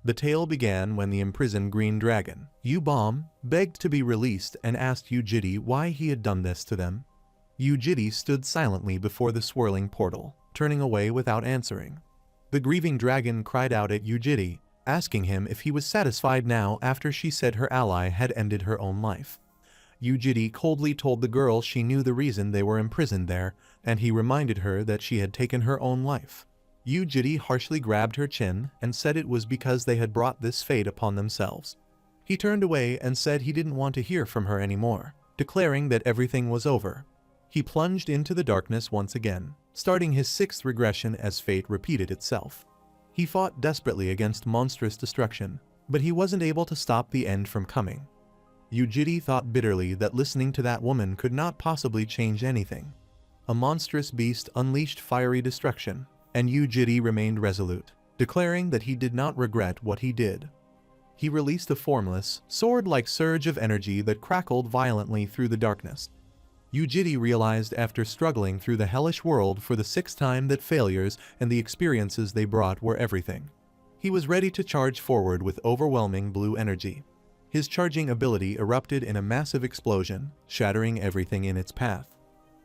The tale began when the imprisoned green dragon, U-Bomb, begged to be released and asked Ujiri why he had done this to them. Ujiri stood silently before the swirling portal, turning away without answering. The grieving dragon cried out at Ujiri, asking him if he was satisfied now after she said her ally had ended her own life. Ujiri coldly told the girl she knew the reason they were imprisoned there, and he reminded her that she had taken her own life. Ujiri harshly grabbed her chin and said it was because they had brought this fate upon themselves. He turned away and said he didn't want to hear from her anymore, declaring that everything was over. He plunged into the darkness once again, starting his sixth regression as fate repeated itself. He fought desperately against monstrous destruction, but he wasn't able to stop the end from coming. Ujiri thought bitterly that listening to that woman could not possibly change anything. A monstrous beast unleashed fiery destruction, and Ujiri remained resolute, declaring that he did not regret what he did. He released a formless, sword-like surge of energy that crackled violently through the darkness. Ujiri realized after struggling through the hellish world for the sixth time that failures and the experiences they brought were everything. He was ready to charge forward with overwhelming blue energy. His charging ability erupted in a massive explosion, shattering everything in its path.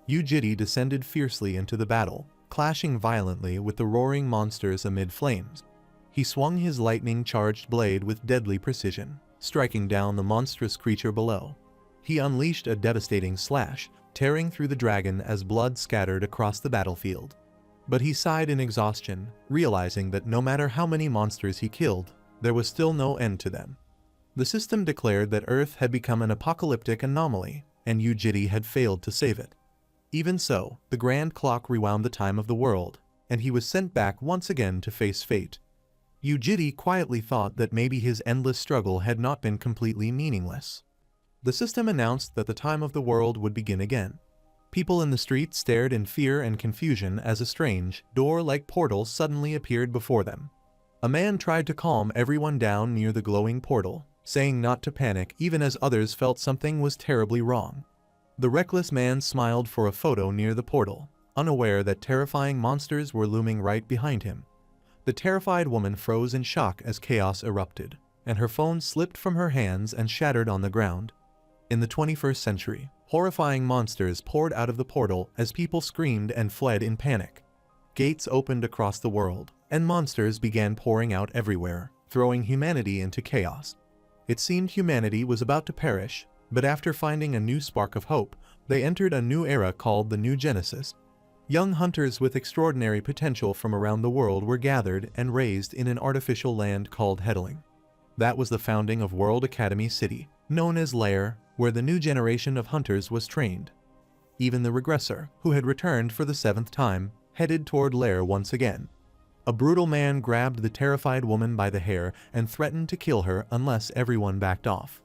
Ujiri descended fiercely into the battle, clashing violently with the roaring monsters amid flames. He swung his lightning-charged blade with deadly precision, striking down the monstrous creature below. He unleashed a devastating slash, tearing through the dragon as blood scattered across the battlefield. But he sighed in exhaustion, realizing that no matter how many monsters he killed, there was still no end to them. The system declared that Earth had become an apocalyptic anomaly, and Ujiri had failed to save it. Even so, the grand clock rewound the time of the world, and he was sent back once again to face fate. Ujiri quietly thought that maybe his endless struggle had not been completely meaningless. The system announced that the time of the world would begin again. People in the street stared in fear and confusion as a strange, door-like portal suddenly appeared before them. A man tried to calm everyone down near the glowing portal, saying not to panic even as others felt something was terribly wrong. The reckless man smiled for a photo near the portal, unaware that terrifying monsters were looming right behind him. The terrified woman froze in shock as chaos erupted, and her phone slipped from her hands and shattered on the ground. In the 21st century, horrifying monsters poured out of the portal as people screamed and fled in panic. Gates opened across the world, and monsters began pouring out everywhere, throwing humanity into chaos. It seemed humanity was about to perish, but after finding a new spark of hope, they entered a new era called the New Genesis. Young hunters with extraordinary potential from around the world were gathered and raised in an artificial land called Hedling. That was the founding of World Academy City, known as Lair, where the new generation of hunters was trained. Even the regressor, who had returned for the 7th time, headed toward Lair once again. A brutal man grabbed the terrified woman by the hair and threatened to kill her unless everyone backed off.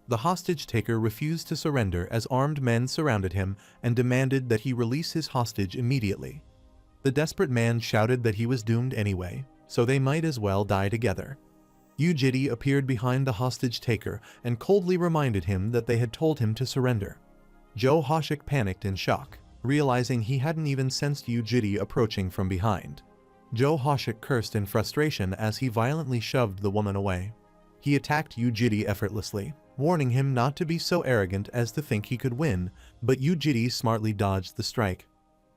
The hostage-taker refused to surrender as armed men surrounded him and demanded that he release his hostage immediately. The desperate man shouted that he was doomed anyway, so they might as well die together. Ujiri appeared behind the hostage-taker and coldly reminded him that they had told him to surrender. Joe Hoshik panicked in shock, realizing he hadn't even sensed Ujiri approaching from behind. Joe Hoshik cursed in frustration as he violently shoved the woman away. He attacked Ujiri effortlessly, warning him not to be so arrogant as to think he could win, but Ujiri smartly dodged the strike.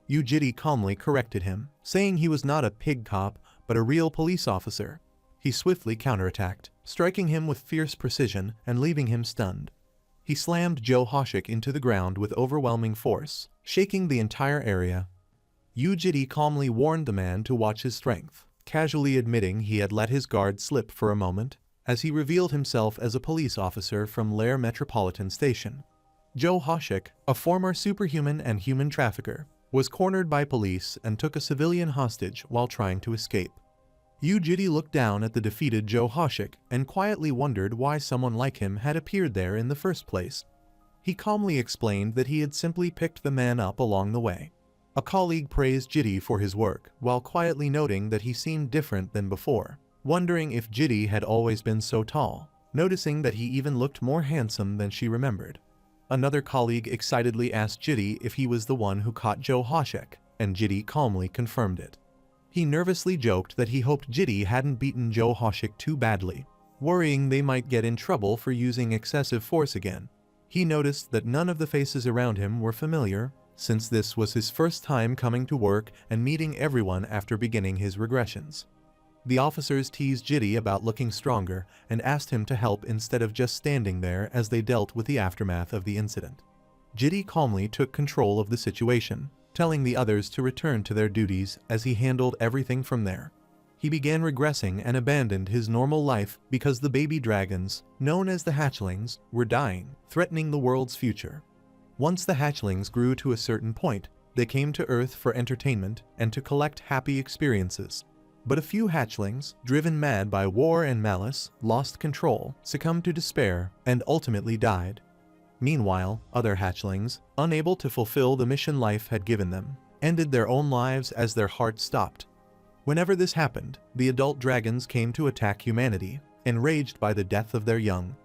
Ujiri calmly corrected him, saying he was not a pig cop, but a real police officer. He swiftly counterattacked, striking him with fierce precision and leaving him stunned. He slammed Joe Hoshik into the ground with overwhelming force, shaking the entire area. Ujiri calmly warned the man to watch his strength, casually admitting he had let his guard slip for a moment, as he revealed himself as a police officer from Lair Metropolitan Station. Joe Hoshik, a former superhuman and human trafficker, was cornered by police and took a civilian hostage while trying to escape. Ujiri looked down at the defeated Joe Hoshik and quietly wondered why someone like him had appeared there in the first place. He calmly explained that he had simply picked the man up along the way. A colleague praised Jiri for his work, while quietly noting that he seemed different than before, wondering if Jiri had always been so tall, noticing that he even looked more handsome than she remembered. Another colleague excitedly asked Jiri if he was the one who caught Joe Hoshik, and Jiri calmly confirmed it. He nervously joked that he hoped Jitty hadn't beaten Joe Hoshik too badly, worrying they might get in trouble for using excessive force again. He noticed that none of the faces around him were familiar, since this was his first time coming to work and meeting everyone after beginning his regressions. The officers teased Jitty about looking stronger and asked him to help instead of just standing there as they dealt with the aftermath of the incident. Jitty calmly took control of the situation, telling the others to return to their duties as he handled everything from there. He began regressing and abandoned his normal life because the baby dragons, known as the hatchlings, were dying, threatening the world's future. Once the hatchlings grew to a certain point, they came to Earth for entertainment and to collect happy experiences. But a few hatchlings, driven mad by war and malice, lost control, succumbed to despair, and ultimately died. Meanwhile, other hatchlings, unable to fulfill the mission life had given them, ended their own lives as their hearts stopped. Whenever this happened, the adult dragons came to attack humanity, enraged by the death of their young.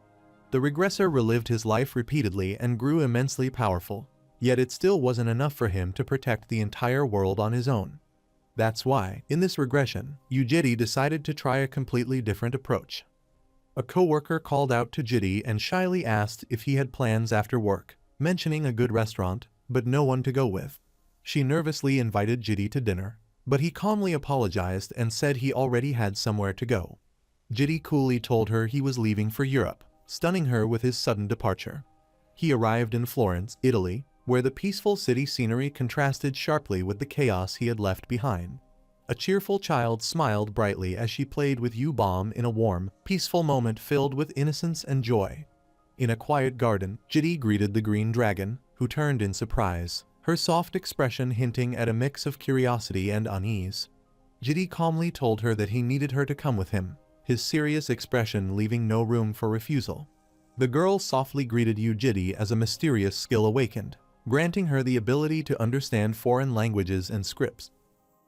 The regressor relived his life repeatedly and grew immensely powerful, yet it still wasn't enough for him to protect the entire world on his own. That's why, in this regression, Jitty decided to try a completely different approach. A coworker called out to Jitty and shyly asked if he had plans after work, mentioning a good restaurant, but no one to go with. She nervously invited Jitty to dinner, but he calmly apologized and said he already had somewhere to go. Jitty coolly told her he was leaving for Europe, stunning her with his sudden departure. He arrived in Florence, Italy, where the peaceful city scenery contrasted sharply with the chaos he had left behind. A cheerful child smiled brightly as she played with U-Bomb in a warm, peaceful moment filled with innocence and joy. In a quiet garden, Jitty greeted the green dragon, who turned in surprise, her soft expression hinting at a mix of curiosity and unease. Jitty calmly told her that he needed her to come with him, his serious expression leaving no room for refusal. The girl softly greeted Jitty as a mysterious skill awakened, granting her the ability to understand foreign languages and scripts.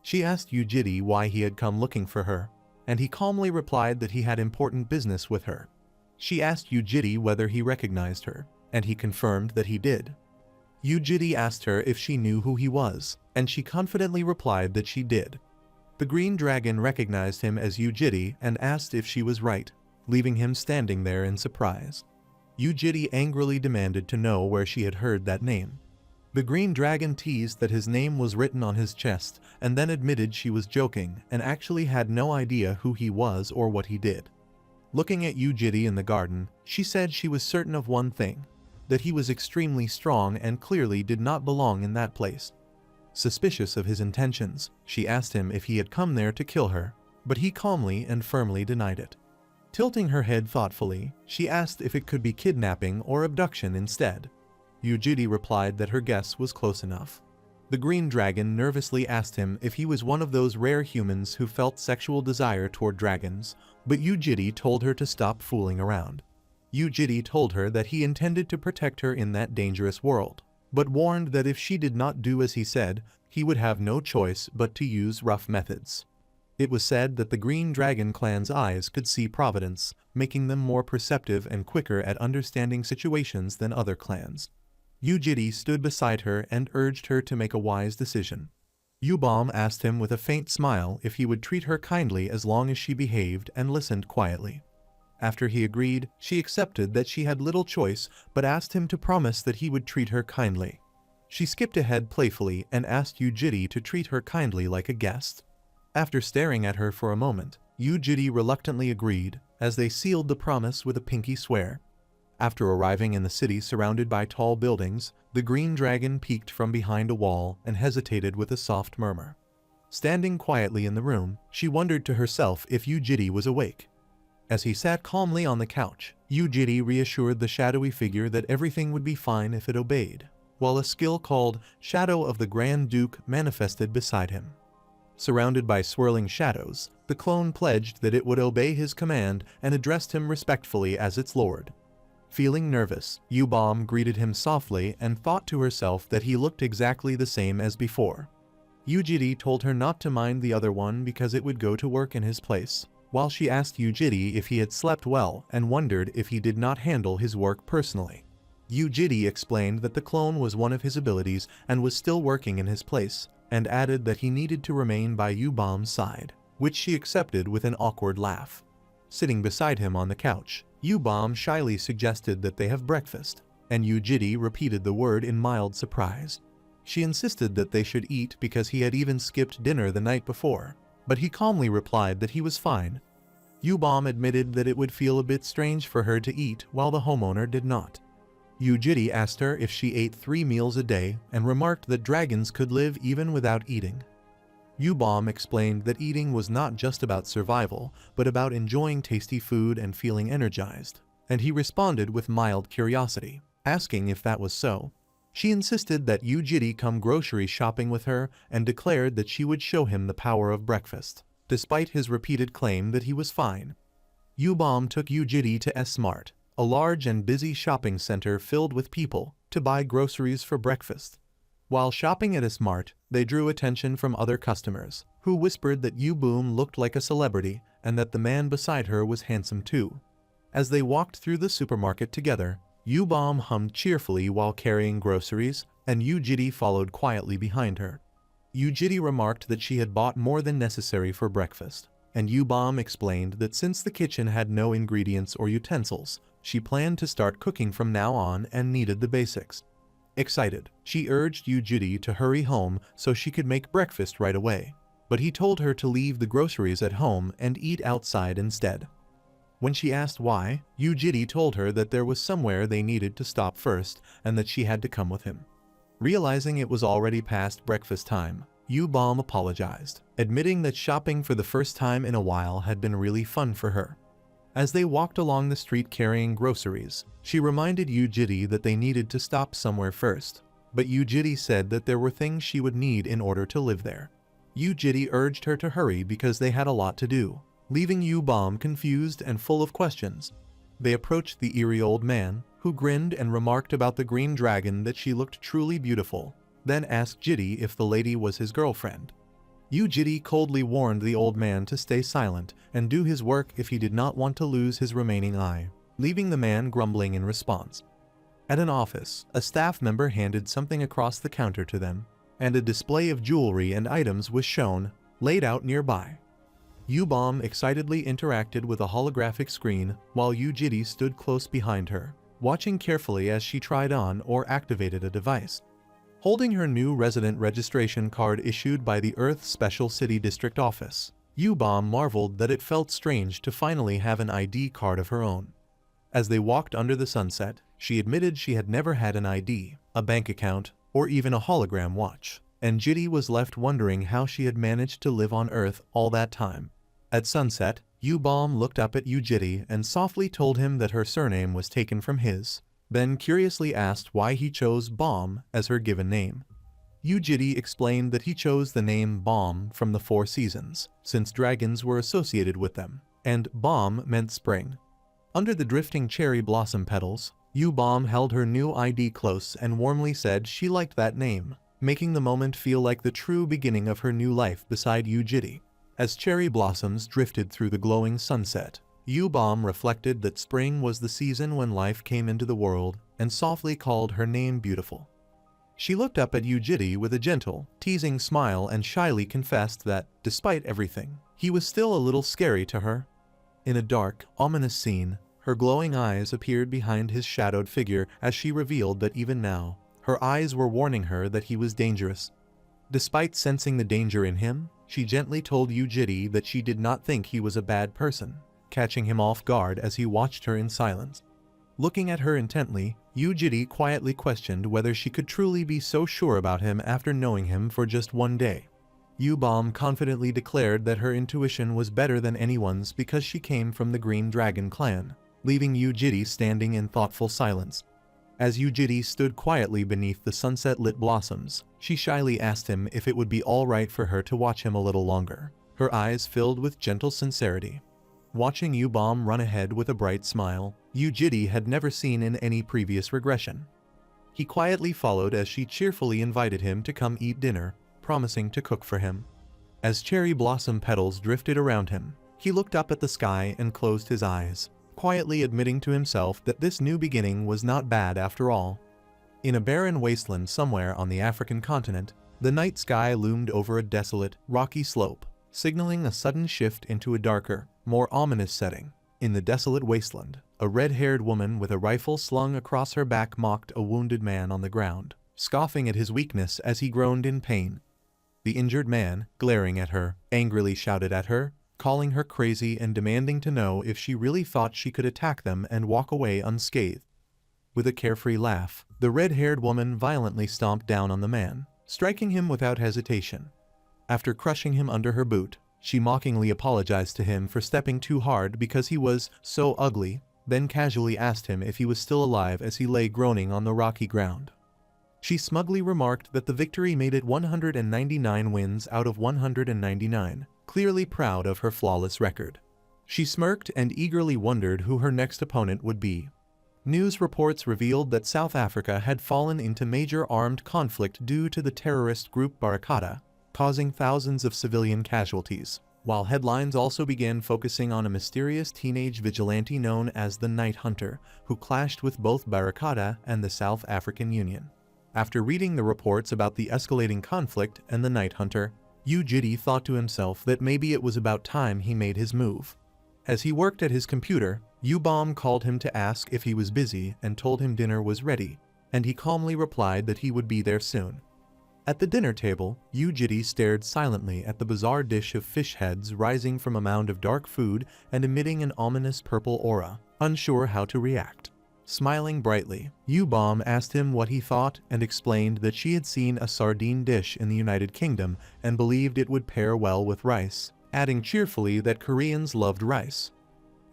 She asked Jitty why he had come looking for her, and he calmly replied that he had important business with her. She asked Jitty whether he recognized her, and he confirmed that he did. Jitty asked her if she knew who he was, and she confidently replied that she did. The green dragon recognized him as Jitty and asked if she was right, leaving him standing there in surprise. Jitty angrily demanded to know where she had heard that name. The green dragon teased that his name was written on his chest and then admitted she was joking and actually had no idea who he was or what he did. Looking at Jitty in the garden, she said she was certain of one thing, that he was extremely strong and clearly did not belong in that place. Suspicious of his intentions, she asked him if he had come there to kill her, but he calmly and firmly denied it. Tilting her head thoughtfully, she asked if it could be kidnapping or abduction instead. Jitty replied that her guess was close enough. The green dragon nervously asked him if he was one of those rare humans who felt sexual desire toward dragons, but Jitty told her to stop fooling around. Jitty told her that he intended to protect her in that dangerous world, but warned that if she did not do as he said, he would have no choice but to use rough methods. It was said that the Green Dragon clan's eyes could see providence, making them more perceptive and quicker at understanding situations than other clans. Jitty stood beside her and urged her to make a wise decision. U-Bomb asked him with a faint smile if he would treat her kindly as long as she behaved and listened quietly. After he agreed, she accepted that she had little choice but asked him to promise that he would treat her kindly. She skipped ahead playfully and asked Jitty to treat her kindly like a guest. After staring at her for a moment, Jitty reluctantly agreed, as they sealed the promise with a pinky swear. After arriving in the city surrounded by tall buildings, the green dragon peeked from behind a wall and hesitated with a soft murmur. Standing quietly in the room, she wondered to herself if Jitty was awake. As he sat calmly on the couch, Jitty reassured the shadowy figure that everything would be fine if it obeyed, while a skill called Shadow of the Grand Duke manifested beside him. Surrounded by swirling shadows, the clone pledged that it would obey his command and addressed him respectfully as its lord. Feeling nervous, U-Bomb greeted him softly and thought to herself that he looked exactly the same as before. Jitty told her not to mind the other one because it would go to work in his place, while she asked Jitty if he had slept well and wondered if he did not handle his work personally. Jitty explained that the clone was one of his abilities and was still working in his place, and added that he needed to remain by Yubom's side, which she accepted with an awkward laugh. Sitting beside him on the couch, Yubom shyly suggested that they have breakfast, and Yujiri repeated the word in mild surprise. She insisted that they should eat because he had even skipped dinner the night before, but he calmly replied that he was fine. Yubom admitted that it would feel a bit strange for her to eat while the homeowner did not. Yujiri asked her if she ate 3 meals a day and remarked that dragons could live even without eating. Yubom explained that eating was not just about survival, but about enjoying tasty food and feeling energized, and he responded with mild curiosity, asking if that was so. She insisted that Yujiri come grocery shopping with her and declared that she would show him the power of breakfast, despite his repeated claim that he was fine. Yubom took Yujiri to S-Mart, a large and busy shopping center filled with people, to buy groceries for breakfast. While shopping at S-Mart, they drew attention from other customers, who whispered that Yubom looked like a celebrity and that the man beside her was handsome too. As they walked through the supermarket together, Yubom hummed cheerfully while carrying groceries, and Yujiri followed quietly behind her. Yujiri remarked that she had bought more than necessary for breakfast, and Yubom explained that since the kitchen had no ingredients or utensils, she planned to start cooking from now on and needed the basics. Excited, she urged Yujiri to hurry home so she could make breakfast right away, but he told her to leave the groceries at home and eat outside instead. When she asked why, Yujiri told her that there was somewhere they needed to stop first and that she had to come with him. Realizing it was already past breakfast time, Yubom apologized, admitting that shopping for the first time in a while had been really fun for her. As they walked along the street carrying groceries, she reminded Yujiri that they needed to stop somewhere first, but Yujiri said that there were things she would need in order to live there. Yujiri urged her to hurry because they had a lot to do, leaving Yubom confused and full of questions. They approached the eerie old man, who grinned and remarked about the green dragon that she looked truly beautiful, then asked Jiri if the lady was his girlfriend. Yujiri coldly warned the old man to stay silent and do his work if he did not want to lose his remaining eye, leaving the man grumbling in response. At an office, a staff member handed something across the counter to them, and a display of jewelry and items was shown, laid out nearby. Yubom excitedly interacted with a holographic screen while Yujiri stood close behind her, watching carefully as she tried on or activated a device. Holding her new resident registration card issued by the Earth Special City District Office, Yubom marveled that it felt strange to finally have an ID card of her own. As they walked under the sunset, she admitted she had never had an ID, a bank account, or even a hologram watch, and Jiri was left wondering how she had managed to live on Earth all that time. At sunset, Yubom looked up at Yujiri and softly told him that her surname was taken from his, then curiously asked why he chose Bom as her given name. Yujiri explained that he chose the name Bom from the 4 seasons, since dragons were associated with them, and Bom meant spring. Under the drifting cherry blossom petals, Yubom held her new ID close and warmly said she liked that name, making the moment feel like the true beginning of her new life beside Yujiri. As cherry blossoms drifted through the glowing sunset, Yubom reflected that spring was the season when life came into the world and softly called her name beautiful. She looked up at Yujiri with a gentle, teasing smile and shyly confessed that, despite everything, he was still a little scary to her. In a dark, ominous scene, her glowing eyes appeared behind his shadowed figure as she revealed that even now, her eyes were warning her that he was dangerous. Despite sensing the danger in him, she gently told Yujiri that she did not think he was a bad person, catching him off guard as he watched her in silence. Looking at her intently, Yujiri quietly questioned whether she could truly be so sure about him after knowing him for just one day. Yubom confidently declared that her intuition was better than anyone's because she came from the Green Dragon clan, leaving Yujiri standing in thoughtful silence. As Yujiri stood quietly beneath the sunset-lit blossoms, she shyly asked him if it would be all right for her to watch him a little longer, her eyes filled with gentle sincerity. Watching Yubom run ahead with a bright smile, Yujiri had never seen in any previous regression. He quietly followed as she cheerfully invited him to come eat dinner, promising to cook for him. As cherry blossom petals drifted around him, he looked up at the sky and closed his eyes, quietly admitting to himself that this new beginning was not bad after all. In a barren wasteland somewhere on the African continent, The night sky loomed over a desolate, rocky slope, signaling a sudden shift into a darker, more ominous setting. In the desolate wasteland, a red-haired woman with a rifle slung across her back mocked a wounded man on the ground, scoffing at his weakness as he groaned in pain. The injured man, glaring at her, angrily shouted at her, calling her crazy and demanding to know if she really thought she could attack them and walk away unscathed. With a carefree laugh, the red-haired woman violently stomped down on the man, striking him without hesitation. After crushing him under her boot, she mockingly apologized to him for stepping too hard because he was so ugly, then casually asked him if he was still alive as he lay groaning on the rocky ground. She smugly remarked that the victory made it 199 wins out of 199, clearly proud of her flawless record. She smirked and eagerly wondered who her next opponent would be. News reports revealed that South Africa had fallen into major armed conflict due to the terrorist group Barakata, causing thousands of civilian casualties, while headlines also began focusing on a mysterious teenage vigilante known as the Night Hunter, who clashed with both Barakata and the South African Union. After reading the reports about the escalating conflict and the Night Hunter, Ujidi thought to himself that maybe it was about time he made his move. As he worked at his computer, Ubom called him to ask if he was busy and told him dinner was ready, and he calmly replied that he would be there soon. At the dinner table, Ujidi stared silently at the bizarre dish of fish heads rising from a mound of dark food and emitting an ominous purple aura, unsure how to react. Smiling brightly, Ubom asked him what he thought and explained that she had seen a sardine dish in the United Kingdom and believed it would pair well with rice, adding cheerfully that Koreans loved rice.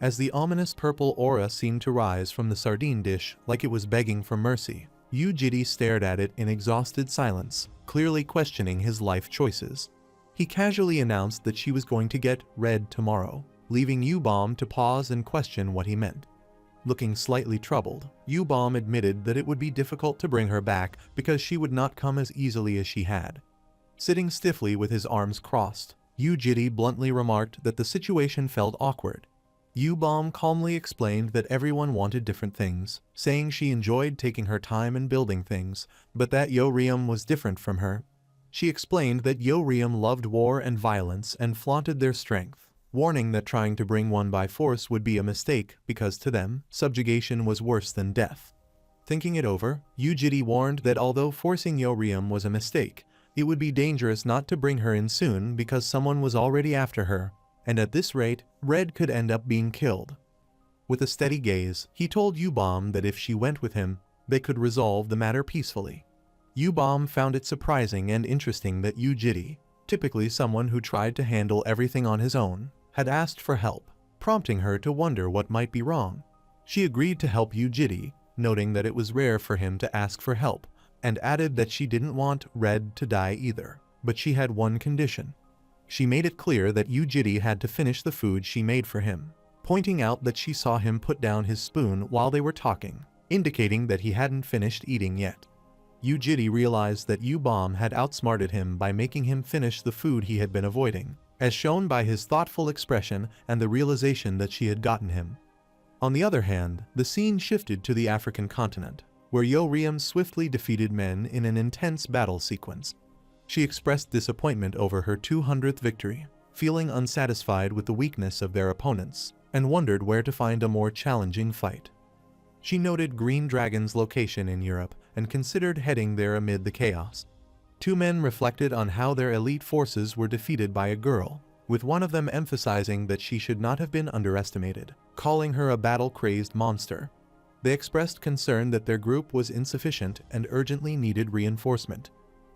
As the ominous purple aura seemed to rise from the sardine dish like it was begging for mercy, Ujidi stared at it in exhausted silence, clearly questioning his life choices. He casually announced that she was going to get red tomorrow, leaving Ubom to pause and question what he meant. Looking slightly troubled, Ubom admitted that it would be difficult to bring her back because she would not come as easily as she had. Sitting stiffly with his arms crossed, Ujidi bluntly remarked that the situation felt awkward. Ubom calmly explained that everyone wanted different things, saying she enjoyed taking her time and building things, but that Yoriam was different from her. She explained that Yoriam loved war and violence and flaunted their strength, warning that trying to bring one by force would be a mistake because to them, subjugation was worse than death. Thinking it over, Ujidi warned that although forcing Yoriam was a mistake, it would be dangerous not to bring her in soon because someone was already after her, and at this rate, Red could end up being killed. With a steady gaze, he told Ubom that if she went with him, they could resolve the matter peacefully. Ubom found it surprising and interesting that Ujidi, typically someone who tried to handle everything on his own, had asked for help, prompting her to wonder what might be wrong. She agreed to help Ujidi, noting that it was rare for him to ask for help, and added that she didn't want Red to die either, but she had one condition. She made it clear that Ujidi had to finish the food she made for him, pointing out that she saw him put down his spoon while they were talking, indicating that he hadn't finished eating yet. Ujidi realized that Ubom had outsmarted him by making him finish the food he had been avoiding, as shown by his thoughtful expression and the realization that she had gotten him. On the other hand, the scene shifted to the African continent, where Yoriam swiftly defeated men in an intense battle sequence. She expressed disappointment over her 200th victory, feeling unsatisfied with the weakness of their opponents, and wondered where to find a more challenging fight. She noted Green Dragon's location in Europe and considered heading there amid the chaos. Two men reflected on how their elite forces were defeated by a girl, with one of them emphasizing that she should not have been underestimated, calling her a battle-crazed monster. They expressed concern that their group was insufficient and urgently needed reinforcement.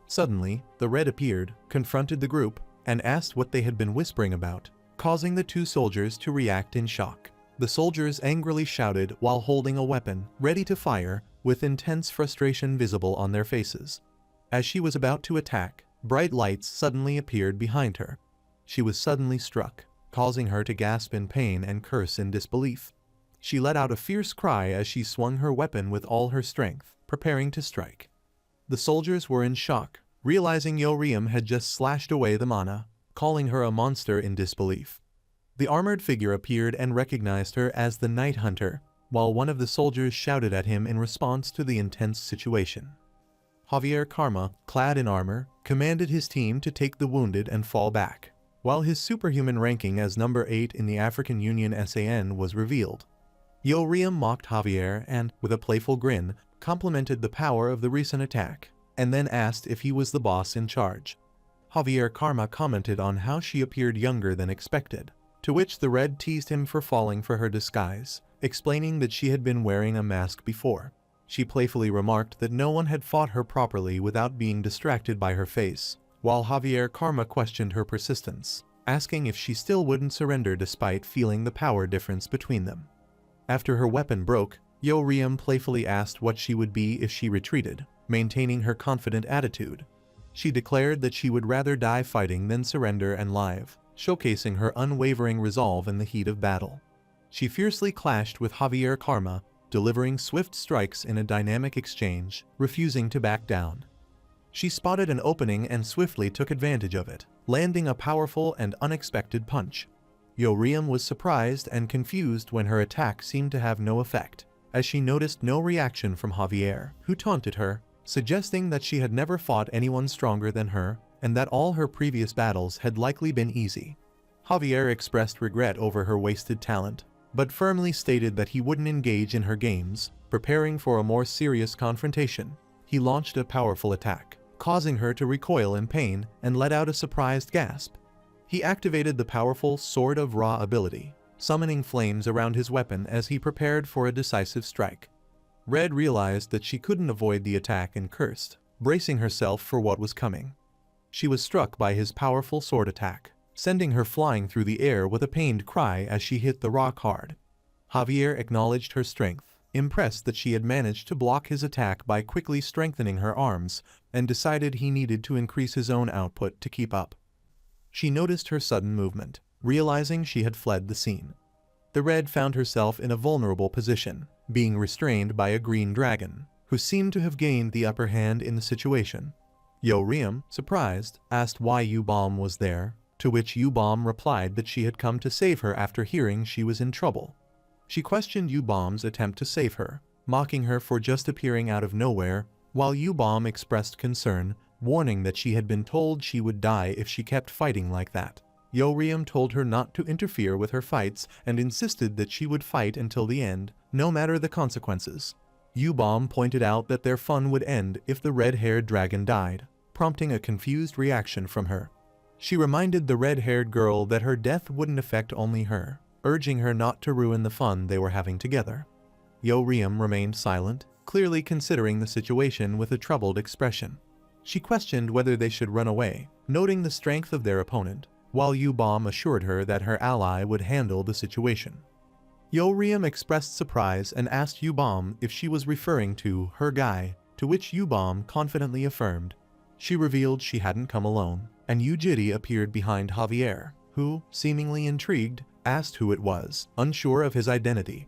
Suddenly, the Red appeared, confronted the group, and asked what they had been whispering about, causing the two soldiers to react in shock. The soldiers angrily shouted while holding a weapon, ready to fire, with intense frustration visible on their faces. As she was about to attack, bright lights suddenly appeared behind her. She was suddenly struck, causing her to gasp in pain and curse in disbelief. She let out a fierce cry as she swung her weapon with all her strength, preparing to strike. The soldiers were in shock, realizing Yoriam had just slashed away the mana, calling her a monster in disbelief. The armored figure appeared and recognized her as the Night Hunter, while one of the soldiers shouted at him in response to the intense situation. Javier Karma, clad in armor, commanded his team to take the wounded and fall back, while his superhuman ranking as number 8 in the African Union SAN was revealed. Yoriam mocked Javier and, with a playful grin, complimented the power of the recent attack, and then asked if he was the boss in charge. Javier Karma commented on how she appeared younger than expected, to which the Red teased him for falling for her disguise, explaining that she had been wearing a mask before. She playfully remarked that no one had fought her properly without being distracted by her face, while Javier Karma questioned her persistence, asking if she still wouldn't surrender despite feeling the power difference between them. After her weapon broke, Yoriam playfully asked what she would be if she retreated, maintaining her confident attitude. She declared that she would rather die fighting than surrender and live, showcasing her unwavering resolve in the heat of battle. She fiercely clashed with Javier Karma, delivering swift strikes in a dynamic exchange, refusing to back down. She spotted an opening and swiftly took advantage of it, landing a powerful and unexpected punch. Yoriam was surprised and confused when her attack seemed to have no effect, as she noticed no reaction from Javier, who taunted her, suggesting that she had never fought anyone stronger than her, and that all her previous battles had likely been easy. Javier expressed regret over her wasted talent, but firmly stated that he wouldn't engage in her games, preparing for a more serious confrontation. He launched a powerful attack, causing her to recoil in pain and let out a surprised gasp. He activated the powerful Sword of Ra ability, summoning flames around his weapon as he prepared for a decisive strike. Red realized that she couldn't avoid the attack and cursed, bracing herself for what was coming. She was struck by his powerful sword attack, sending her flying through the air with a pained cry as she hit the rock hard. Javier acknowledged her strength, impressed that she had managed to block his attack by quickly strengthening her arms, and decided he needed to increase his own output to keep up. She noticed her sudden movement, realizing she had fled the scene. The Red found herself in a vulnerable position, being restrained by a green dragon, who seemed to have gained the upper hand in the situation. Yoriam, surprised, asked why U-Bomb was there, to which U-Bomb replied that she had come to save her after hearing she was in trouble. She questioned U-Bomb's attempt to save her, mocking her for just appearing out of nowhere, while U-Bomb expressed concern, warning that she had been told she would die if she kept fighting like that. Yoriam told her not to interfere with her fights and insisted that she would fight until the end, no matter the consequences. U-Bomb pointed out that their fun would end if the red-haired dragon died, prompting a confused reaction from her. She reminded the red-haired girl that her death wouldn't affect only her, urging her not to ruin the fun they were having together. Yoriam remained silent, clearly considering the situation with a troubled expression. She questioned whether they should run away, noting the strength of their opponent, while U-Bomb assured her that her ally would handle the situation. Yoriam expressed surprise and asked U-Bomb if she was referring to her guy, to which U-Bomb confidently affirmed. She revealed she hadn't come alone, and Ujiri appeared behind Javier, who, seemingly intrigued, asked who it was, unsure of his identity.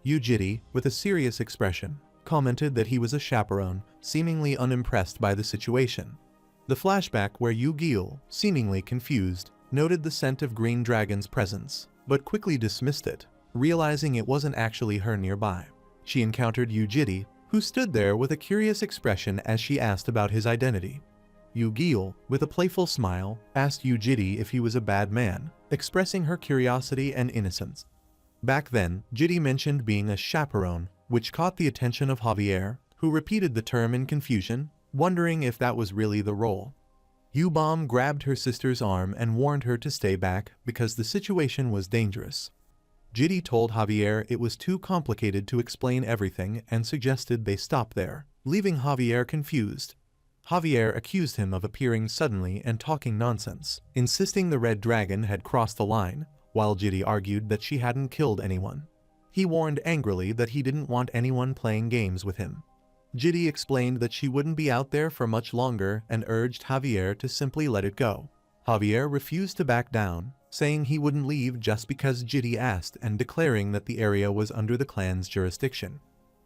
Ujiri, with a serious expression, commented that he was a chaperone, seemingly unimpressed by the situation. The flashback where Yu-Gil, seemingly confused, noted the scent of Green Dragon's presence, but quickly dismissed it, realizing it wasn't actually her nearby. She encountered Ujiri, who stood there with a curious expression as she asked about his identity. Yu-Gil, with a playful smile, asked Ujiri if he was a bad man, expressing her curiosity and innocence. Back then, Jiri mentioned being a chaperone, which caught the attention of Javier, who repeated the term in confusion, wondering if that was really the role. U-Bomb grabbed her sister's arm and warned her to stay back because the situation was dangerous. Jiri told Javier it was too complicated to explain everything and suggested they stop there, leaving Javier confused. Javier accused him of appearing suddenly and talking nonsense, insisting the Red Dragon had crossed the line, while Jiri argued that she hadn't killed anyone. He warned angrily that he didn't want anyone playing games with him. Jiri explained that she wouldn't be out there for much longer and urged Javier to simply let it go. Javier refused to back down, saying he wouldn't leave just because Jiri asked and declaring that the area was under the clan's jurisdiction.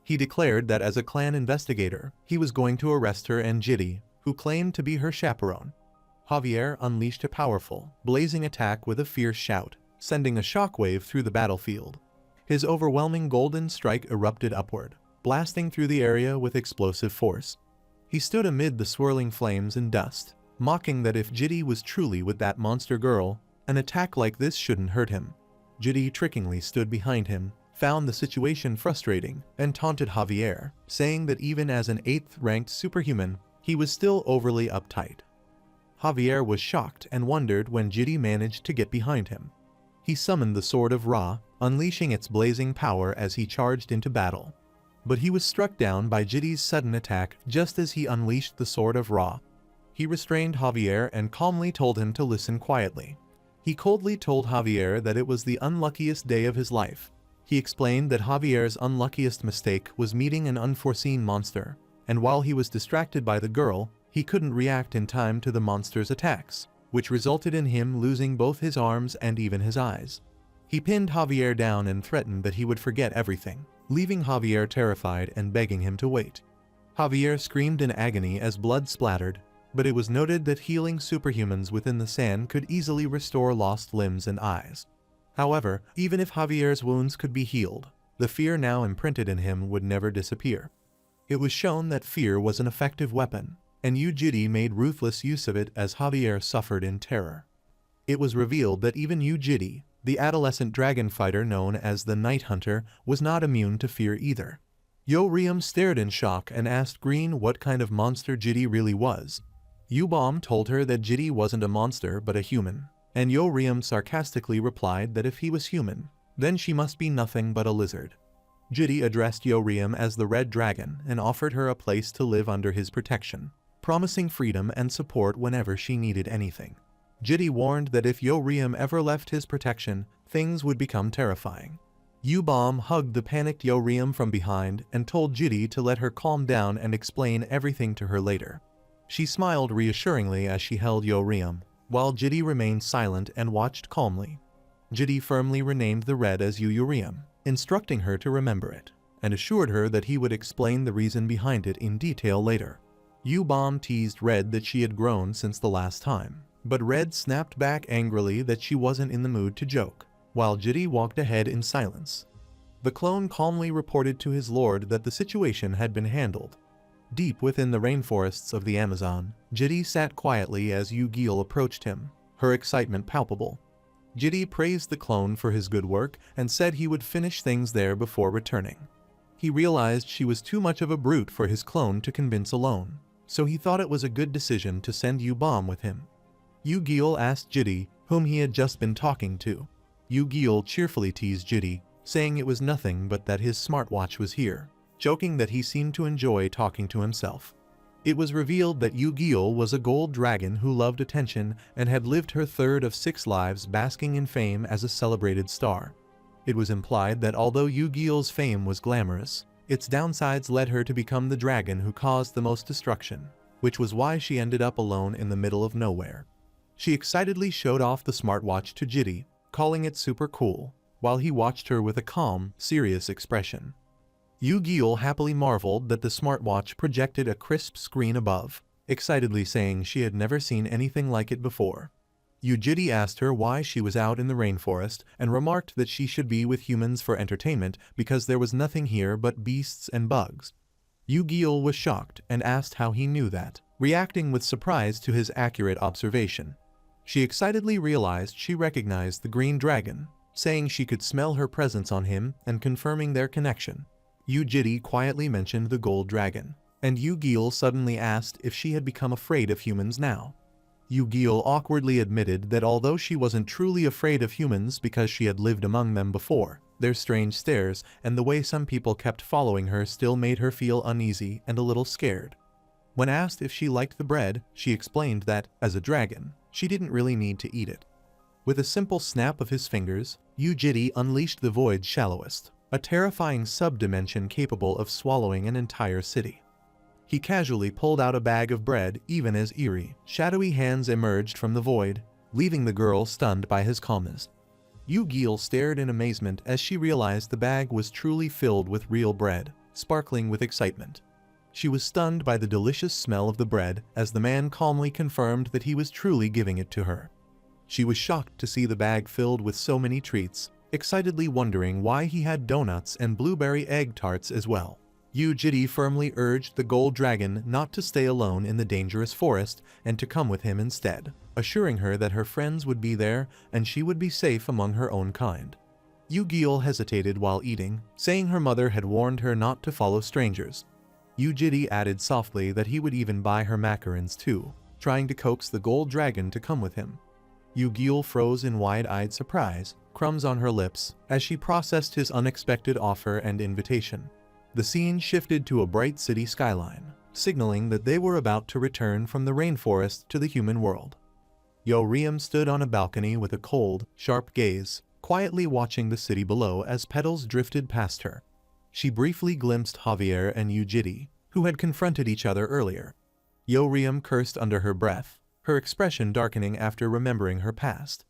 He declared that as a clan investigator, he was going to arrest her and Jiri, who claimed to be her chaperone. Javier unleashed a powerful, blazing attack with a fierce shout, sending a shockwave through the battlefield. His overwhelming golden strike erupted upward, blasting through the area with explosive force. He stood amid the swirling flames and dust, mocking that if Jitty was truly with that monster girl, an attack like this shouldn't hurt him. Jitty trickingly stood behind him, found the situation frustrating, and taunted Javier, saying that even as an 8th-ranked superhuman, he was still overly uptight. Javier was shocked and wondered when Jitty managed to get behind him. He summoned the Sword of Ra, unleashing its blazing power as he charged into battle. But he was struck down by Jitty's sudden attack just as he unleashed the Sword of Ra. He restrained Javier and calmly told him to listen quietly. He coldly told Javier that it was the unluckiest day of his life. He explained that Javier's unluckiest mistake was meeting an unforeseen monster, and while he was distracted by the girl, he couldn't react in time to the monster's attacks, which resulted in him losing both his arms and even his eyes. He pinned Javier down and threatened that he would forget everything, leaving Javier terrified and begging him to wait. Javier screamed in agony as blood splattered, but it was noted that healing superhumans within the sand could easily restore lost limbs and eyes. However, even if Javier's wounds could be healed, the fear now imprinted in him would never disappear. It was shown that fear was an effective weapon, and Jitty made ruthless use of it as Javier suffered in terror. It was revealed that even Jitty, the adolescent dragon fighter known as the Night Hunter, was not immune to fear either. Yoriam stared in shock and asked Green what kind of monster Jitty really was. Ubom told her that Jitty wasn't a monster but a human, and Yoriam sarcastically replied that if he was human, then she must be nothing but a lizard. Jitty addressed Yoriam as the Red Dragon and offered her a place to live under his protection, promising freedom and support whenever she needed anything. Jitty warned that if Yoriam ever left his protection, things would become terrifying. Ubom hugged the panicked Yoriam from behind and told Jitty to let her calm down and explain everything to her later. She smiled reassuringly as she held Yoriam, while Jitty remained silent and watched calmly. Jitty firmly renamed the Red as Yoriam, instructing her to remember it, and assured her that he would explain the reason behind it in detail later. Ubom teased Red that she had grown since the last time, but Red snapped back angrily that she wasn't in the mood to joke, while Jitty walked ahead in silence. The clone calmly reported to his lord that the situation had been handled. Deep within the rainforests of the Amazon, Jitty sat quietly as Yu-Gi-Oh approached him, her excitement palpable. Jitty praised the clone for his good work and said he would finish things there before returning. He realized she was too much of a brute for his clone to convince alone, so he thought it was a good decision to send Ubom with him. Yu-Gi-Oh asked Jitty whom he had just been talking to. Yu-Gi-Oh cheerfully teased Jitty, saying it was nothing but that his smartwatch was here, joking that he seemed to enjoy talking to himself. It was revealed that Yu-Gi-Oh was a gold dragon who loved attention and had lived her third of 6 lives basking in fame as a celebrated star. It was implied that although Yu-Gi-Oh's fame was glamorous, its downsides led her to become the dragon who caused the most destruction, which was why she ended up alone in the middle of nowhere. She excitedly showed off the smartwatch to Jitty, calling it super cool, while he watched her with a calm, serious expression. Yu-Gi-Oh happily marveled that the smartwatch projected a crisp screen above, excitedly saying she had never seen anything like it before. Jitty asked her why she was out in the rainforest and remarked that she should be with humans for entertainment because there was nothing here but beasts and bugs. Yu-Gi-Oh was shocked and asked how he knew that, reacting with surprise to his accurate observation. She excitedly realized she recognized the green dragon, saying she could smell her presence on him and confirming their connection. Jitty quietly mentioned the gold dragon, and Yu-Gi-Oh suddenly asked if she had become afraid of humans now. Yu-Gi-Oh awkwardly admitted that although she wasn't truly afraid of humans because she had lived among them before, their strange stares and the way some people kept following her still made her feel uneasy and a little scared. When asked if she liked the bread, she explained that, as a dragon, she didn't really need to eat it. With a simple snap of his fingers, Jitty unleashed the Void's Shallowest, a terrifying subdimension capable of swallowing an entire city. He casually pulled out a bag of bread even as eerie, shadowy hands emerged from the void, leaving the girl stunned by his calmness. Yu-Gi-Oh stared in amazement as she realized the bag was truly filled with real bread, sparkling with excitement. She was stunned by the delicious smell of the bread as the man calmly confirmed that he was truly giving it to her. She was shocked to see the bag filled with so many treats, excitedly wondering why he had donuts and blueberry egg tarts as well. Jiri firmly urged the gold dragon not to stay alone in the dangerous forest and to come with him instead, assuring her that her friends would be there and she would be safe among her own kind. Yu hesitated while eating, saying her mother had warned her not to follow strangers. Jiri added softly that he would even buy her macarons too, trying to coax the gold dragon to come with him. Yu froze in wide-eyed surprise, crumbs on her lips, as she processed his unexpected offer and invitation. The scene shifted to a bright city skyline, signaling that they were about to return from the rainforest to the human world. Yoriam stood on a balcony with a cold, sharp gaze, quietly watching the city below as petals drifted past her. She briefly glimpsed Javier and Jiri, who had confronted each other earlier. Yoriam cursed under her breath, her expression darkening after remembering her past.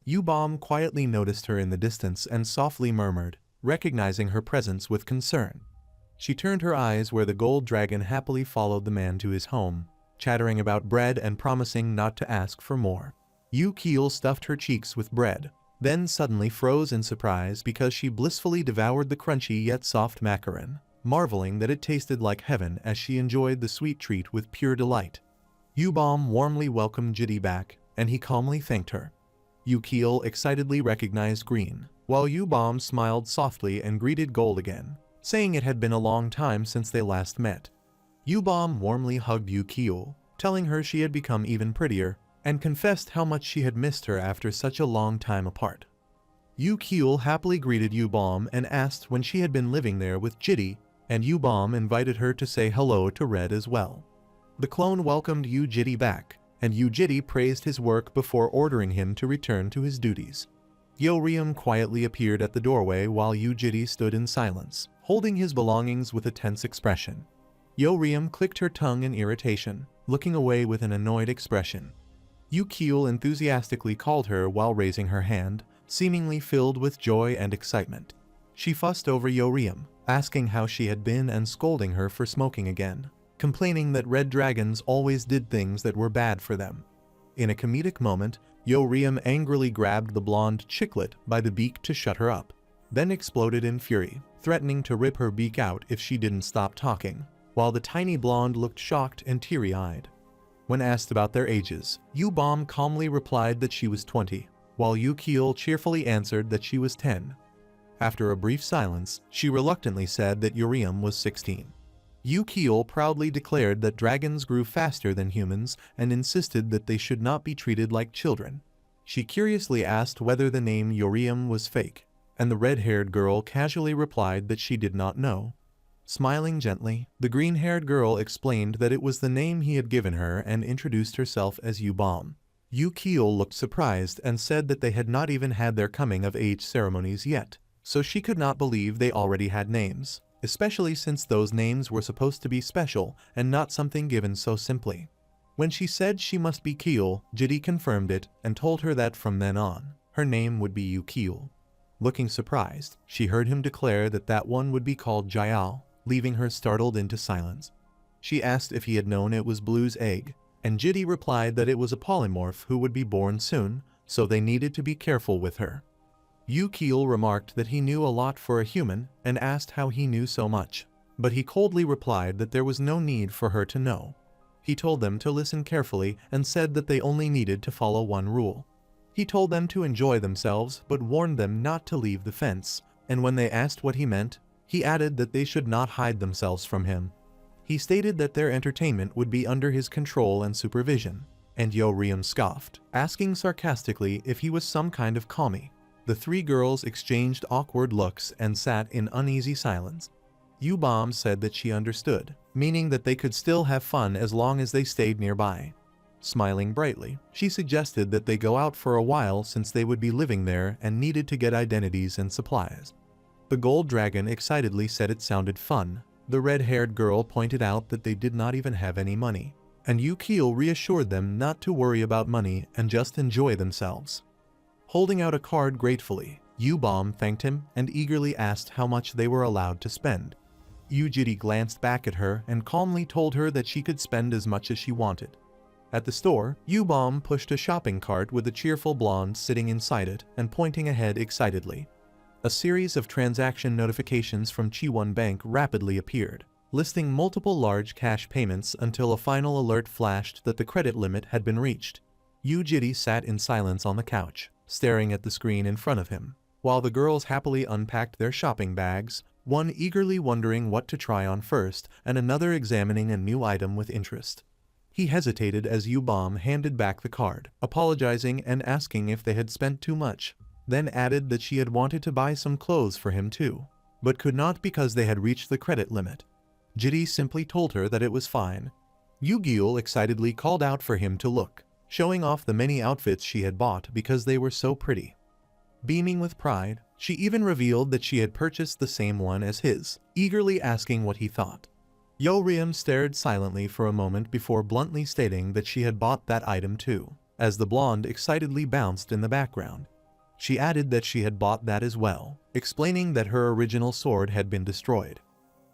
Yubom quietly noticed her in the distance and softly murmured, recognizing her presence with concern. She turned her eyes where the gold dragon happily followed the man to his home, chattering about bread and promising not to ask for more. Yu stuffed her cheeks with bread, then suddenly froze in surprise because she blissfully devoured the crunchy yet soft macaron, marveling that it tasted like heaven as she enjoyed the sweet treat with pure delight. Yubom warmly welcomed Jiri back, and he calmly thanked her. Yu excitedly recognized Green, while Yubom smiled softly and greeted Gold again, saying it had been a long time since they last met. Yubom warmly hugged Yu, telling her she had become even prettier, and confessed how much she had missed her after such a long time apart. Yu happily greeted Yubom and asked when she had been living there with Jiri, and Yubom invited her to say hello to Red as well. The clone welcomed Jiri back, and Jiri praised his work before ordering him to return to his duties. Yoriam quietly appeared at the doorway while Jiri stood in silence, holding his belongings with a tense expression. Yoriam clicked her tongue in irritation, looking away with an annoyed expression. Yu enthusiastically called her while raising her hand, seemingly filled with joy and excitement. She fussed over Yoriam, asking how she had been and scolding her for smoking again, complaining that red dragons always did things that were bad for them. In a comedic moment, Yoriam angrily grabbed the blonde chicklet by the beak to shut her up, then exploded in fury, threatening to rip her beak out if she didn't stop talking, while the tiny blonde looked shocked and teary-eyed. When asked about their ages, Yubom calmly replied that she was 20, while Yu cheerfully answered that she was 10. After a brief silence, she reluctantly said that Yoriam was 16. Yu proudly declared that dragons grew faster than humans and insisted that they should not be treated like children. She curiously asked whether the name Yoriam was fake, and the red-haired girl casually replied that she did not know. Smiling gently, the green-haired girl explained that it was the name he had given her and introduced herself as Yubom. Yu looked surprised and said that they had not even had their coming-of-age ceremonies yet, so she could not believe they already had names, especially since those names were supposed to be special and not something given so simply. When she said she must be Kiel, Jiri confirmed it and told her that from then on, her name would be Yu. Looking surprised, she heard him declare that that one would be called Jayal, leaving her startled into silence. She asked if he had known it was Blue's egg, and Jiri replied that it was a polymorph who would be born soon, so they needed to be careful with her. Yu remarked that he knew a lot for a human and asked how he knew so much, but he coldly replied that there was no need for her to know. He told them to listen carefully and said that they only needed to follow one rule. He told them to enjoy themselves but warned them not to leave the fence, and when they asked what he meant, he added that they should not hide themselves from him. He stated that their entertainment would be under his control and supervision, and Yoriam scoffed, asking sarcastically if he was some kind of commie. The three girls exchanged awkward looks and sat in uneasy silence. Yubom said that she understood, meaning that they could still have fun as long as they stayed nearby. Smiling brightly, she suggested that they go out for a while since they would be living there and needed to get identities and supplies. The gold dragon excitedly said it sounded fun. The red-haired girl pointed out that they did not even have any money, and Yu reassured them not to worry about money and just enjoy themselves. Holding out a card gratefully, Yubom thanked him and eagerly asked how much they were allowed to spend. Jiri glanced back at her and calmly told her that she could spend as much as she wanted. At the store, Yubom pushed a shopping cart with a cheerful blonde sitting inside it and pointing ahead excitedly. A series of transaction notifications from Chiwon Bank rapidly appeared, listing multiple large cash payments until a final alert flashed that the credit limit had been reached. Yu Jiri sat in silence on the couch, staring at the screen in front of him, while the girls happily unpacked their shopping bags, one eagerly wondering what to try on first and another examining a new item with interest. He hesitated as Yubom handed back the card, apologizing and asking if they had spent too much, then added that she had wanted to buy some clothes for him too, but could not because they had reached the credit limit. Jiri simply told her that it was fine. Yu Gil excitedly called out for him to look, showing off the many outfits she had bought because they were so pretty. Beaming with pride, she even revealed that she had purchased the same one as his, eagerly asking what he thought. Yeoryum stared silently for a moment before bluntly stating that she had bought that item too, as the blonde excitedly bounced in the background. She added that she had bought that as well, explaining that her original sword had been destroyed.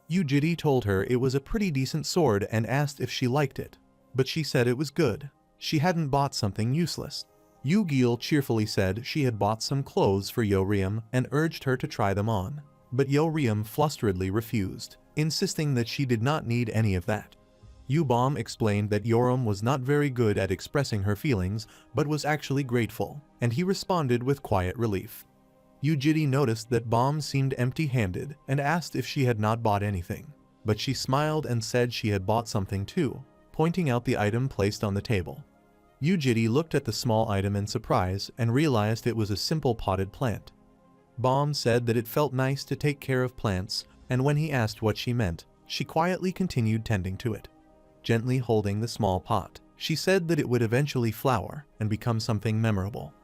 Yu Jiri told her it was a pretty decent sword and asked if she liked it, but she said it was good. She hadn't bought something useless. Yu Gil cheerfully said she had bought some clothes for Yeoryum and urged her to try them on, but Yeoryum flusteredly refused, insisting that she did not need any of that. Yubom explained that Yeoryum was not very good at expressing her feelings but was actually grateful, and he responded with quiet relief. Yu Jiri noticed that Bom seemed empty-handed and asked if she had not bought anything, but she smiled and said she had bought something too, pointing out the item placed on the table. Yu Jiri looked at the small item in surprise and realized it was a simple potted plant. Bom said that it felt nice to take care of plants, and when he asked what she meant, she quietly continued tending to it. Gently holding the small pot, she said that it would eventually flower and become something memorable.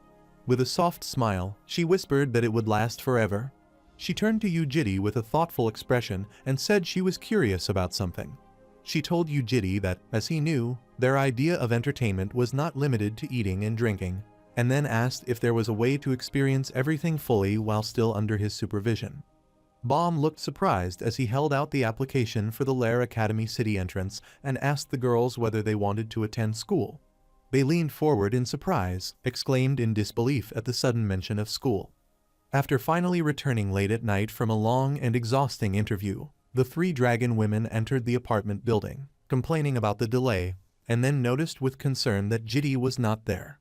With a soft smile, she whispered that it would last forever. She turned to Yu Jiri with a thoughtful expression and said she was curious about something. She told Yu Jiri that, as he knew, their idea of entertainment was not limited to eating and drinking, and then asked if there was a way to experience everything fully while still under his supervision. Bom looked surprised as he held out the application for the Lair Academy city entrance and asked the girls whether they wanted to attend school. They leaned forward in surprise, exclaimed in disbelief at the sudden mention of school. After finally returning late at night from a long and exhausting interview, the three dragon women entered the apartment building, complaining about the delay, and then noticed with concern that Jiri was not there.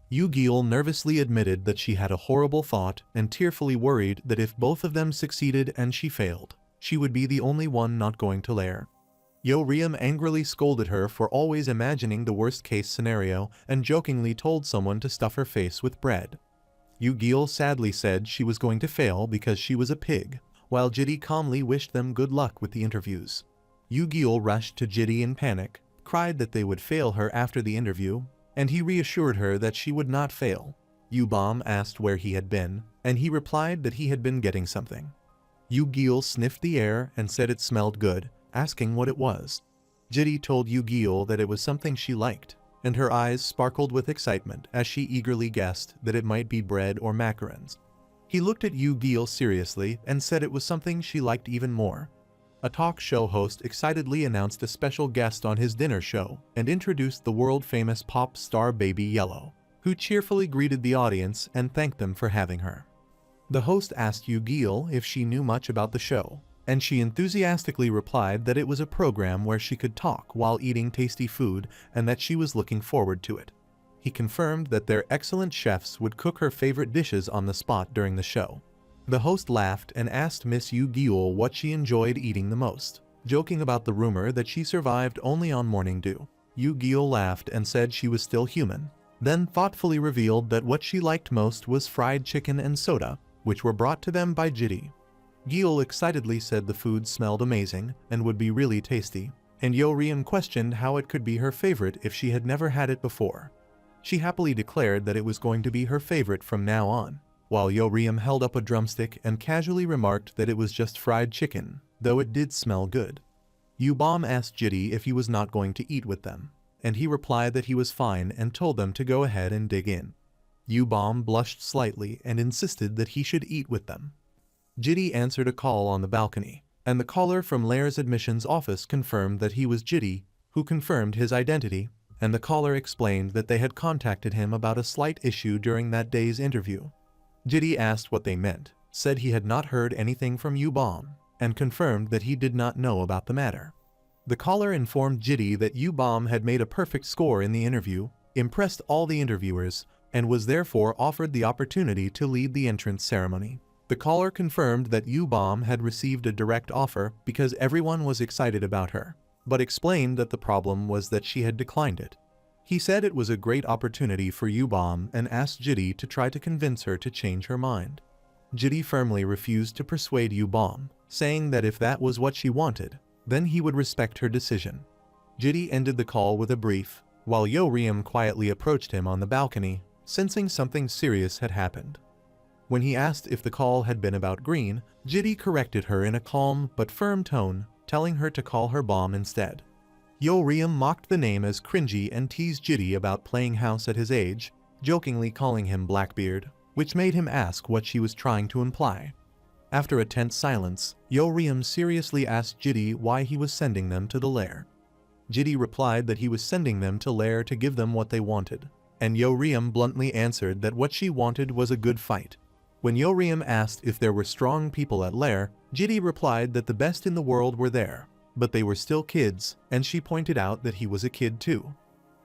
Yu Gil nervously admitted that she had a horrible thought and tearfully worried that if both of them succeeded and she failed, she would be the only one not going to Lair. Yeoryum angrily scolded her for always imagining the worst-case scenario and jokingly told someone to stuff her face with bread. Yu Gil sadly said she was going to fail because she was a pig, while Jiri calmly wished them good luck with the interviews. Yu Gil rushed to Jiri in panic, cried that they would fail her after the interview, and he reassured her that she would not fail. Yubom asked where he had been, and he replied that he had been getting something. Yu Gil sniffed the air and said it smelled good, asking what it was. Jiri told Yu Gil that it was something she liked, and her eyes sparkled with excitement as she eagerly guessed that it might be bread or macarons. He looked at Yu Gil seriously and said it was something she liked even more. A talk show host excitedly announced a special guest on his dinner show and introduced the world-famous pop star Baby Yellow, who cheerfully greeted the audience and thanked them for having her. The host asked Yu Gil if she knew much about the show, and she enthusiastically replied that it was a program where she could talk while eating tasty food and that she was looking forward to it. He confirmed that their excellent chefs would cook her favorite dishes on the spot during the show. The host laughed and asked Miss Yu Gil what she enjoyed eating the most, joking about the rumor that she survived only on morning dew. Yu Gil laughed and said she was still human, then thoughtfully revealed that what she liked most was fried chicken and soda, which were brought to them by Jiri. Gil excitedly said the food smelled amazing and would be really tasty, and Yeoryum questioned how it could be her favorite if she had never had it before. She happily declared that it was going to be her favorite from now on, while Yeoryum held up a drumstick and casually remarked that it was just fried chicken, though it did smell good. Yubom asked Jiri if he was not going to eat with them, and he replied that he was fine and told them to go ahead and dig in. Yubom blushed slightly and insisted that he should eat with them. Jiri answered a call on the balcony, and the caller from Lair's admissions office confirmed that he was Jiri, who confirmed his identity, and the caller explained that they had contacted him about a slight issue during that day's interview. Jiri asked what they meant, said he had not heard anything from U-Bomb, and confirmed that he did not know about the matter. The caller informed Jitty that U-Bomb had made a perfect score in the interview, impressed all the interviewers, and was therefore offered the opportunity to lead the entrance ceremony. The caller confirmed that U-Bomb had received a direct offer because everyone was excited about her, but explained that the problem was that she had declined it. He said it was a great opportunity for U-Bomb and asked Jitty to try to convince her to change her mind. Jitty firmly refused to persuade U-Bomb, saying that if that was what she wanted, then he would respect her decision. Jitty ended the call with a brief, while Yo-Riem quietly approached him on the balcony, sensing something serious had happened. When he asked if the call had been about Green, Jitty corrected her in a calm but firm tone, telling her to call her Bomb instead. Yo-Riem mocked the name as cringy and teased Jitty about playing house at his age, jokingly calling him Blackbeard, which made him ask what she was trying to imply. After a tense silence, Yo-Riem seriously asked Jitty why he was sending them to the lair. Jitty replied that he was sending them to lair to give them what they wanted, and Yo-Riem bluntly answered that what she wanted was a good fight. When Yo-Riem asked if there were strong people at lair, Jitty replied that the best in the world were there, but they were still kids, and she pointed out that he was a kid too.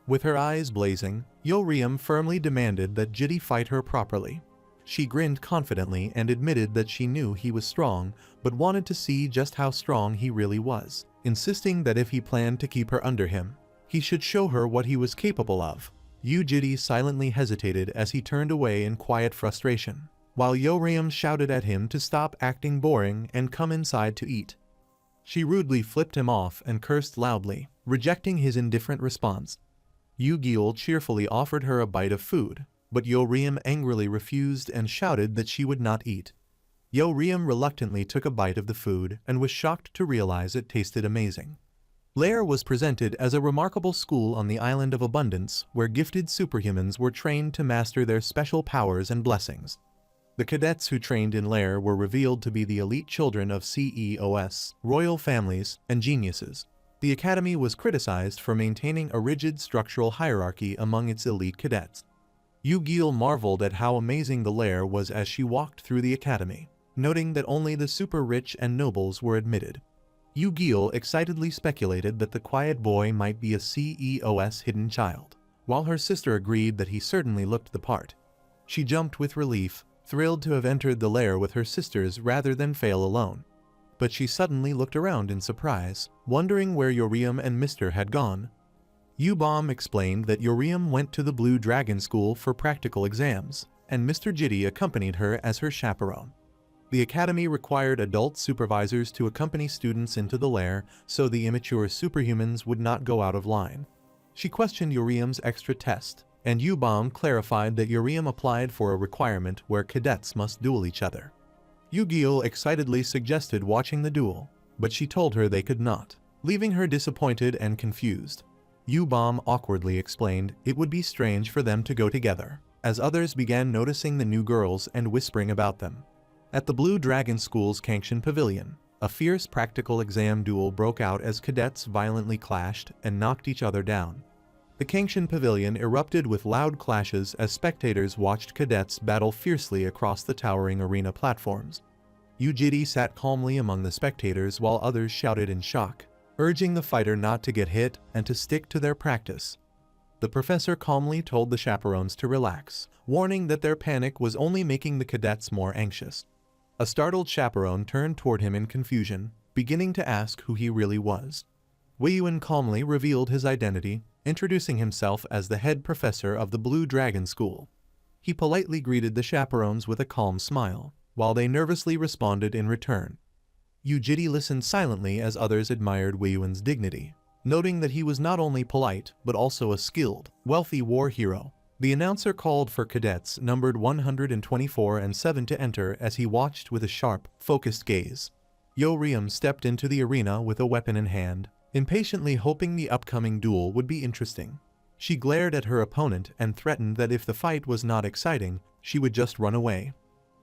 With her eyes blazing, Yo-Riem firmly demanded that Jitty fight her properly. She grinned confidently and admitted that she knew he was strong, but wanted to see just how strong he really was, insisting that if he planned to keep her under him, he should show her what he was capable of. Jitty silently hesitated as he turned away in quiet frustration, while Yo-Riem shouted at him to stop acting boring and come inside to eat. She rudely flipped him off and cursed loudly, rejecting his indifferent response. Yu-Gil cheerfully offered her a bite of food, but Yo-Riem angrily refused and shouted that she would not eat. Yo-Riem reluctantly took a bite of the food and was shocked to realize it tasted amazing. Lair was presented as a remarkable school on the Island of Abundance where gifted superhumans were trained to master their special powers and blessings. The cadets who trained in Lair were revealed to be the elite children of CEOs, royal families, and geniuses. The academy was criticized for maintaining a rigid structural hierarchy among its elite cadets. Yu-Gil marveled at how amazing the Lair was as she walked through the academy, noting that only the super rich and nobles were admitted. Yu-Gil excitedly speculated that the quiet boy might be a CEO's hidden child, while her sister agreed that he certainly looked the part. She jumped with relief, thrilled to have entered the lair with her sisters rather than fail alone. But she suddenly looked around in surprise, wondering where Yo-Riem and Mister had gone. U-Bomb explained that Yo-Riem went to the Blue Dragon School for practical exams, and Mr. Jitty accompanied her as her chaperone. The academy required adult supervisors to accompany students into the lair so the immature superhumans would not go out of line. She questioned Yo-Riem's extra test, and U-Bomb clarified that Yo-Riem applied for a requirement where cadets must duel each other. Yu-Gil excitedly suggested watching the duel, but she told her they could not, leaving her disappointed and confused. U-Bomb awkwardly explained it would be strange for them to go together, as others began noticing the new girls and whispering about them. At the Blue Dragon School's Kangshan Pavilion, a fierce practical exam duel broke out as cadets violently clashed and knocked each other down. The Kangshan Pavilion erupted with loud clashes as spectators watched cadets battle fiercely across the towering arena platforms. Jitty sat calmly among the spectators while others shouted in shock, urging the fighter not to get hit and to stick to their practice. The professor calmly told the chaperones to relax, warning that their panic was only making the cadets more anxious. A startled chaperone turned toward him in confusion, beginning to ask who he really was. Wei Yuan calmly revealed his identity, introducing himself as the head professor of the Blue Dragon School. He politely greeted the chaperones with a calm smile, while they nervously responded in return. Jitty listened silently as others admired Wei Yuan's dignity, noting that he was not only polite but also a skilled, wealthy war hero. The announcer called for cadets numbered 124 and 7 to enter as he watched with a sharp, focused gaze. Yo-Riem stepped into the arena with a weapon in hand, impatiently hoping the upcoming duel would be interesting. She glared at her opponent and threatened that if the fight was not exciting, she would just run away.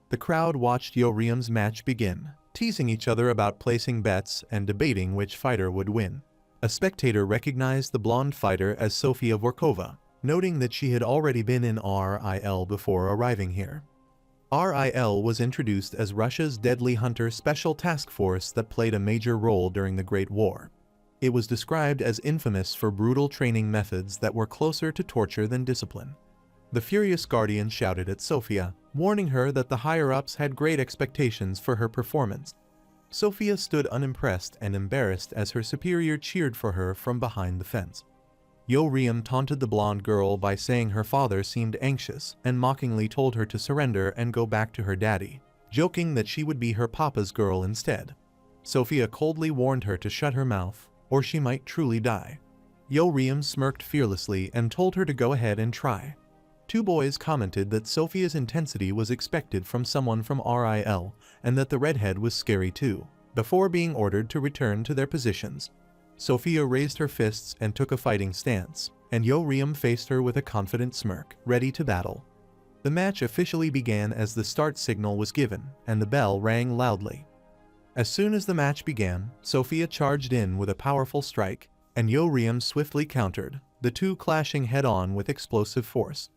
The crowd watched Yo-Riem's match begin, teasing each other about placing bets and debating which fighter would win. A spectator recognized the blonde fighter as Sofia Vorkova, noting that she had already been in RIL before arriving here. RIL was introduced as Russia's deadly hunter special task force that played a major role during the Great War. It was described as infamous for brutal training methods that were closer to torture than discipline. The furious Guardian shouted at Sofia, warning her that the higher-ups had great expectations for her performance. Sofia stood unimpressed and embarrassed as her superior cheered for her from behind the fence. Yo-Riem taunted the blonde girl by saying her father seemed anxious and mockingly told her to surrender and go back to her daddy, joking that she would be her papa's girl instead. Sofia coldly warned her to shut her mouth, or she might truly die. Yo-Riem smirked fearlessly and told her to go ahead and try. Two boys commented that Sofia's intensity was expected from someone from RIL and that the redhead was scary too, before being ordered to return to their positions. Sofia raised her fists and took a fighting stance, and Yo-Riem faced her with a confident smirk, ready to battle. The match officially began as the start signal was given, and the bell rang loudly. As soon as the match began, Sofia charged in with a powerful strike, and Yo-Riem swiftly countered, the two clashing head-on with explosive force.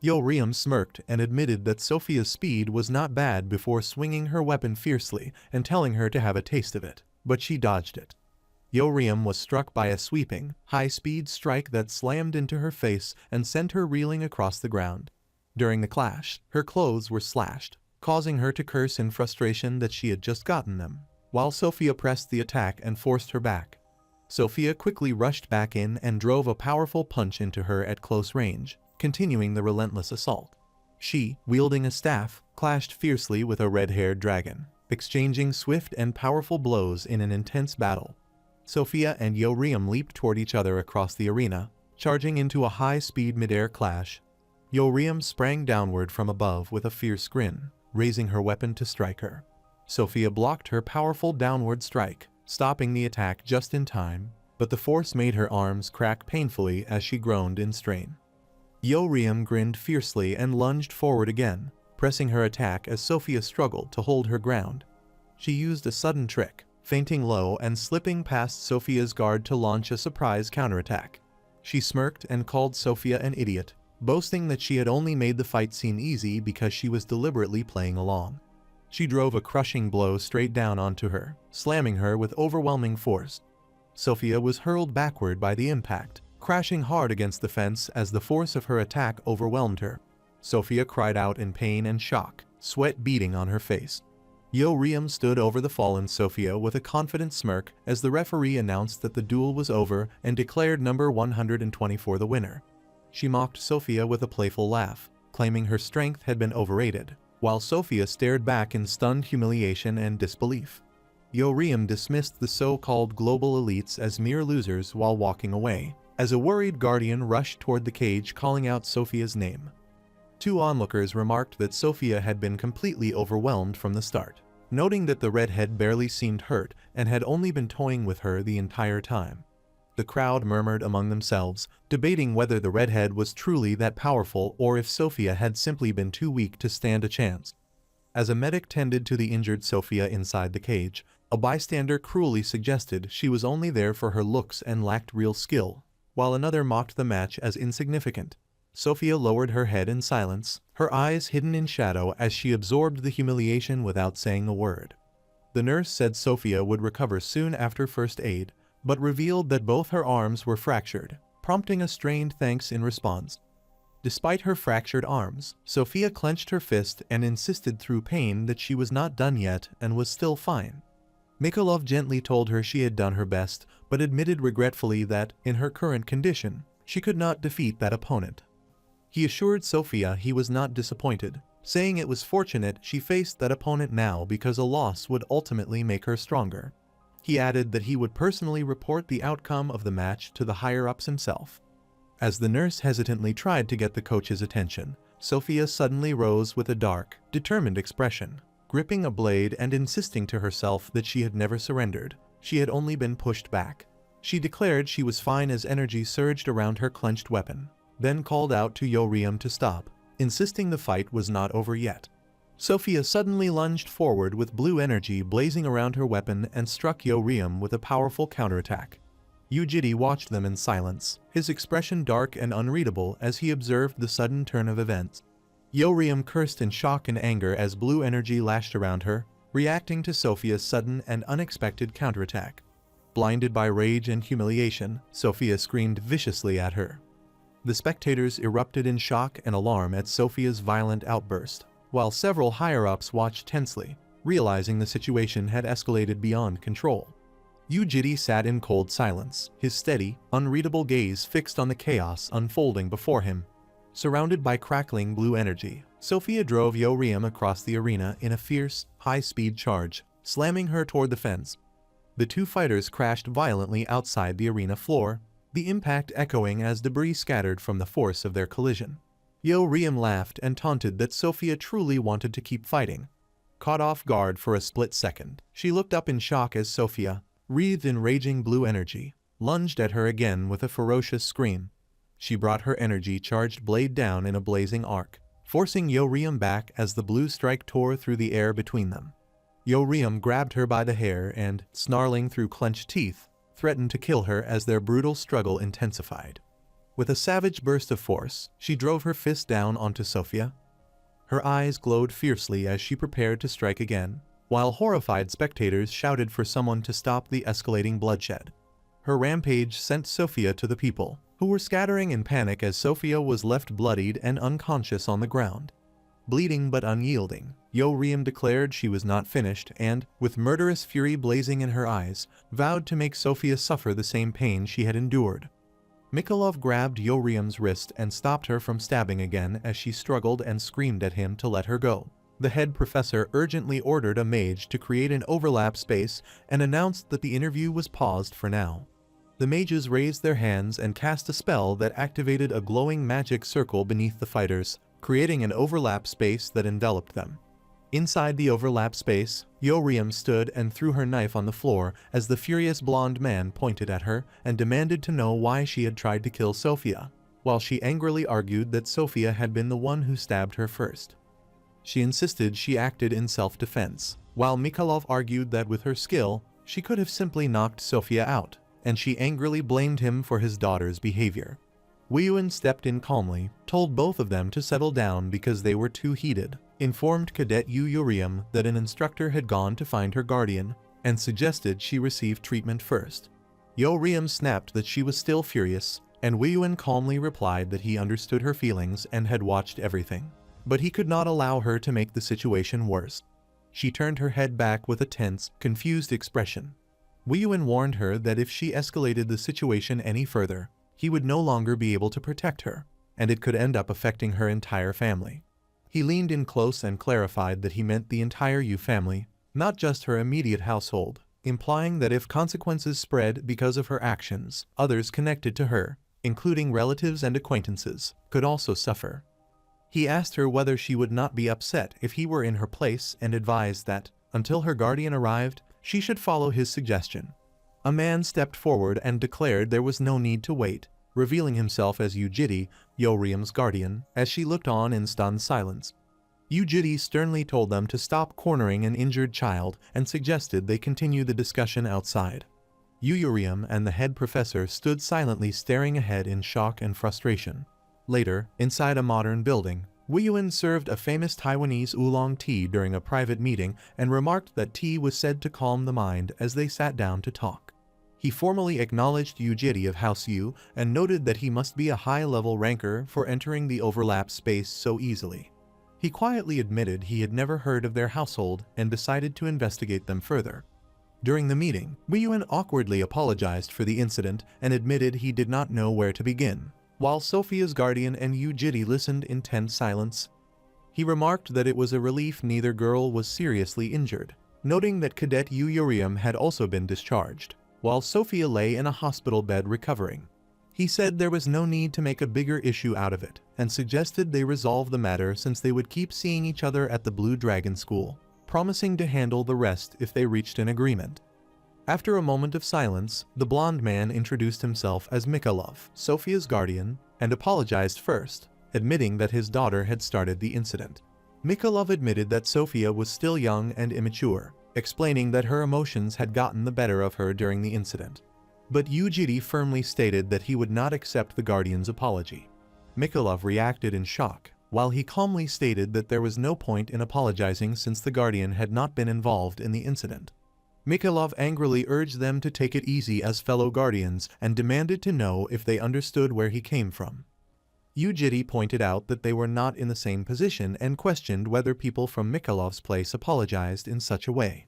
Yo-Riem smirked and admitted that Sofia's speed was not bad before swinging her weapon fiercely and telling her to have a taste of it, but she dodged it. Yo-Riem was struck by a sweeping, high-speed strike that slammed into her face and sent her reeling across the ground. During the clash, her clothes were slashed, causing her to curse in frustration that she had just gotten them, while Sofia pressed the attack and forced her back. Sofia quickly rushed back in and drove a powerful punch into her at close range, continuing the relentless assault. She, wielding a staff, clashed fiercely with a red-haired dragon, exchanging swift and powerful blows in an intense battle. Sofia and Yo-Riem leaped toward each other across the arena, charging into a high-speed mid-air clash. Yo-Riem sprang downward from above with a fierce grin, raising her weapon to strike her. Sofia blocked her powerful downward strike, stopping the attack just in time, but the force made her arms crack painfully as she groaned in strain. Yo-Riem grinned fiercely and lunged forward again, pressing her attack as Sofia struggled to hold her ground. She used a sudden trick, feinting low and slipping past Sofia's guard to launch a surprise counterattack. She smirked and called Sofia an idiot, boasting that she had only made the fight seem easy because she was deliberately playing along. She drove a crushing blow straight down onto her, slamming her with overwhelming force. Sofia was hurled backward by the impact, crashing hard against the fence as the force of her attack overwhelmed her. Sofia cried out in pain and shock, sweat beading on her face. Yo-Riem stood over the fallen Sofia with a confident smirk as the referee announced that the duel was over and declared number 124 the winner. She mocked Sofia with a playful laugh, claiming her strength had been overrated, while Sofia stared back in stunned humiliation and disbelief. Yo-Riem dismissed the so-called global elites as mere losers while walking away, as a worried Guardian rushed toward the cage calling out Sofia's name. Two onlookers remarked that Sofia had been completely overwhelmed from the start, noting that the redhead barely seemed hurt and had only been toying with her the entire time. The crowd murmured among themselves, debating whether the redhead was truly that powerful or if Sofia had simply been too weak to stand a chance. As a medic tended to the injured Sofia inside the cage, a bystander cruelly suggested she was only there for her looks and lacked real skill, while another mocked the match as insignificant. Sofia lowered her head in silence, her eyes hidden in shadow as she absorbed the humiliation without saying a word. The nurse said Sofia would recover soon after first aid, but revealed that both her arms were fractured, prompting a strained thanks in response. Despite her fractured arms, Sofia clenched her fist and insisted through pain that she was not done yet and was still fine. Mikolov gently told her she had done her best, but admitted regretfully that, in her current condition, she could not defeat that opponent. He assured Sofia he was not disappointed, saying it was fortunate she faced that opponent now because a loss would ultimately make her stronger. He added that he would personally report the outcome of the match to the higher-ups himself. As the nurse hesitantly tried to get the coach's attention, Sofia suddenly rose with a dark, determined expression, gripping a blade and insisting to herself that she had never surrendered. She had only been pushed back. She declared she was fine as energy surged around her clenched weapon, then called out to Yo-Riem to stop, insisting the fight was not over yet. Sofia suddenly lunged forward with blue energy blazing around her weapon and struck Yo-Riem with a powerful counterattack. Ujidi watched them in silence, his expression dark and unreadable as he observed the sudden turn of events. Yoriam cursed in shock and anger as blue energy lashed around her, reacting to Sophia's sudden and unexpected counterattack. Blinded by rage and humiliation, Sophia screamed viciously at her. The spectators erupted in shock and alarm at Sophia's violent outburst, while several higher-ups watched tensely, realizing the situation had escalated beyond control. Yu-Jitty sat in cold silence, his steady, unreadable gaze fixed on the chaos unfolding before him. Surrounded by crackling blue energy, Sophia drove Yoriam across the arena in a fierce, high-speed charge, slamming her toward the fence. The two fighters crashed violently outside the arena floor, the impact echoing as debris scattered from the force of their collision. Yoriam laughed and taunted that Sophia truly wanted to keep fighting. Caught off guard for a split second, she looked up in shock as Sophia, wreathed in raging blue energy, lunged at her again with a ferocious scream. She brought her energy-charged blade down in a blazing arc, forcing Yoriam back as the blue strike tore through the air between them. Yoriam grabbed her by the hair and, snarling through clenched teeth, threatened to kill her as their brutal struggle intensified. With a savage burst of force, she drove her fist down onto Sophia. Her eyes glowed fiercely as she prepared to strike again, while horrified spectators shouted for someone to stop the escalating bloodshed. Her rampage sent Sophia to the people, who were scattering in panic as Sophia was left bloodied and unconscious on the ground. Bleeding but unyielding, Yoriam declared she was not finished and, with murderous fury blazing in her eyes, vowed to make Sophia suffer the same pain she had endured. Mikolov grabbed Yoriam's wrist and stopped her from stabbing again as she struggled and screamed at him to let her go. The head professor urgently ordered a mage to create an overlap space and announced that the interview was paused for now. The mages raised their hands and cast a spell that activated a glowing magic circle beneath the fighters, creating an overlap space that enveloped them. Inside the overlap space, Yoriam stood and threw her knife on the floor as the furious blonde man pointed at her and demanded to know why she had tried to kill Sophia, while she angrily argued that Sophia had been the one who stabbed her first. She insisted she acted in self-defense, while Mikolov argued that with her skill, she could have simply knocked Sophia out, and she angrily blamed him for his daughter's behavior. Weiyuan stepped in calmly, told both of them to settle down because they were too heated, informed Cadet Yoriam that an instructor had gone to find her guardian, and suggested she receive treatment first. Yoriam snapped that she was still furious, and Weiyuan calmly replied that he understood her feelings and had watched everything. But he could not allow her to make the situation worse. She turned her head back with a tense, confused expression. Weiyuan warned her that if she escalated the situation any further, he would no longer be able to protect her, and it could end up affecting her entire family. He leaned in close and clarified that he meant the entire Yu family, not just her immediate household, implying that if consequences spread because of her actions, others connected to her, including relatives and acquaintances, could also suffer. He asked her whether she would not be upset if he were in her place and advised that, until her guardian arrived, she should follow his suggestion. A man stepped forward and declared there was no need to wait, revealing himself as Yu-Jitty, Yoriam's guardian, as she looked on in stunned silence. Yu-Jitty sternly told them to stop cornering an injured child and suggested they continue the discussion outside. Yoriam and the head professor stood silently staring ahead in shock and frustration. Later, inside a modern building, Weiyuan served a famous Taiwanese oolong tea during a private meeting and remarked that tea was said to calm the mind as they sat down to talk. He formally acknowledged Yu-Jitty of House Yu and noted that he must be a high-level ranker for entering the overlap space so easily. He quietly admitted he had never heard of their household and decided to investigate them further. During the meeting, Weiyuan awkwardly apologized for the incident and admitted he did not know where to begin, while Sophia's guardian and Yu-Jitty listened in tense silence. He remarked that it was a relief neither girl was seriously injured, noting that Cadet Yoriam had also been discharged, while Sophia lay in a hospital bed recovering. He said there was no need to make a bigger issue out of it, and suggested they resolve the matter since they would keep seeing each other at the Blue Dragon School, promising to handle the rest if they reached an agreement. After a moment of silence, the blond man introduced himself as Mikolov, Sophia's guardian, and apologized first, admitting that his daughter had started the incident. Mikolov admitted that Sophia was still young and immature, explaining that her emotions had gotten the better of her during the incident. But Yu-Jitty firmly stated that he would not accept the guardian's apology. Mikolov reacted in shock, while he calmly stated that there was no point in apologizing since the Guardian had not been involved in the incident. Mikhailov angrily urged them to take it easy as fellow Guardians and demanded to know if they understood where he came from. Yujiri pointed out that they were not in the same position and questioned whether people from Mikhailov's place apologized in such a way.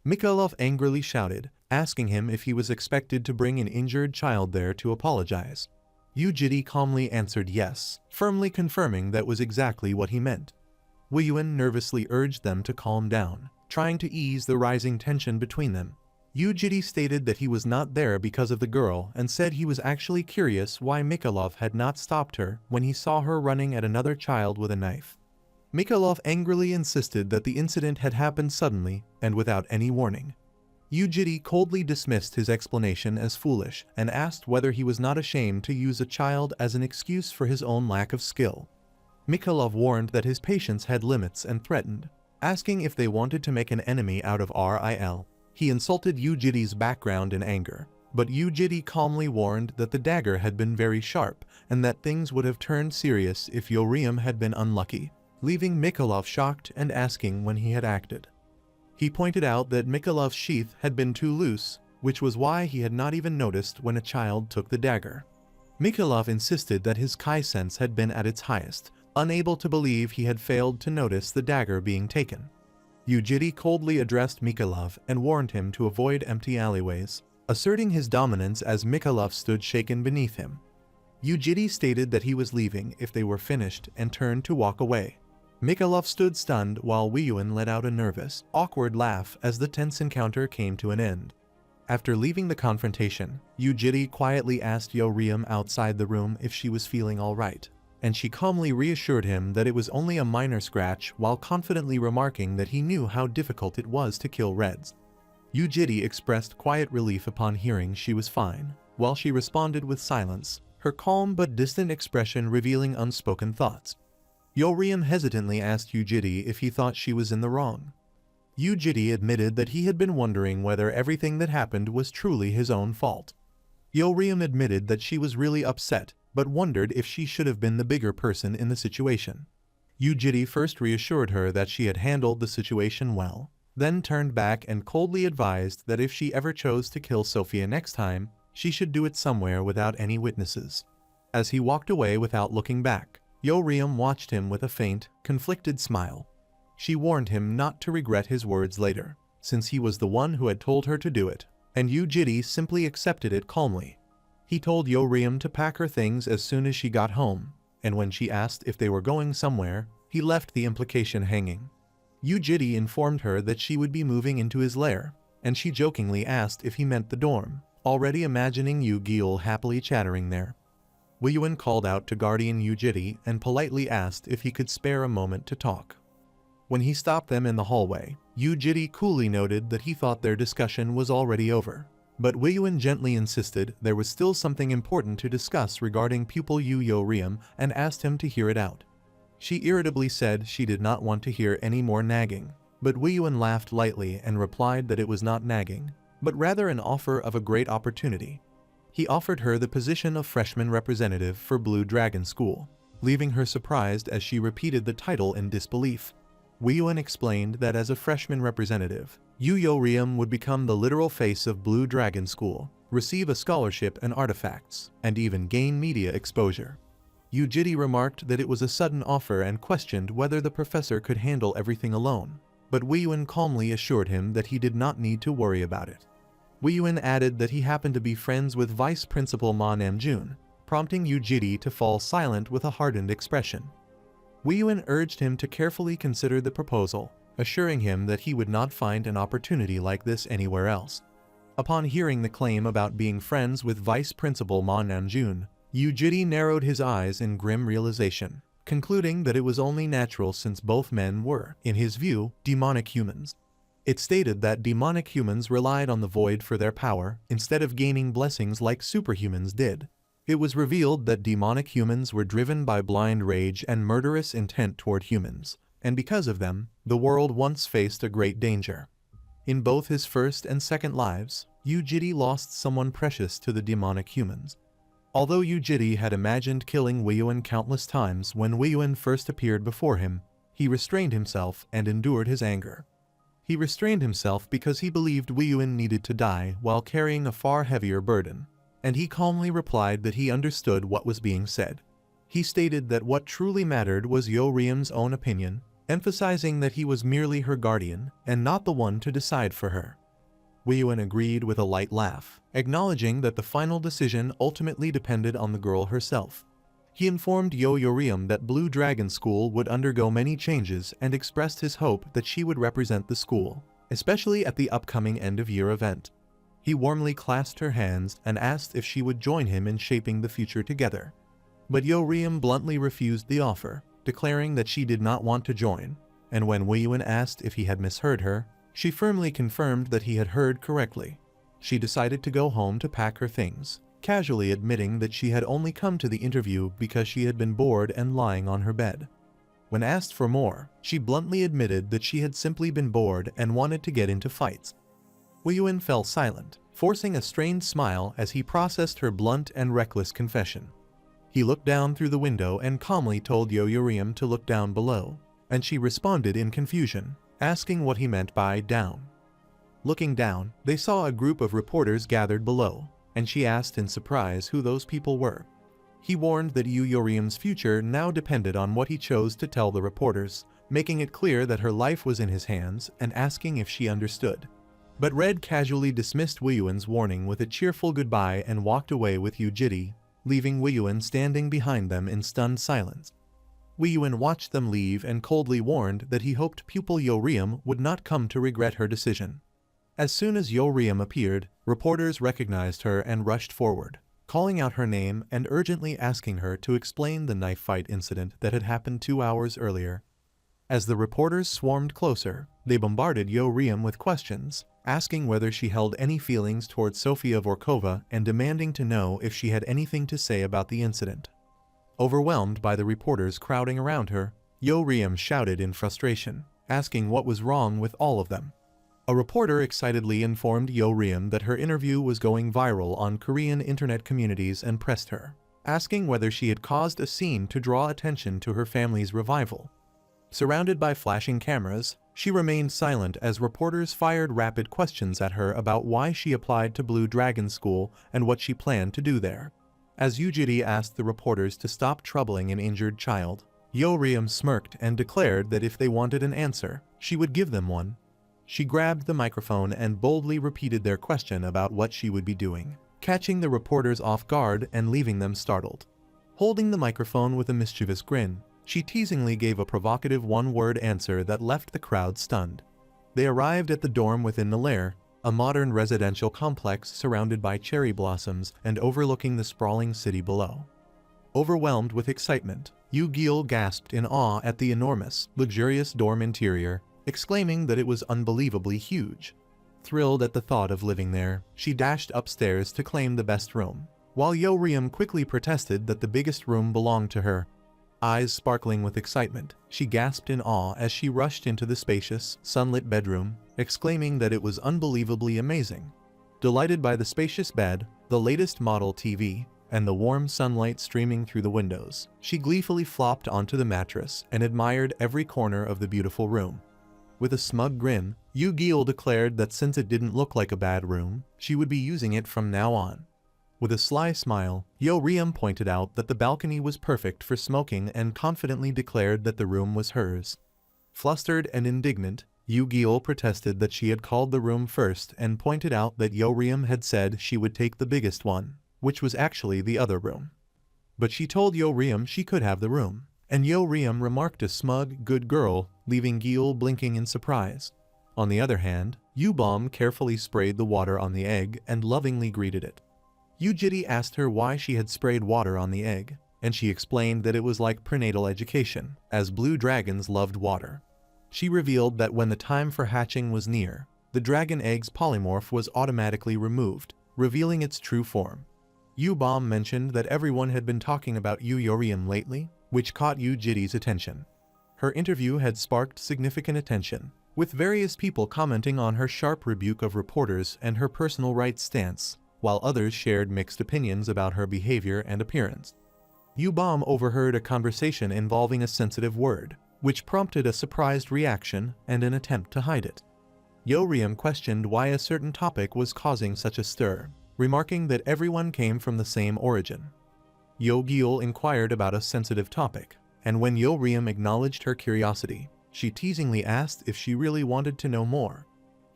Mikhailov angrily shouted, asking him if he was expected to bring an injured child there to apologize. Yujiri calmly answered yes, firmly confirming that was exactly what he meant. Weiyuan nervously urged them to calm down, trying to ease the rising tension between them. Yujiri stated that he was not there because of the girl and said he was actually curious why Mikhailov had not stopped her when he saw her running at another child with a knife. Mikhailov angrily insisted that the incident had happened suddenly and without any warning. Yujiri coldly dismissed his explanation as foolish and asked whether he was not ashamed to use a child as an excuse for his own lack of skill. Mikhailov warned that his patience had limits and threatened, asking if they wanted to make an enemy out of Ril. He insulted Yujiri's background in anger, but Yujiri calmly warned that the dagger had been very sharp and that things would have turned serious if Yoriam had been unlucky, leaving Mikhailov shocked and asking when he had acted. He pointed out that Mikhailov's sheath had been too loose, which was why he had not even noticed when a child took the dagger. Mikhailov insisted that his Kai sense had been at its highest, unable to believe he had failed to notice the dagger being taken. Yujiri coldly addressed Mikhailov and warned him to avoid empty alleyways, asserting his dominance as Mikhailov stood shaken beneath him. Yujiri stated that he was leaving if they were finished and turned to walk away. Mikhailov stood stunned while Weiyuan let out a nervous, awkward laugh as the tense encounter came to an end. After leaving the confrontation, Yujiri quietly asked Yoriam outside the room if she was feeling alright, and she calmly reassured him that it was only a minor scratch while confidently remarking that he knew how difficult it was to kill Reds. Yujiri expressed quiet relief upon hearing she was fine, while she responded with silence, her calm but distant expression revealing unspoken thoughts. Yoriam hesitantly asked Yujiri if he thought she was in the wrong. Yujiri admitted that he had been wondering whether everything that happened was truly his own fault. Yoriam admitted that she was really upset, but wondered if she should have been the bigger person in the situation. Yujiri first reassured her that she had handled the situation well, then turned back and coldly advised that if she ever chose to kill Sophia next time, she should do it somewhere without any witnesses. As he walked away without looking back, Yoriam watched him with a faint, conflicted smile. She warned him not to regret his words later, since he was the one who had told her to do it, and Yujiri simply accepted it calmly. He told Yoriam to pack her things as soon as she got home, and when she asked if they were going somewhere, he left the implication hanging. Yujiri informed her that she would be moving into his lair, and she jokingly asked if he meant the dorm, already imagining Yu-Gi-Oh happily chattering there. Weiyuan called out to Guardian Yujiri and politely asked if he could spare a moment to talk. When he stopped them in the hallway, Yujiri coolly noted that he thought their discussion was already over, but Weiyuan gently insisted there was still something important to discuss regarding pupil Yu Yoriam and asked him to hear it out. She irritably said she did not want to hear any more nagging, but Weiyuan laughed lightly and replied that it was not nagging, but rather an offer of a great opportunity. He offered her the position of freshman representative for Blue Dragon School, leaving her surprised as she repeated the title in disbelief. Weiyuan explained that as a freshman representative, Yu Yoriam would become the literal face of Blue Dragon School, receive a scholarship and artifacts, and even gain media exposure. Yujiri remarked that it was a sudden offer and questioned whether the professor could handle everything alone, but Weiyuan calmly assured him that he did not need to worry about it. Weiyuan added that he happened to be friends with Vice Principal Ma Namjoon, prompting Yujiri to fall silent with a hardened expression. Weiyuan urged him to carefully consider the proposal, assuring him that he would not find an opportunity like this anywhere else. Upon hearing the claim about being friends with Vice Principal Ma Namjoon, Yujiri narrowed his eyes in grim realization, concluding that it was only natural since both men were, in his view, demonic humans. It stated that demonic humans relied on the void for their power instead of gaining blessings like superhumans did. It was revealed that demonic humans were driven by blind rage and murderous intent toward humans, and because of them, the world once faced a great danger. In both his first and second lives, Yujiri lost someone precious to the demonic humans. Although Yu Jiri had imagined killing Wei Yuan countless times when Wei Yuan first appeared before him, he restrained himself and endured his anger. He restrained himself because he believed Wei Yuan needed to die while carrying a far heavier burden, and he calmly replied that he understood what was being said. He stated that what truly mattered was Yo-Riam's own opinion, emphasizing that he was merely her guardian and not the one to decide for her. Wei Yuan agreed with a light laugh, acknowledging that the final decision ultimately depended on the girl herself. He informed Yo-Riam that Blue Dragon School would undergo many changes and expressed his hope that she would represent the school, especially at the upcoming end-of-year event. He warmly clasped her hands and asked if she would join him in shaping the future together. But Yo-Riam bluntly refused the offer, declaring that she did not want to join, and when Wei Yuan asked if he had misheard her, she firmly confirmed that he had heard correctly. She decided to go home to pack her things, casually admitting that she had only come to the interview because she had been bored and lying on her bed. When asked for more, she bluntly admitted that she had simply been bored and wanted to get into fights. Wei Yuan fell silent, forcing a strained smile as he processed her blunt and reckless confession. He looked down through the window and calmly told Yo-Riam to look down below, and she responded in confusion, asking what he meant by down. Looking down, they saw a group of reporters gathered below, and she asked in surprise who those people were. He warned that Yo-Riam's future now depended on what he chose to tell the reporters, making it clear that her life was in his hands and asking if she understood. But Red casually dismissed Wei Yuan's warning with a cheerful goodbye and walked away with Yu Jiri, leaving Wei Yuan standing behind them in stunned silence. Wei Yuan watched them leave and coldly warned that he hoped pupil Yo-Riam would not come to regret her decision. As soon as Yo-Riam appeared, reporters recognized her and rushed forward, calling out her name and urgently asking her to explain the knife fight incident that had happened 2 hours earlier. As the reporters swarmed closer, they bombarded Yo-Riam with questions, asking whether she held any feelings towards Sofia Vorkova and demanding to know if she had anything to say about the incident. Overwhelmed by the reporters crowding around her, Yo-Riam shouted in frustration, asking what was wrong with all of them. A reporter excitedly informed Yo-Riam that her interview was going viral on Korean internet communities and pressed her, asking whether she had caused a scene to draw attention to her family's revival. Surrounded by flashing cameras, she remained silent as reporters fired rapid questions at her about why she applied to Blue Dragon School and what she planned to do there. As Yu Jiri asked the reporters to stop troubling an injured child, Yo-Riam smirked and declared that if they wanted an answer, she would give them one. She grabbed the microphone and boldly repeated their question about what she would be doing, catching the reporters off guard and leaving them startled. Holding the microphone with a mischievous grin, she teasingly gave a provocative one-word answer that left the crowd stunned. They arrived at the dorm within the lair, a modern residential complex surrounded by cherry blossoms and overlooking the sprawling city below. Overwhelmed with excitement, Yu Gil gasped in awe at the enormous, luxurious dorm interior, exclaiming that it was unbelievably huge. Thrilled at the thought of living there, she dashed upstairs to claim the best room, while Yo-Riam quickly protested that the biggest room belonged to her. Eyes sparkling with excitement, she gasped in awe as she rushed into the spacious, sunlit bedroom, exclaiming that it was unbelievably amazing. Delighted by the spacious bed, the latest model TV, and the warm sunlight streaming through the windows, she gleefully flopped onto the mattress and admired every corner of the beautiful room. With a smug grin, Yu Gil declared that since it didn't look like a bad room, she would be using it from now on. With a sly smile, Yo-Riam pointed out that the balcony was perfect for smoking and confidently declared that the room was hers. Flustered and indignant, Yu Gil protested that she had called the room first and pointed out that Yo-Riam had said she would take the biggest one, which was actually the other room. But she told Yo-Riam she could have the room, and Yo-Riam remarked a smug, good girl, leaving Gil blinking in surprise. On the other hand, Yu-Bom carefully sprayed the water on the egg and lovingly greeted it. Yu Jiri asked her why she had sprayed water on the egg, and she explained that it was like prenatal education, as blue dragons loved water. She revealed that when the time for hatching was near, the dragon egg's polymorph was automatically removed, revealing its true form. Yu-Bom mentioned that everyone had been talking about Yo-Riam lately, which caught Yu Jiri's attention. Her interview had sparked significant attention, with various people commenting on her sharp rebuke of reporters and her personal rights stance. while others shared mixed opinions about her behavior and appearance. Yubom overheard a conversation involving a sensitive word, which prompted a surprised reaction and an attempt to hide it. Yeoryum questioned why a certain topic was causing such a stir, remarking that everyone came from the same origin. Yeogil inquired about a sensitive topic, and when Yeoryum acknowledged her curiosity, she teasingly asked if she really wanted to know more.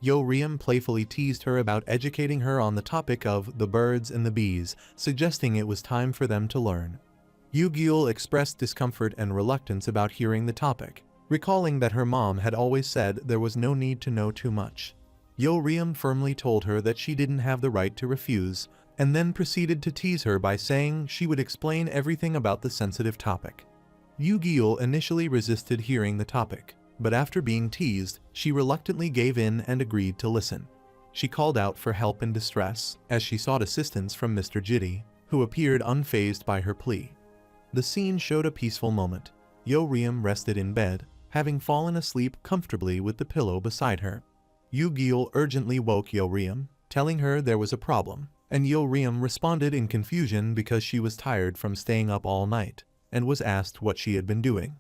Yeoryum playfully teased her about educating her on the topic of the birds and the bees, suggesting it was time for them to learn. Yeogil expressed discomfort and reluctance about hearing the topic, recalling that her mom had always said there was no need to know too much. Yeoryum firmly told her that she didn't have the right to refuse, and then proceeded to tease her by saying she would explain everything about the sensitive topic. Yeogil initially resisted hearing the topic, but after being teased, she reluctantly gave in and agreed to listen. She called out for help in distress, as she sought assistance from Mr. Jitty, who appeared unfazed by her plea. The scene showed a peaceful moment. Yeoryum rested in bed, having fallen asleep comfortably with the pillow beside her. Yeogil urgently woke Yeoryum, telling her there was a problem, and Yeoryum responded in confusion because she was tired from staying up all night, and was asked what she had been doing.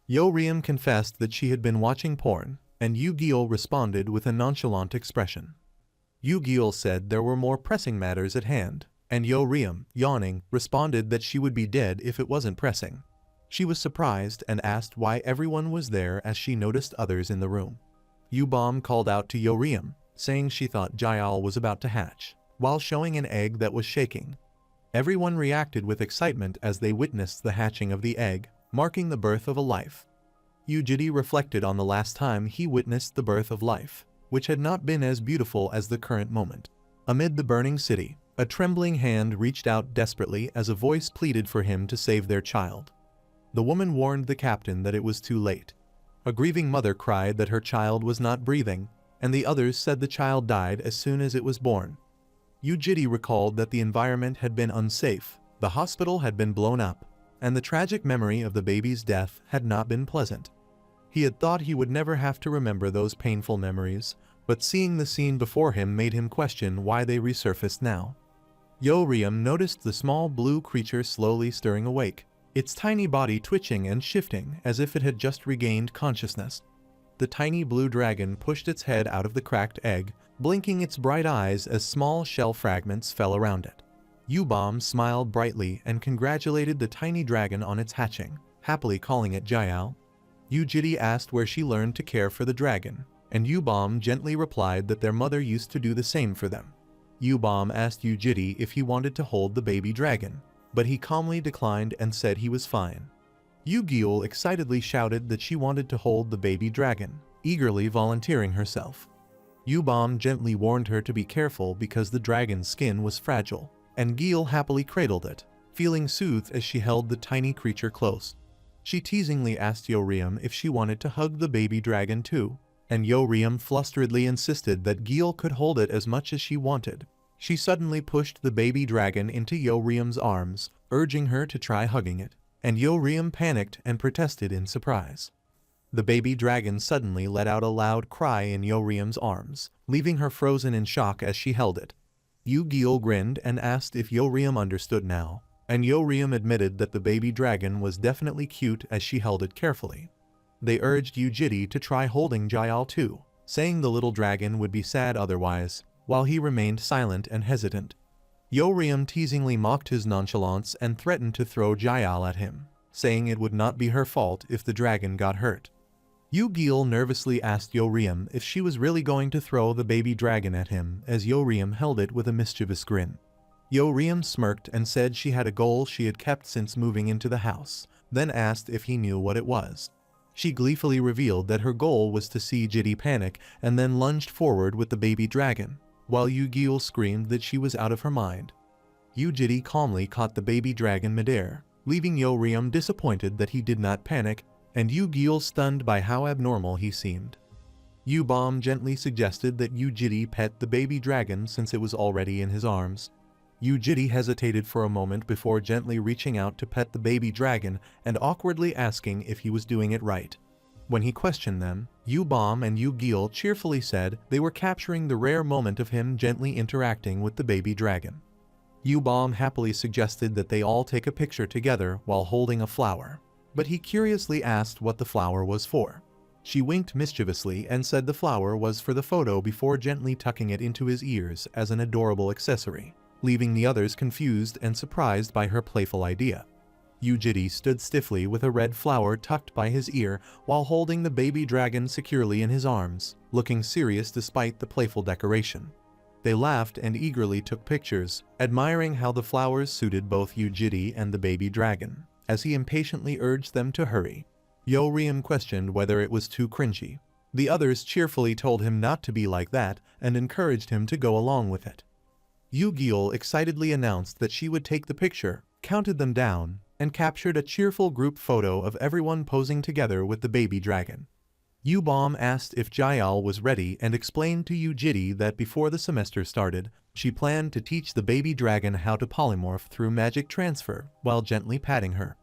Yeoryum confessed that she had been watching porn, and Yeogil responded with a nonchalant expression. Yeogil said there were more pressing matters at hand, and Yeoryum, yawning, responded that she would be dead if it wasn't pressing. She was surprised and asked why everyone was there as she noticed others in the room. Yubom called out to Yeoryum, saying she thought Jaeal was about to hatch, while showing an egg that was shaking. Everyone reacted with excitement as they witnessed the hatching of the egg, marking the birth of a life. Yujidi reflected on the last time he witnessed the birth of life, which had not been as beautiful as the current moment. Amid the burning city, a trembling hand reached out desperately as a voice pleaded for him to save their child. The woman warned the captain that it was too late. A grieving mother cried that her child was not breathing, and the others said the child died as soon as it was born. Yujidi recalled that the environment had been unsafe, the hospital had been blown up, and the tragic memory of the baby's death had not been pleasant. He had thought he would never have to remember those painful memories, but seeing the scene before him made him question why they resurfaced now. Yeoryum noticed the small blue creature slowly stirring awake, its tiny body twitching and shifting as if it had just regained consciousness. The tiny blue dragon pushed its head out of the cracked egg, blinking its bright eyes as small shell fragments fell around it. Yubom smiled brightly and congratulated the tiny dragon on its hatching, happily calling it Jaeal. Yujidi asked where she learned to care for the dragon, and Yubom gently replied that their mother used to do the same for them. Yubom asked Yujidi if he wanted to hold the baby dragon, but he calmly declined and said he was fine. Yeogil excitedly shouted that she wanted to hold the baby dragon, eagerly volunteering herself. Yubom gently warned her to be careful because the dragon's skin was fragile, and Gil happily cradled it, feeling soothed as she held the tiny creature close. She teasingly asked Yeoryum if she wanted to hug the baby dragon too, and Yeoryum flusteredly insisted that Gil could hold it as much as she wanted. She suddenly pushed the baby dragon into Yeoryum's arms, urging her to try hugging it, and Yeoryum panicked and protested in surprise. The baby dragon suddenly let out a loud cry in Yeoryum's arms, leaving her frozen in shock as she held it. Yeogil grinned and asked if Yeoryum understood now, and Yeoryum admitted that the baby dragon was definitely cute as she held it carefully. They urged Yujidi to try holding Jaeal too, saying the little dragon would be sad otherwise, while he remained silent and hesitant. Yeoryum teasingly mocked his nonchalance and threatened to throw Jaeal at him, saying it would not be her fault if the dragon got hurt. Yeogil nervously asked Yeoryum if she was really going to throw the baby dragon at him as Yeoryum held it with a mischievous grin. Yeoryum smirked and said she had a goal she had kept since moving into the house, then asked if he knew what it was. She gleefully revealed that her goal was to see Jitty panic and then lunged forward with the baby dragon, while Yeogil screamed that she was out of her mind. Yujidi calmly caught the baby dragon midair, leaving Yeoryum disappointed that he did not panic, and Yeogil stunned by how abnormal he seemed. Yubom gently suggested that Yujidi pet the baby dragon since it was already in his arms. Yujidi hesitated for a moment before gently reaching out to pet the baby dragon and awkwardly asking if he was doing it right. When he questioned them, Yu-Bom and Yu-Gil cheerfully said they were capturing the rare moment of him gently interacting with the baby dragon. Yu-Bom happily suggested that they all take a picture together while holding a flower, but he curiously asked what the flower was for. She winked mischievously and said the flower was for the photo before gently tucking it into his ears as an adorable accessory, leaving the others confused and surprised by her playful idea. Yu-Jiri stood stiffly with a red flower tucked by his ear while holding the baby dragon securely in his arms, looking serious despite the playful decoration. They laughed and eagerly took pictures, admiring how the flowers suited both Yu-Jiri and the baby dragon, as he impatiently urged them to hurry. Yo-Riem questioned whether it was too cringy. The others cheerfully told him not to be like that and encouraged him to go along with it. Yu-Gil excitedly announced that she would take the picture, counted them down, and captured a cheerful group photo of everyone posing together with the baby dragon. Yu-Bom asked if Jaeal was ready and explained to Yu-Jiri that before the semester started, she planned to teach the baby dragon how to polymorph through magic transfer while gently patting her.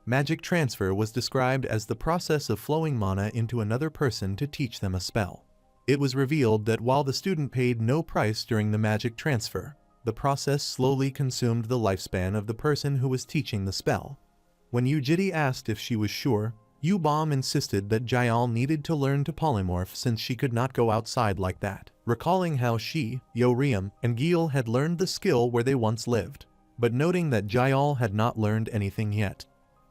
Magic transfer was described as the process of flowing mana into another person to teach them a spell. It was revealed that while the student paid no price during the magic transfer, the process slowly consumed the lifespan of the person who was teaching the spell. When Yu-Jiri asked if she was sure, Yu-Bom insisted that Jaeal needed to learn to polymorph since she could not go outside like that, recalling how she, Yo-Riem, and Gil had learned the skill where they once lived, but noting that Jaeal had not learned anything yet.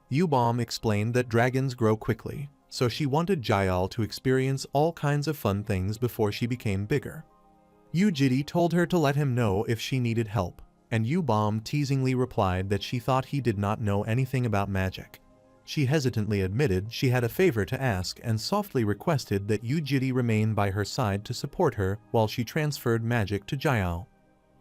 Yu-Bom explained that dragons grow quickly, so she wanted Jaeal to experience all kinds of fun things before she became bigger. Yu-Jiri told her to let him know if she needed help, and Yu-Bom teasingly replied that she thought he did not know anything about magic. She hesitantly admitted she had a favor to ask and softly requested that Yu-Jiri remain by her side to support her while she transferred magic to Jaeal.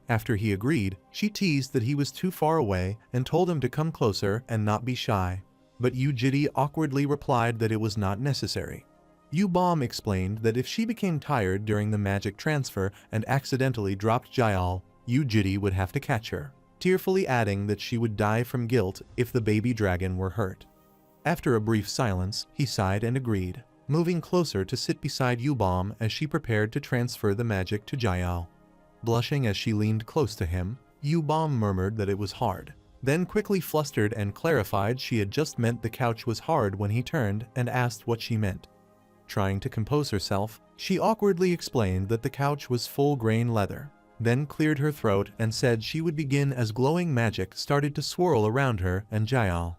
After he agreed, she teased that he was too far away and told him to come closer and not be shy, but Yu-Jiri awkwardly replied that it was not necessary. Yu-Bom explained that if she became tired during the magic transfer and accidentally dropped Jaeal, Yu-Jiri would have to catch her, tearfully adding that she would die from guilt if the baby dragon were hurt. After a brief silence, he sighed and agreed, moving closer to sit beside Yu-Bom as she prepared to transfer the magic to Jaeal. Blushing as she leaned close to him, Yu-Bom murmured that it was hard, then quickly flustered and clarified she had just meant the couch was hard when he turned and asked what she meant. Trying to compose herself, she awkwardly explained that the couch was full-grain leather, then cleared her throat and said she would begin as glowing magic started to swirl around her and Jaeal.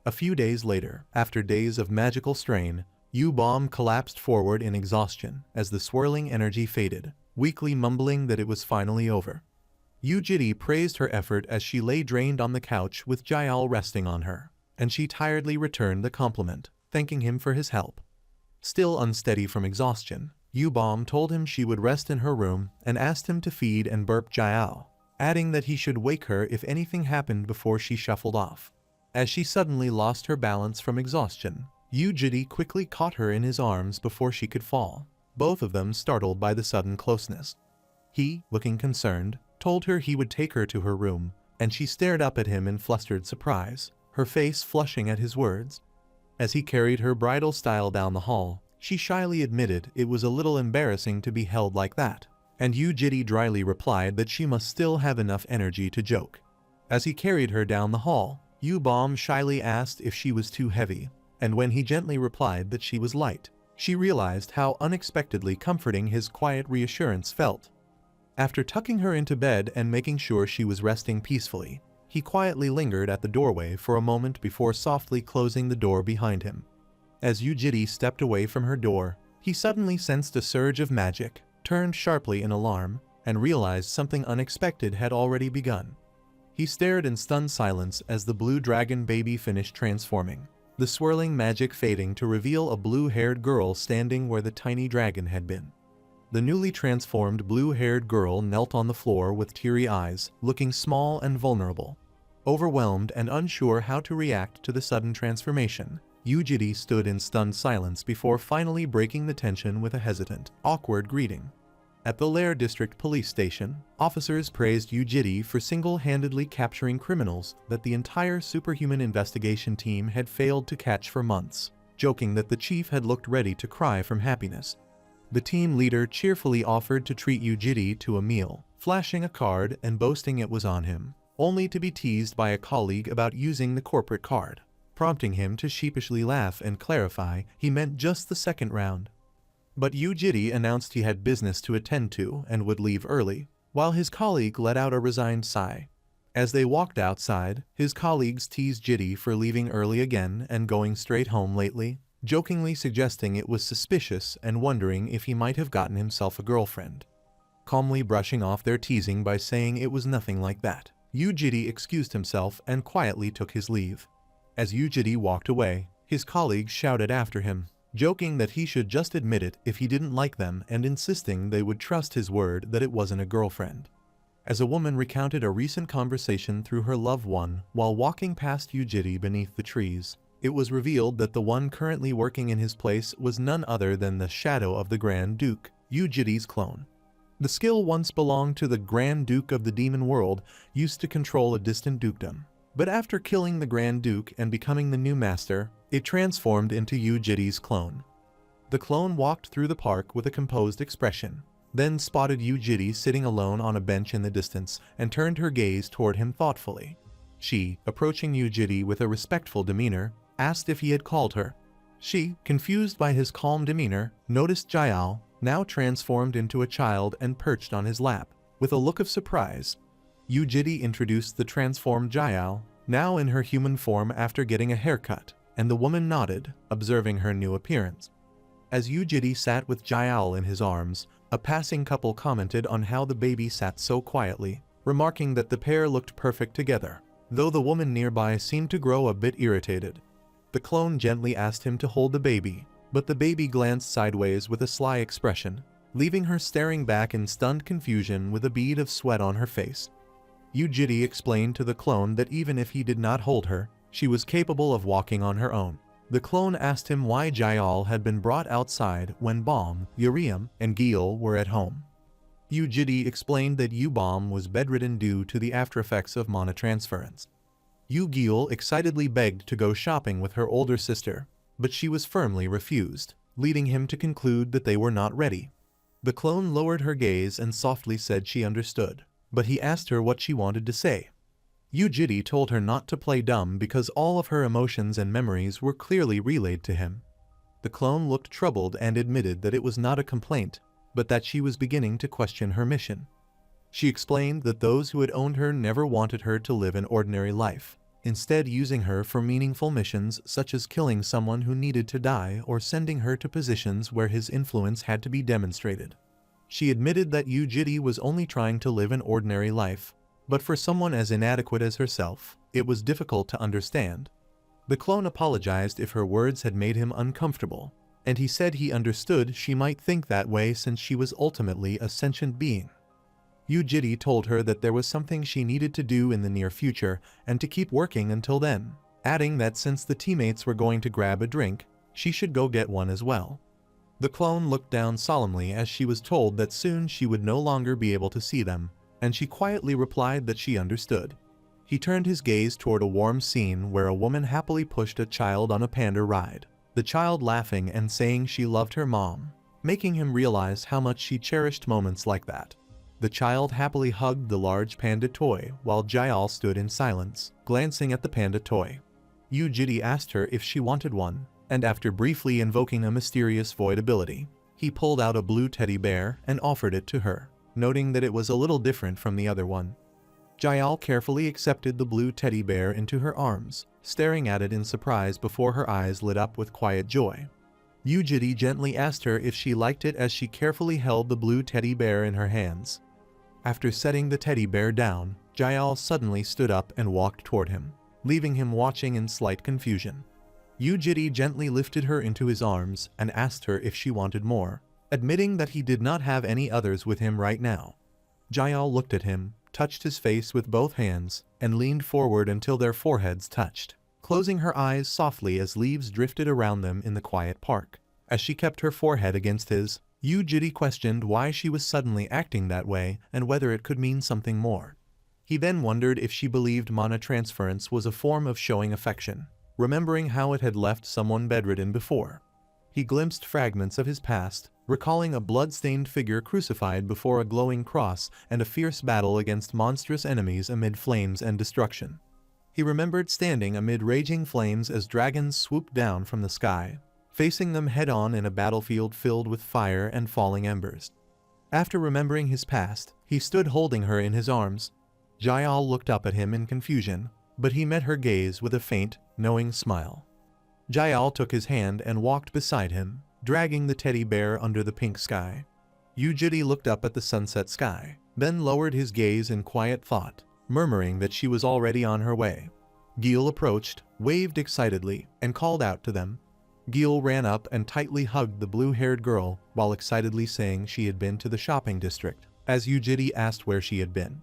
A few days later, after days of magical strain, Yu-Bom collapsed forward in exhaustion as the swirling energy faded, weakly mumbling that it was finally over. Yu-Jiri praised her effort as she lay drained on the couch with Jaeal resting on her, and she tiredly returned the compliment, thanking him for his help. Still unsteady from exhaustion, Yu-Bom told him she would rest in her room and asked him to feed and burp Jaeal, adding that he should wake her if anything happened before she shuffled off. As she suddenly lost her balance from exhaustion, Yu-Jiri quickly caught her in his arms before she could fall, both of them startled by the sudden closeness. He, looking concerned, told her he would take her to her room, and she stared up at him in flustered surprise, her face flushing at his words. As he carried her bridal style down the hall, she shyly admitted it was a little embarrassing to be held like that, and Yu-Jiri dryly replied that she must still have enough energy to joke. As he carried her down the hall, Yu-Bom shyly asked if she was too heavy, and when he gently replied that she was light, she realized how unexpectedly comforting his quiet reassurance felt. After tucking her into bed and making sure she was resting peacefully, he quietly lingered at the doorway for a moment before softly closing the door behind him. As Yu-Jiri stepped away from her door, he suddenly sensed a surge of magic, turned sharply in alarm, and realized something unexpected had already begun. He stared in stunned silence as the blue dragon baby finished transforming, the swirling magic fading to reveal a blue-haired girl standing where the tiny dragon had been. The newly transformed blue-haired girl knelt on the floor with teary eyes, looking small and vulnerable. Overwhelmed and unsure how to react to the sudden transformation, Yu-Jiri stood in stunned silence before finally breaking the tension with a hesitant, awkward greeting. At the Lair District Police Station, officers praised Yu-Jiri for single-handedly capturing criminals that the entire superhuman investigation team had failed to catch for months. joking that the chief had looked ready to cry from happiness. The team leader cheerfully offered to treat Yujiri to a meal, flashing a card and boasting it was on him, only to be teased by a colleague about using the corporate card, prompting him to sheepishly laugh and clarify he meant just the second round. But Yujiri announced he had business to attend to and would leave early, while his colleague let out a resigned sigh. As they walked outside, his colleagues teased Jiri for leaving early again and going straight home lately, jokingly suggesting it was suspicious and wondering if he might have gotten himself a girlfriend. Calmly brushing off their teasing by saying it was nothing like that, Yujiri excused himself and quietly took his leave. As Yujiri walked away, his colleagues shouted after him, joking that he should just admit it if he didn't like them and insisting they would trust his word that it wasn't a girlfriend. As a woman recounted a recent conversation through her loved one while walking past Yujiri beneath the trees, it was revealed that the one currently working in his place was none other than the shadow of the Grand Duke, Yujiri's clone. The skill once belonged to the Grand Duke of the Demon World, used to control a distant dukedom. But after killing the Grand Duke and becoming the new master, it transformed into Yujiri's clone. The clone walked through the park with a composed expression, then spotted Yujiri sitting alone on a bench in the distance and turned her gaze toward him thoughtfully. She, approaching Yujiri with a respectful demeanor, asked if he had called her. She, confused by his calm demeanor, noticed Jayal, now transformed into a child and perched on his lap, with a look of surprise. Yujiri introduced the transformed Jayal, now in her human form after getting a haircut, and the woman nodded, observing her new appearance. As Yujiri sat with Jayal in his arms, a passing couple commented on how the baby sat so quietly, remarking that the pair looked perfect together, though the woman nearby seemed to grow a bit irritated. The clone gently asked him to hold the baby, but the baby glanced sideways with a sly expression, leaving her staring back in stunned confusion with a bead of sweat on her face. Yujiri explained to the clone that even if he did not hold her, she was capable of walking on her own. The clone asked him why Jayal had been brought outside when Balm, Uriam, and Gil were at home. Yujiri explained that Balm was bedridden due to the aftereffects of mana transference. Gil excitedly begged to go shopping with her older sister, but she was firmly refused, leading him to conclude that they were not ready. The clone lowered her gaze and softly said she understood, but he asked her what she wanted to say. Yujiri told her not to play dumb because all of her emotions and memories were clearly relayed to him. The clone looked troubled and admitted that it was not a complaint, but that she was beginning to question her mission. She explained that those who had owned her never wanted her to live an ordinary life, instead using her for meaningful missions such as killing someone who needed to die or sending her to positions where his influence had to be demonstrated. She admitted that Yujiri was only trying to live an ordinary life, but for someone as inadequate as herself, it was difficult to understand. The clone apologized if her words had made him uncomfortable, and he said he understood she might think that way since she was ultimately a sentient being. Yujiri told her that there was something she needed to do in the near future and to keep working until then, adding that since the teammates were going to grab a drink, she should go get one as well. The clone looked down solemnly as she was told that soon she would no longer be able to see them, and she quietly replied that she understood. He turned his gaze toward a warm scene where a woman happily pushed a child on a panda ride, the child laughing and saying she loved her mom, making him realize how much she cherished moments like that. The child happily hugged the large panda toy while Jayal stood in silence, glancing at the panda toy. Yujiri asked her if she wanted one, and after briefly invoking a mysterious void ability, he pulled out a blue teddy bear and offered it to her, noting that it was a little different from the other one. Jayal carefully accepted the blue teddy bear into her arms, staring at it in surprise before her eyes lit up with quiet joy. Yujiri gently asked her if she liked it as she carefully held the blue teddy bear in her hands. After setting the teddy bear down, Jayal suddenly stood up and walked toward him, leaving him watching in slight confusion. Yujiri gently lifted her into his arms and asked her if she wanted more, admitting that he did not have any others with him right now. Jayal looked at him, touched his face with both hands, and leaned forward until their foreheads touched, closing her eyes softly as leaves drifted around them in the quiet park. As she kept her forehead against his, Yujiri questioned why she was suddenly acting that way and whether it could mean something more. He then wondered if she believed mana transference was a form of showing affection. remembering how it had left someone bedridden before. He glimpsed fragments of his past, recalling a blood-stained figure crucified before a glowing cross and a fierce battle against monstrous enemies amid flames and destruction. He remembered standing amid raging flames as dragons swooped down from the sky, facing them head-on in a battlefield filled with fire and falling embers. After remembering his past, he stood holding her in his arms. Jael looked up at him in confusion, but he met her gaze with a faint, knowing smile. Jael took his hand and walked beside him, dragging the teddy bear under the pink sky. Yujiri looked up at the sunset sky, then lowered his gaze in quiet thought, murmuring that she was already on her way. Gil approached, waved excitedly, and called out to them. Gil ran up and tightly hugged the blue-haired girl while excitedly saying she had been to the shopping district, as Yujiri asked where she had been.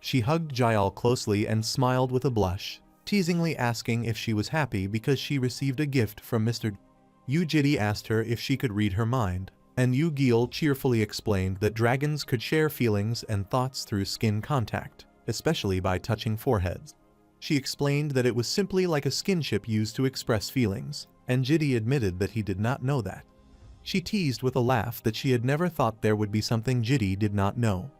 She hugged Jael closely and smiled with a blush, teasingly asking if she was happy because she received a gift from Mr. Yujiri asked her if she could read her mind, and Yu-Gil cheerfully explained that dragons could share feelings and thoughts through skin contact, especially by touching foreheads. She explained that it was simply like a skinship used to express feelings, and Jidi admitted that he did not know that. She teased with a laugh that she had never thought there would be something Jidi did not know.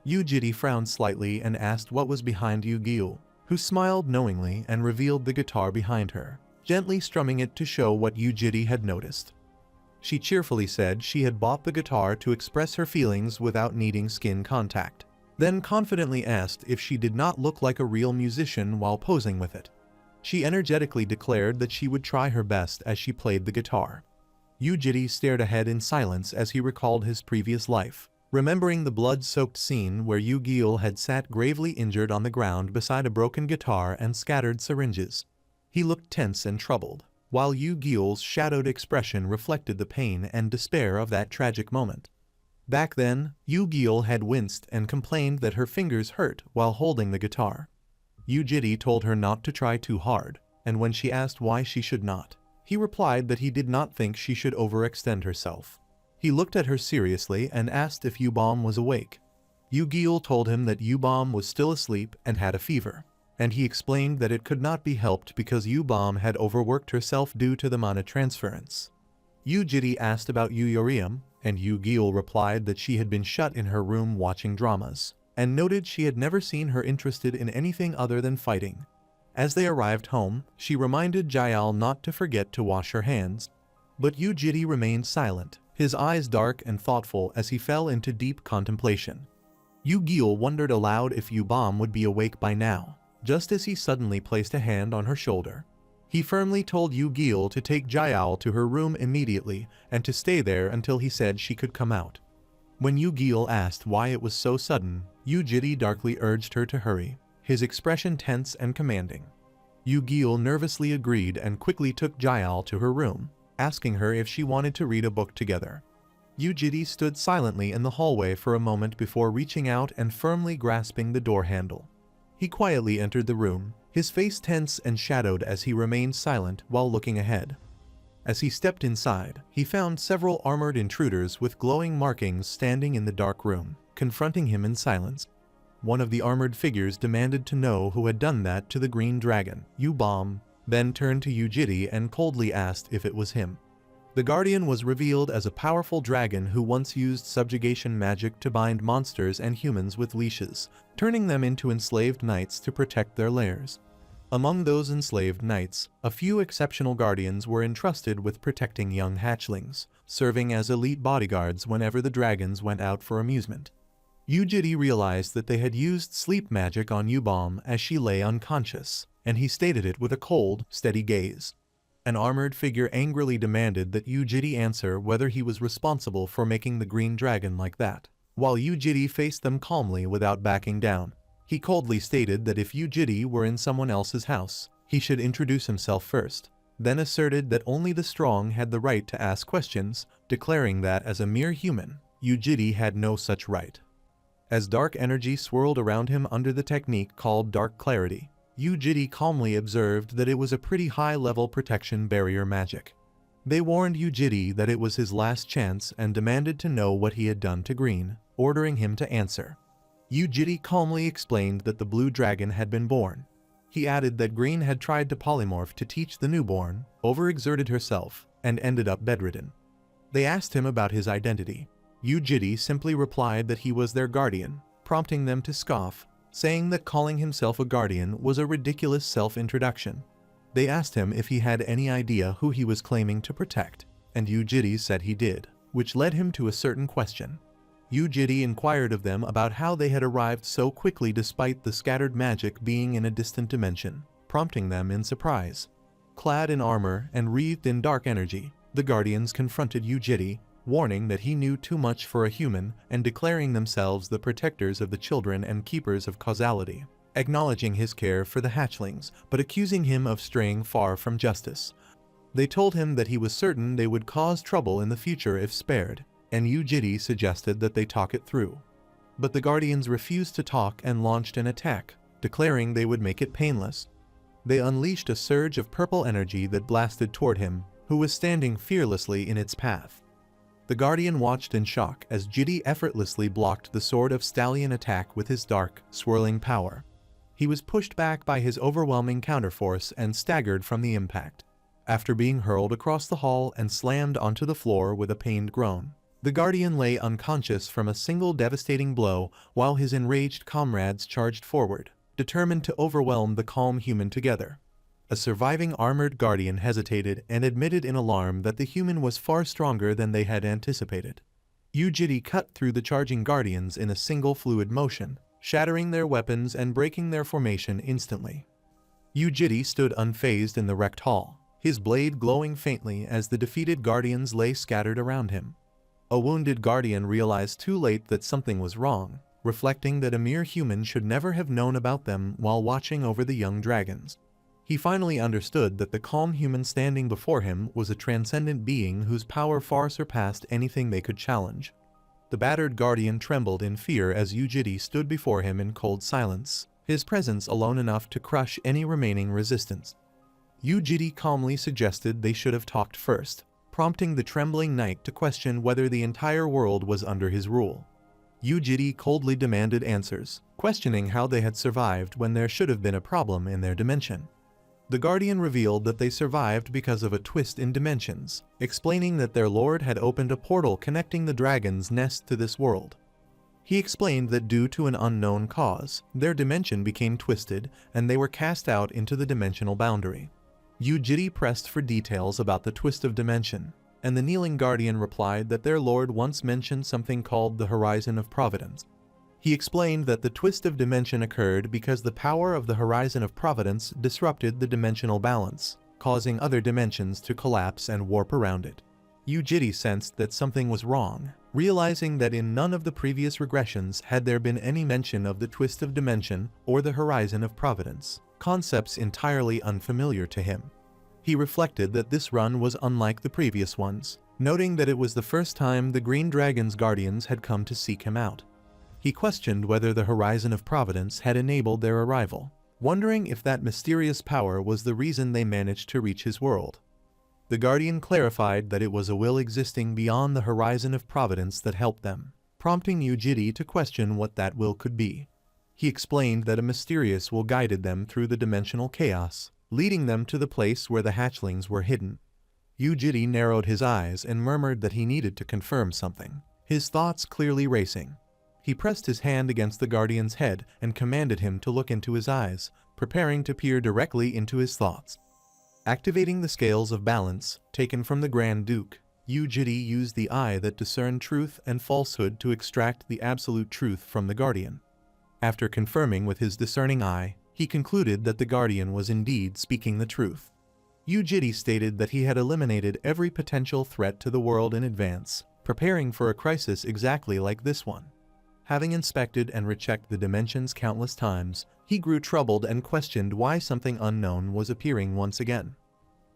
Jidi frowned slightly and asked what was behind Yu-Gil, who smiled knowingly and revealed the guitar behind her, gently strumming it to show what Yujiri had noticed. She cheerfully said she had bought the guitar to express her feelings without needing skin contact, then confidently asked if she did not look like a real musician while posing with it. She energetically declared that she would try her best as she played the guitar. Yujiri stared ahead in silence as he recalled his previous life, remembering the blood-soaked scene where Yu-Gil had sat gravely injured on the ground beside a broken guitar and scattered syringes. He looked tense and troubled, while Yu-Gil's shadowed expression reflected the pain and despair of that tragic moment. Back then, Yu-Gil had winced and complained that her fingers hurt while holding the guitar. Yujiri told her not to try too hard, and when she asked why she should not, he replied that he did not think she should overextend herself. He looked at her seriously and asked if Yubom was awake. Yu-Gil told him that Yubom was still asleep and had a fever, and he explained that it could not be helped because Yubom had overworked herself due to the mana transference. Yujiri asked about Yuyorium, and Yu-Gil replied that she had been shut in her room watching dramas, and noted she had never seen her interested in anything other than fighting. As they arrived home, she reminded Jael not to forget to wash her hands, but Yujiri remained silent, his eyes dark and thoughtful as he fell into deep contemplation. Yu-Gil wondered aloud if Yubom would be awake by now, just as he suddenly placed a hand on her shoulder. He firmly told Yu-Gil to take Jael to her room immediately and to stay there until he said she could come out. When Yu-Gil asked why it was so sudden, Yujiri darkly urged her to hurry, his expression tense and commanding. Yu-Gil nervously agreed and quickly took Jael to her room, asking her if she wanted to read a book together. Yujiri stood silently in the hallway for a moment before reaching out and firmly grasping the door handle. He quietly entered the room, his face tense and shadowed as he remained silent while looking ahead. As he stepped inside, he found several armored intruders with glowing markings standing in the dark room, confronting him in silence. One of the armored figures demanded to know who had done that to the green dragon, Yubom, then turned to Yujiri and coldly asked if it was him. The Guardian was revealed as a powerful dragon who once used subjugation magic to bind monsters and humans with leashes, turning them into enslaved knights to protect their lairs. Among those enslaved knights, a few exceptional guardians were entrusted with protecting young hatchlings, serving as elite bodyguards whenever the dragons went out for amusement. Yujiri realized that they had used sleep magic on Yubom as she lay unconscious, and he stated it with a cold, steady gaze. An armored figure angrily demanded that Yujiri answer whether he was responsible for making the green dragon like that, while Yujiri faced them calmly without backing down. He coldly stated that if Yujiri were in someone else's house, he should introduce himself first, then asserted that only the strong had the right to ask questions, declaring that as a mere human, Yujiri had no such right. As dark energy swirled around him under the technique called Dark Clarity, Yujiri calmly observed that it was a pretty high-level protection barrier magic. They warned Yujiri that it was his last chance and demanded to know what he had done to Green, ordering him to answer. Yujiri calmly explained that the blue dragon had been born. He added that Green had tried to polymorph to teach the newborn, overexerted herself, and ended up bedridden. They asked him about his identity. Yu-Jidi simply replied that he was their guardian, prompting them to scoff, saying that calling himself a guardian was a ridiculous self-introduction. They asked him if he had any idea who he was claiming to protect, and Yu-Jidi said he did, which led him to a certain question. Yu-Jidi inquired of them about how they had arrived so quickly despite the scattered magic being in a distant dimension, prompting them in surprise. Clad in armor and wreathed in dark energy, the Guardians confronted Yu-Jidi, warning that he knew too much for a human and declaring themselves the protectors of the children and keepers of causality, acknowledging his care for the hatchlings, but accusing him of straying far from justice. They told him that he was certain they would cause trouble in the future if spared, and Yu-Jidi suggested that they talk it through. But the Guardians refused to talk and launched an attack, declaring they would make it painless. They unleashed a surge of purple energy that blasted toward him, who was standing fearlessly in its path. The Guardian watched in shock as Jidi effortlessly blocked the Sword of Stallion attack with his dark, swirling power. He was pushed back by his overwhelming counterforce and staggered from the impact. After being hurled across the hall and slammed onto the floor with a pained groan, the Guardian lay unconscious from a single devastating blow while his enraged comrades charged forward, determined to overwhelm the calm human together. A surviving armored Guardian hesitated and admitted in alarm that the human was far stronger than they had anticipated. Yu-Jidi cut through the charging Guardians in a single fluid motion, shattering their weapons and breaking their formation instantly. Yu-Jidi stood unfazed in the wrecked hall, his blade glowing faintly as the defeated Guardians lay scattered around him. A wounded Guardian realized too late that something was wrong, reflecting that a mere human should never have known about them while watching over the young dragons. He finally understood that the calm human standing before him was a transcendent being whose power far surpassed anything they could challenge. The battered Guardian trembled in fear as Yu-Jidi stood before him in cold silence, his presence alone enough to crush any remaining resistance. Yu-Jidi calmly suggested they should have talked first, prompting the trembling knight to question whether the entire world was under his rule. Yu-Jidi coldly demanded answers, questioning how they had survived when there should have been a problem in their dimension. The Guardian revealed that they survived because of a twist in dimensions, explaining that their lord had opened a portal connecting the dragon's nest to this world. He explained that due to an unknown cause, their dimension became twisted and they were cast out into the dimensional boundary. Yu-Jidi pressed for details about the twist of dimension, and the kneeling Guardian replied that their lord once mentioned something called the Horizon of Providence. He explained that the twist of dimension occurred because the power of the Horizon of Providence disrupted the dimensional balance, causing other dimensions to collapse and warp around it. Yu-Jidi sensed that something was wrong, realizing that in none of the previous regressions had there been any mention of the twist of dimension or the Horizon of Providence, concepts entirely unfamiliar to him. He reflected that this run was unlike the previous ones, noting that it was the first time the Green Dragon's Guardians had come to seek him out. He questioned whether the Horizon of Providence had enabled their arrival, wondering if that mysterious power was the reason they managed to reach his world. The Guardian clarified that it was a will existing beyond the Horizon of Providence that helped them, prompting Yu-Jidi to question what that will could be. He explained that a mysterious will guided them through the dimensional chaos, leading them to the place where the hatchlings were hidden. Yu-Jidi narrowed his eyes and murmured that he needed to confirm something, his thoughts clearly racing. He pressed his hand against the Guardian's head and commanded him to look into his eyes, preparing to peer directly into his thoughts. Activating the scales of balance, taken from the Grand Duke, Yu-Jidi used the eye that discerned truth and falsehood to extract the absolute truth from the Guardian. After confirming with his discerning eye, he concluded that the Guardian was indeed speaking the truth. Yu-Jidi stated that he had eliminated every potential threat to the world in advance, preparing for a crisis exactly like this one. Having inspected and rechecked the dimensions countless times, he grew troubled and questioned why something unknown was appearing once again.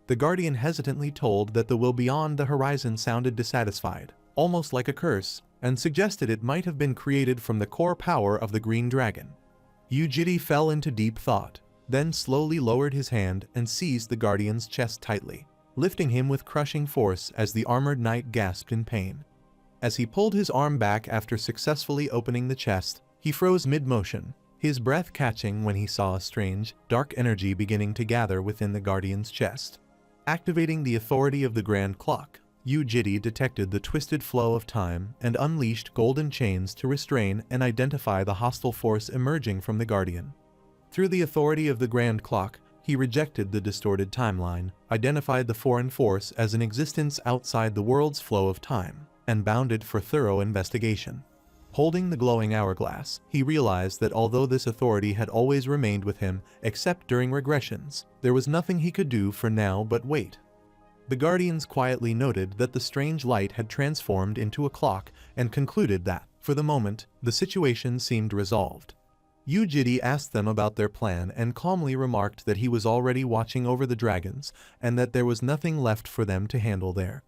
The Guardian hesitantly told that the will beyond the horizon sounded dissatisfied, almost like a curse, and suggested it might have been created from the core power of the Green Dragon. Yu-Jidi fell into deep thought, then slowly lowered his hand and seized the Guardian's chest tightly, lifting him with crushing force as the armored knight gasped in pain. As he pulled his arm back after successfully opening the chest, he froze mid-motion, his breath catching when he saw a strange, dark energy beginning to gather within the Guardian's chest. Activating the authority of the Grand Clock, Yu-Jitty detected the twisted flow of time and unleashed golden chains to restrain and identify the hostile force emerging from the Guardian. Through the authority of the Grand Clock, he rejected the distorted timeline, identified the foreign force as an existence outside the world's flow of time, and bounded for thorough investigation. Holding the glowing hourglass, he realized that although this authority had always remained with him, except during regressions, there was nothing he could do for now but wait. The Guardians quietly noted that the strange light had transformed into a clock and concluded that, for the moment, the situation seemed resolved. Yu-Jitty asked them about their plan and calmly remarked that he was already watching over the dragons and that there was nothing left for them to handle there.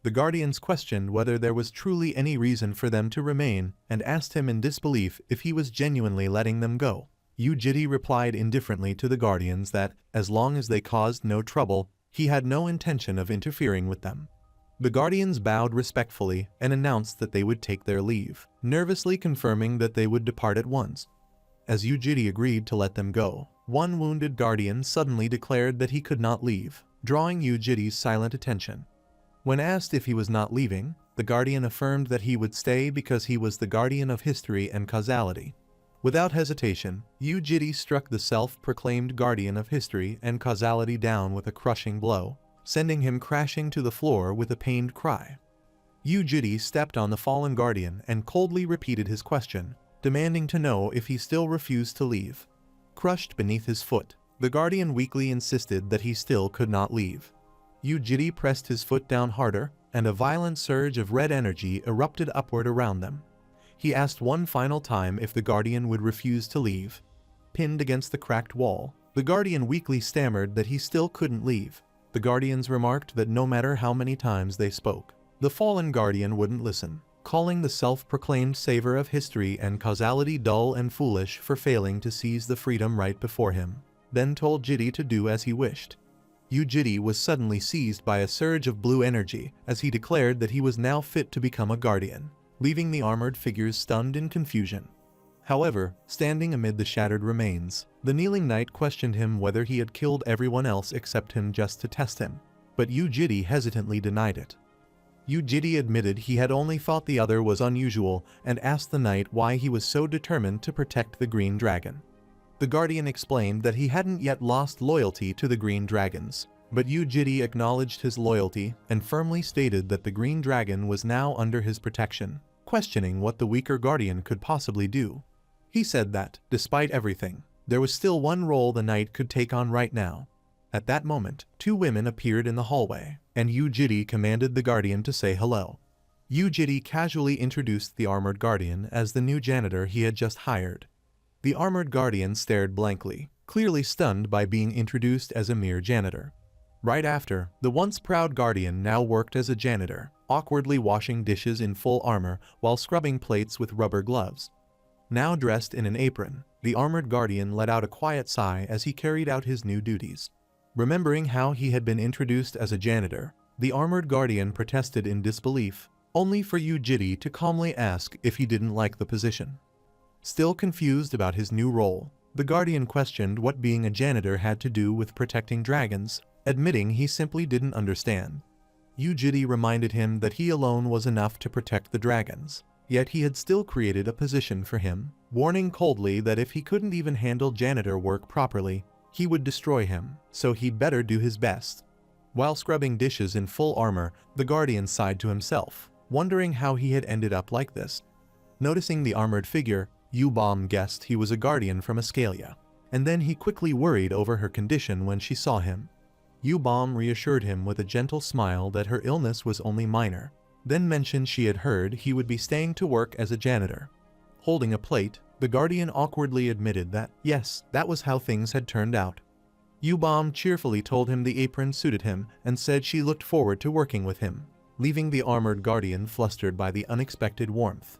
The Guardians questioned whether there was truly any reason for them to remain and asked him in disbelief if he was genuinely letting them go. Yu-Jitty replied indifferently to the Guardians that, as long as they caused no trouble, he had no intention of interfering with them. The Guardians bowed respectfully and announced that they would take their leave, nervously confirming that they would depart at once. As Yu-Jitty agreed to let them go, one wounded Guardian suddenly declared that he could not leave, drawing Yu-Jitty's silent attention. When asked if he was not leaving, the Guardian affirmed that he would stay because he was the Guardian of History and Causality. Without hesitation, Yu-Jitty struck the self-proclaimed Guardian of History and Causality down with a crushing blow, sending him crashing to the floor with a pained cry. Yu-Jitty stepped on the fallen Guardian and coldly repeated his question, demanding to know if he still refused to leave. Crushed beneath his foot, the Guardian weakly insisted that he still could not leave. Yu-Jitty pressed his foot down harder, and a violent surge of red energy erupted upward around them. He asked one final time if the Guardian would refuse to leave. Pinned against the cracked wall, the Guardian weakly stammered that he still couldn't leave. The Guardians remarked that no matter how many times they spoke, the fallen Guardian wouldn't listen, calling the self-proclaimed savior of history and causality dull and foolish for failing to seize the freedom right before him, then told Jitty to do as he wished. Yu-Jitty was suddenly seized by a surge of blue energy as he declared that he was now fit to become a Guardian, leaving the armored figures stunned in confusion. However, standing amid the shattered remains, the kneeling knight questioned him whether he had killed everyone else except him just to test him, but Yu-Jitty hesitantly denied it. Yu-Jitty admitted he had only thought the other was unusual and asked the knight why he was so determined to protect the Green Dragon. The Guardian explained that he hadn't yet lost loyalty to the Green Dragons, but Yu-Jitty acknowledged his loyalty and firmly stated that the Green Dragon was now under his protection, questioning what the weaker Guardian could possibly do. He said that, despite everything, there was still one role the knight could take on right now. At that moment, two women appeared in the hallway, and Yu-Jitty commanded the Guardian to say hello. Yu-Jitty casually introduced the armored Guardian as the new janitor he had just hired. The armored Guardian stared blankly, clearly stunned by being introduced as a mere janitor. Right after, the once proud Guardian now worked as a janitor, awkwardly washing dishes in full armor while scrubbing plates with rubber gloves. Now dressed in an apron, the armored Guardian let out a quiet sigh as he carried out his new duties. Remembering how he had been introduced as a janitor, the armored Guardian protested in disbelief, only for Yu-Jitty to calmly ask if he didn't like the position. Still confused about his new role, the Guardian questioned what being a janitor had to do with protecting dragons, admitting he simply didn't understand. Yu-Jitty reminded him that he alone was enough to protect the dragons, yet he had still created a position for him, warning coldly that if he couldn't even handle janitor work properly, he would destroy him, so he'd better do his best. While scrubbing dishes in full armor, the Guardian sighed to himself, wondering how he had ended up like this. Noticing the armored figure, Yu-Bom guessed he was a Guardian from Ascalia, and then he quickly worried over her condition when she saw him. Yu-Bom reassured him with a gentle smile that her illness was only minor, then mentioned she had heard he would be staying to work as a janitor. Holding a plate, the Guardian awkwardly admitted that, yes, that was how things had turned out. Yu-Bom cheerfully told him the apron suited him and said she looked forward to working with him, leaving the armored Guardian flustered by the unexpected warmth.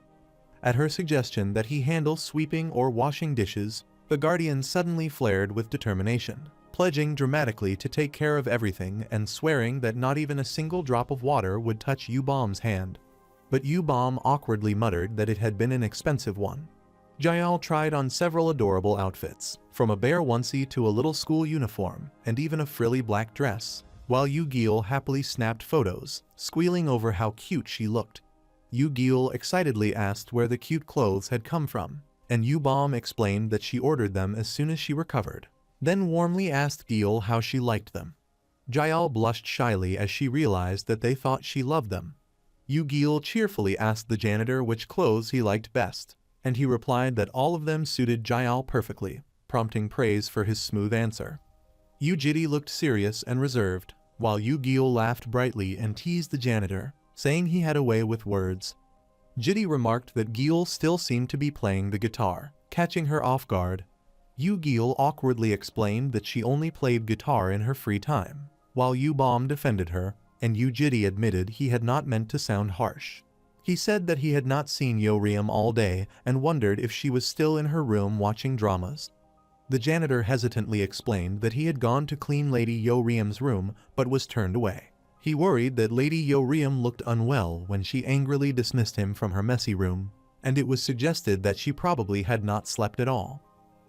At her suggestion that he handle sweeping or washing dishes, the Guardian suddenly flared with determination, pledging dramatically to take care of everything and swearing that not even a single drop of water would touch Yu-Bom's hand. But Yu-Bom awkwardly muttered that it had been an expensive one. Jael tried on several adorable outfits, from a bear onesie to a little school uniform, and even a frilly black dress, while Yu-Gil happily snapped photos, squealing over how cute she looked. Yu-Gil excitedly asked where the cute clothes had come from, and Yubom explained that she ordered them as soon as she recovered, then warmly asked Gil how she liked them. Jael blushed shyly as she realized that they thought she loved them. Yu-Gil cheerfully asked the janitor which clothes he liked best, and he replied that all of them suited Jael perfectly, prompting praise for his smooth answer. Yu-Jitty looked serious and reserved, while Yu-Gil laughed brightly and teased the janitor, saying he had a way with words. Jitty remarked that Gil still seemed to be playing the guitar, catching her off guard. Yu-Gil awkwardly explained that she only played guitar in her free time, while Yubom defended her, and Yu-Jitty admitted he had not meant to sound harsh. He said that he had not seen Yoriam all day and wondered if she was still in her room watching dramas. The janitor hesitantly explained that he had gone to clean Lady Yoriam's room but was turned away. He worried that Lady Yoriam looked unwell when she angrily dismissed him from her messy room, and it was suggested that she probably had not slept at all.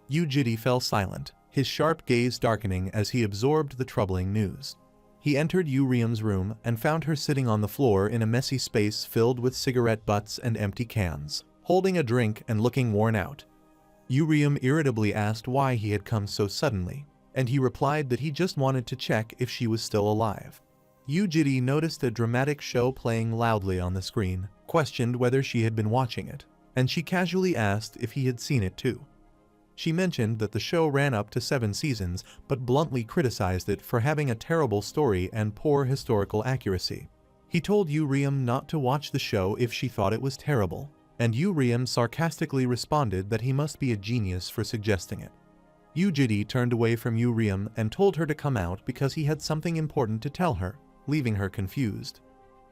Yu-Jitty fell silent, his sharp gaze darkening as he absorbed the troubling news. He entered Yuriam's room and found her sitting on the floor in a messy space filled with cigarette butts and empty cans, holding a drink and looking worn out. Yuriam irritably asked why he had come so suddenly, and he replied that he just wanted to check if she was still alive. Yu-Jitty noticed a dramatic show playing loudly on the screen, questioned whether she had been watching it, and she casually asked if he had seen it too. She mentioned that the show ran up to 7 seasons, but bluntly criticized it for having a terrible story and poor historical accuracy. He told Yuriam not to watch the show if she thought it was terrible, and Yuriam sarcastically responded that he must be a genius for suggesting it. Yu-Jitty turned away from Yuriam and told her to come out because he had something important to tell her, leaving her confused.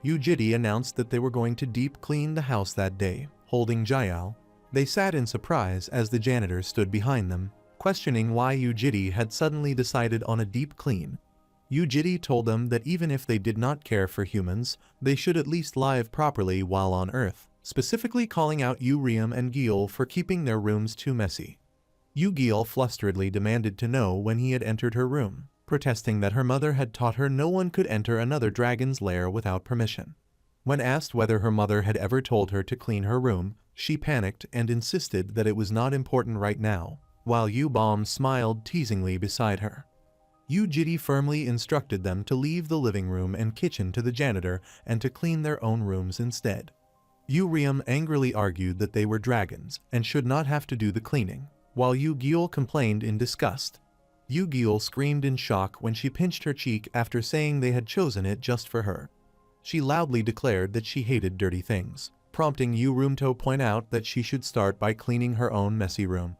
Yu-Jitty announced that they were going to deep clean the house that day, holding Jael. They sat in surprise as the janitor stood behind them, questioning why Yu-Jitty had suddenly decided on a deep clean. Yu-Jitty told them that even if they did not care for humans, they should at least live properly while on Earth, specifically calling out Yuriam and Gil for keeping their rooms too messy. Yu-Gil flusteredly demanded to know when he had entered her room, protesting that her mother had taught her no one could enter another dragon's lair without permission. When asked whether her mother had ever told her to clean her room, she panicked and insisted that it was not important right now, while Yubom smiled teasingly beside her. Yu-Jitty firmly instructed them to leave the living room and kitchen to the janitor and to clean their own rooms instead. Yuriam angrily argued that they were dragons and should not have to do the cleaning, while Yu-Gil complained in disgust. Yu-Gil screamed in shock when she pinched her cheek after saying they had chosen it just for her. She loudly declared that she hated dirty things, prompting Yuriam to point out that she should start by cleaning her own messy room.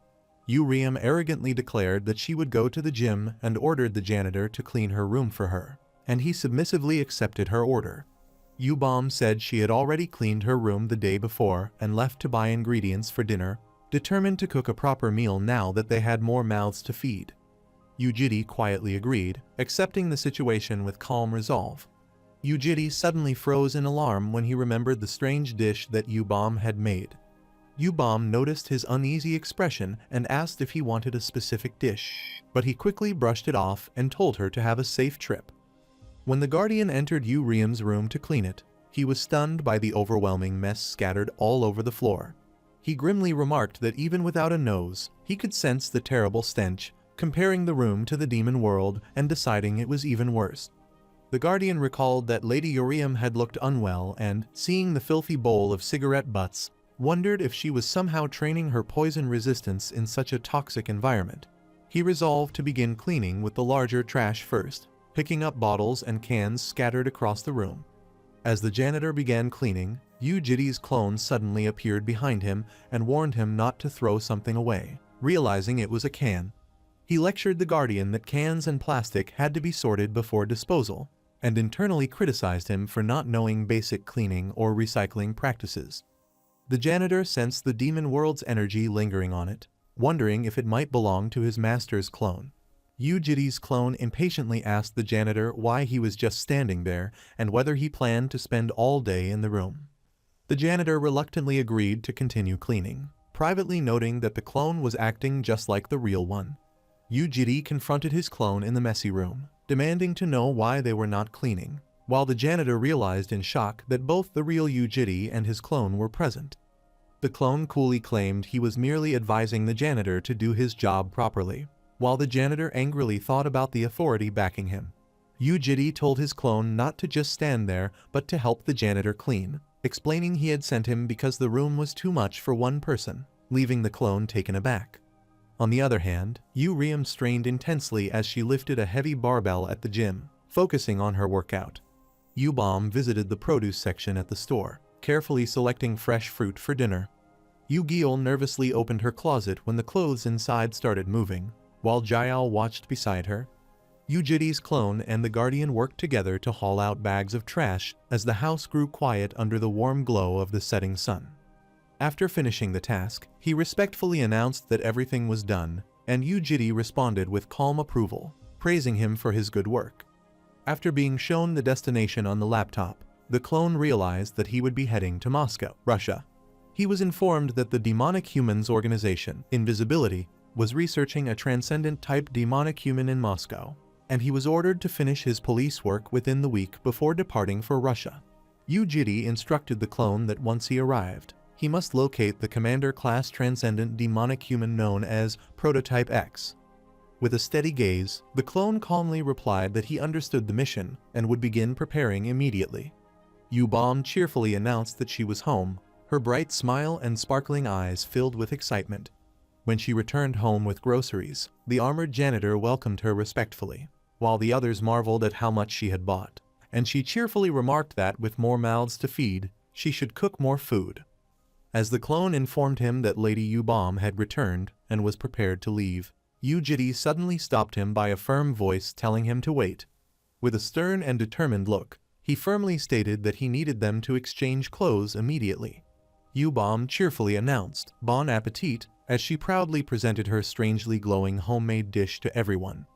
Yuriam arrogantly declared that she would go to the gym and ordered the janitor to clean her room for her, and he submissively accepted her order. Yubom said she had already cleaned her room the day before and left to buy ingredients for dinner, determined to cook a proper meal now that they had more mouths to feed. Yu-Jitty quietly agreed, accepting the situation with calm resolve. Yu-Jitty suddenly froze in alarm when he remembered the strange dish that Yubom had made. Yubom noticed his uneasy expression and asked if he wanted a specific dish, but he quickly brushed it off and told her to have a safe trip. When the Guardian entered Yuriam's room to clean it, he was stunned by the overwhelming mess scattered all over the floor. He grimly remarked that even without a nose, he could sense the terrible stench, comparing the room to the demon world and deciding it was even worse. The Guardian recalled that Lady Yuriam had looked unwell and, seeing the filthy bowl of cigarette butts, wondered if she was somehow training her poison resistance in such a toxic environment. He resolved to begin cleaning with the larger trash first, picking up bottles and cans scattered across the room. As the janitor began cleaning, Yu-Jitty's clone suddenly appeared behind him and warned him not to throw something away, realizing it was a can. He lectured the Guardian that cans and plastic had to be sorted before disposal, and internally criticized him for not knowing basic cleaning or recycling practices. The janitor sensed the demon world's energy lingering on it, wondering if it might belong to his master's clone. Yu-Jitty's clone impatiently asked the janitor why he was just standing there and whether he planned to spend all day in the room. The janitor reluctantly agreed to continue cleaning, privately noting that the clone was acting just like the real one. Yujiri confronted his clone in the messy room, demanding to know why they were not cleaning, while the janitor realized in shock that both the real Yujiri and his clone were present. The clone coolly claimed he was merely advising the janitor to do his job properly, while the janitor angrily thought about the authority backing him. Yujiri told his clone not to just stand there but to help the janitor clean, explaining he had sent him because the room was too much for one person, leaving the clone taken aback. On the other hand, Yu-Riam strained intensely as she lifted a heavy barbell at the gym, focusing on her workout. Yu-Bom visited the produce section at the store, carefully selecting fresh fruit for dinner. Yu-Giel nervously opened her closet when the clothes inside started moving, while Jiao watched beside her. Yujiri's clone and the Guardian worked together to haul out bags of trash as the house grew quiet under the warm glow of the setting sun. After finishing the task, he respectfully announced that everything was done, and Yujiri responded with calm approval, praising him for his good work. After being shown the destination on the laptop, the clone realized that he would be heading to Moscow, Russia. He was informed that the Demonic Humans organization, Invisibility, was researching a transcendent-type demonic human in Moscow, and he was ordered to finish his police work within the week before departing for Russia. Yujiri instructed the clone that once he arrived, he must locate the Commander-class transcendent demonic human known as Prototype X. With a steady gaze, the clone calmly replied that he understood the mission and would begin preparing immediately. Yu-Bom cheerfully announced that she was home, her bright smile and sparkling eyes filled with excitement. When she returned home with groceries, the armored janitor welcomed her respectfully, while the others marveled at how much she had bought, and she cheerfully remarked that with more mouths to feed, she should cook more food. As the clone informed him that Lady Yu-Bom had returned and was prepared to leave, Yujiri suddenly stopped him by a firm voice telling him to wait. With a stern and determined look, he firmly stated that he needed them to exchange clothes immediately. Yu-Bom cheerfully announced, "Bon appetit," as she proudly presented her strangely glowing homemade dish to everyone.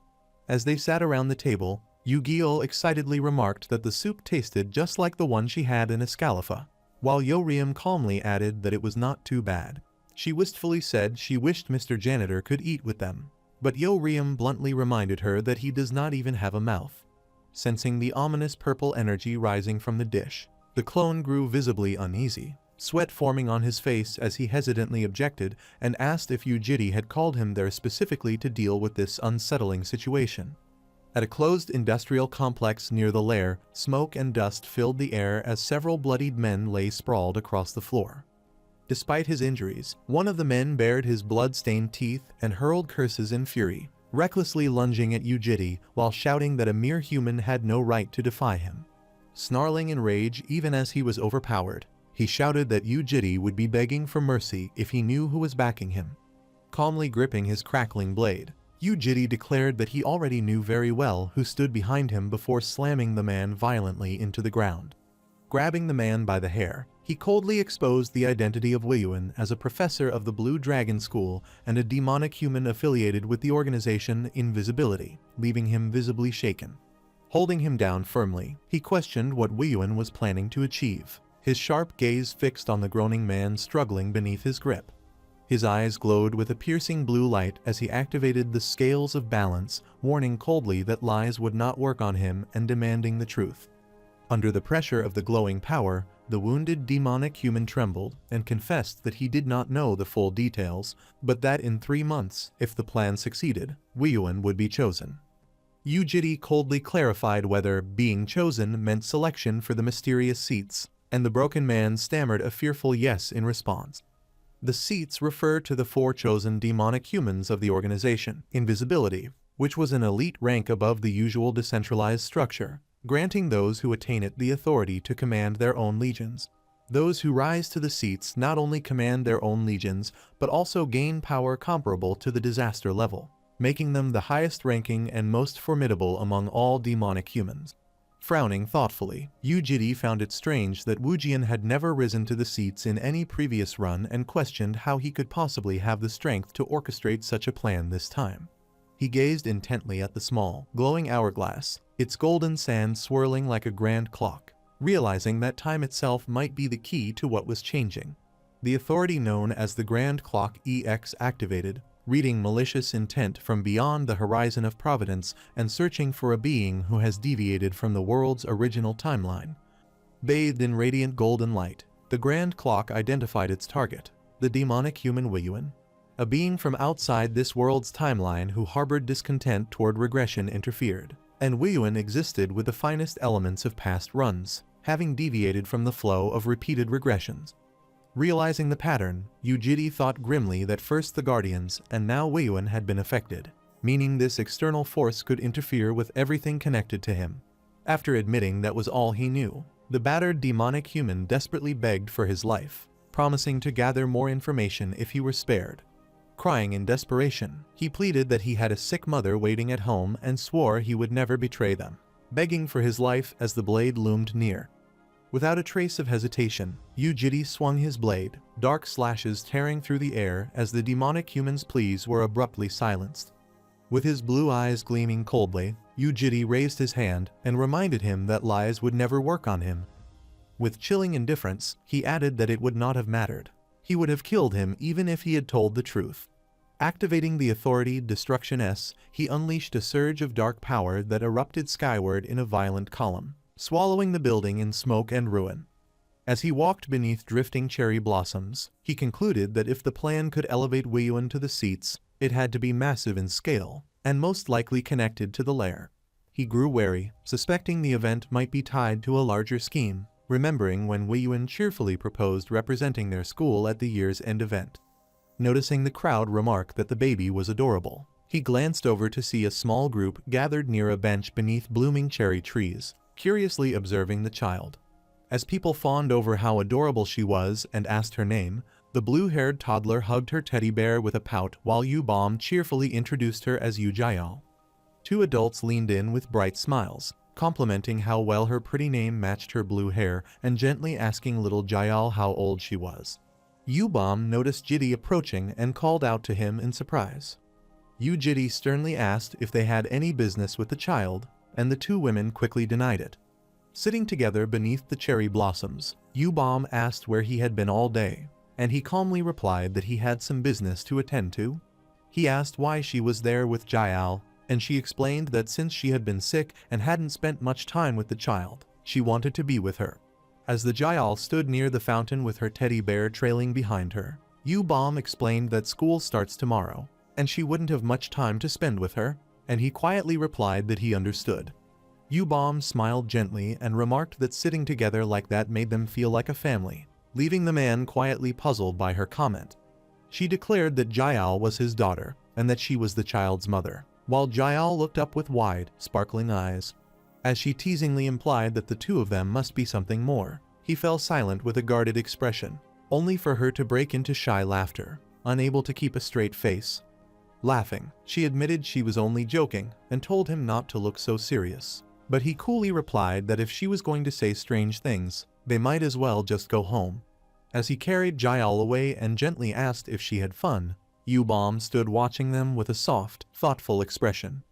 As they sat around the table, Yu-Giel excitedly remarked that the soup tasted just like the one she had in Escalifa, while Yu-Riam calmly added that it was not too bad. She wistfully said she wished Mr. Janitor could eat with them, but Yu-Riam bluntly reminded her that he does not even have a mouth. Sensing the ominous purple energy rising from the dish, the clone grew visibly uneasy, sweat forming on his face as he hesitantly objected and asked if Yujiri had called him there specifically to deal with this unsettling situation. At a closed industrial complex near the lair, smoke and dust filled the air as several bloodied men lay sprawled across the floor. Despite his injuries, one of the men bared his blood-stained teeth and hurled curses in fury, recklessly lunging at Yujiri while shouting that a mere human had no right to defy him. Snarling in rage even as he was overpowered, he shouted that Yujiri would be begging for mercy if he knew who was backing him. Calmly gripping his crackling blade, Yujiri declared that he already knew very well who stood behind him before slamming the man violently into the ground. Grabbing the man by the hair, he coldly exposed the identity of Weiyuan as a professor of the Blue Dragon School and a demonic human affiliated with the organization Invisibility, leaving him visibly shaken. Holding him down firmly, he questioned what Weiyuan was planning to achieve, his sharp gaze fixed on the groaning man struggling beneath his grip. His eyes glowed with a piercing blue light as he activated the scales of balance, warning coldly that lies would not work on him and demanding the truth. Under the pressure of the glowing power, the wounded demonic human trembled and confessed that he did not know the full details, but that in 3 months, if the plan succeeded, Weiyuan would be chosen. Yujiri coldly clarified whether being chosen meant selection for the mysterious seats, and the broken man stammered a fearful yes in response. The seats refer to the 4 chosen demonic humans of the organization, Invisibility, which was an elite rank above the usual decentralized structure, granting those who attain it the authority to command their own legions. Those who rise to the seats not only command their own legions, but also gain power comparable to the disaster level, making them the highest ranking and most formidable among all demonic humans. Frowning thoughtfully, Yujiri found it strange that Wujian had never risen to the seats in any previous run and questioned how he could possibly have the strength to orchestrate such a plan this time. He gazed intently at the small, glowing hourglass, its golden sand swirling like a grand clock, realizing that time itself might be the key to what was changing. The authority known as the Grand Clock EX activated, reading malicious intent from beyond the horizon of providence and searching for a being who has deviated from the world's original timeline. Bathed in radiant golden light, the Grand Clock identified its target, the demonic human Weiyuan. A being from outside this world's timeline who harbored discontent toward regression interfered, and Weiyuan existed with the finest elements of past runs, having deviated from the flow of repeated regressions. Realizing the pattern, Yu Jiri thought grimly that first the Guardians and now Weiyuan had been affected, meaning this external force could interfere with everything connected to him. After admitting that was all he knew, the battered demonic human desperately begged for his life, promising to gather more information if he were spared. Crying in desperation, he pleaded that he had a sick mother waiting at home and swore he would never betray them, begging for his life as the blade loomed near. Without a trace of hesitation, Yu Jiri swung his blade, dark slashes tearing through the air as the demonic human's pleas were abruptly silenced. With his blue eyes gleaming coldly, Yu Jiri raised his hand and reminded him that lies would never work on him. With chilling indifference, he added that it would not have mattered. He would have killed him even if he had told the truth. Activating the Authority Destruction S, he unleashed a surge of dark power that erupted skyward in a violent column, swallowing the building in smoke and ruin. As he walked beneath drifting cherry blossoms, he concluded that if the plan could elevate Weiyuan to the seats, it had to be massive in scale, and most likely connected to the lair. He grew wary, suspecting the event might be tied to a larger scheme, remembering when Weiyuan cheerfully proposed representing their school at the year's end event. Noticing the crowd remark that the baby was adorable, he glanced over to see a small group gathered near a bench beneath blooming cherry trees, curiously observing the child. As people fawned over how adorable she was and asked her name, the blue-haired toddler hugged her teddy bear with a pout while Yu Bom cheerfully introduced her as Yu Jiao. Two adults leaned in with bright smiles, complimenting how well her pretty name matched her blue hair and gently asking little Jiao how old she was. Yu Bom noticed Jiri approaching and called out to him in surprise. Yu Jiri sternly asked if they had any business with the child, and the two women quickly denied it. Sitting together beneath the cherry blossoms, Yu Bom asked where he had been all day, and he calmly replied that he had some business to attend to. He asked why she was there with Jiao, and she explained that since she had been sick and hadn't spent much time with the child, she wanted to be with her. As the Jiao stood near the fountain with her teddy bear trailing behind her, Yu Bom explained that school starts tomorrow, and she wouldn't have much time to spend with her, and he quietly replied that he understood. Yu Bom smiled gently and remarked that sitting together like that made them feel like a family, leaving the man quietly puzzled by her comment. She declared that Jiao was his daughter, and that she was the child's mother, while Jiao looked up with wide, sparkling eyes. As she teasingly implied that the two of them must be something more, he fell silent with a guarded expression, only for her to break into shy laughter, unable to keep a straight face. Laughing, she admitted she was only joking and told him not to look so serious, but he coolly replied that if she was going to say strange things, they might as well just go home. As he carried Jiao away and gently asked if she had fun, Yu Bom stood watching them with a soft, thoughtful expression.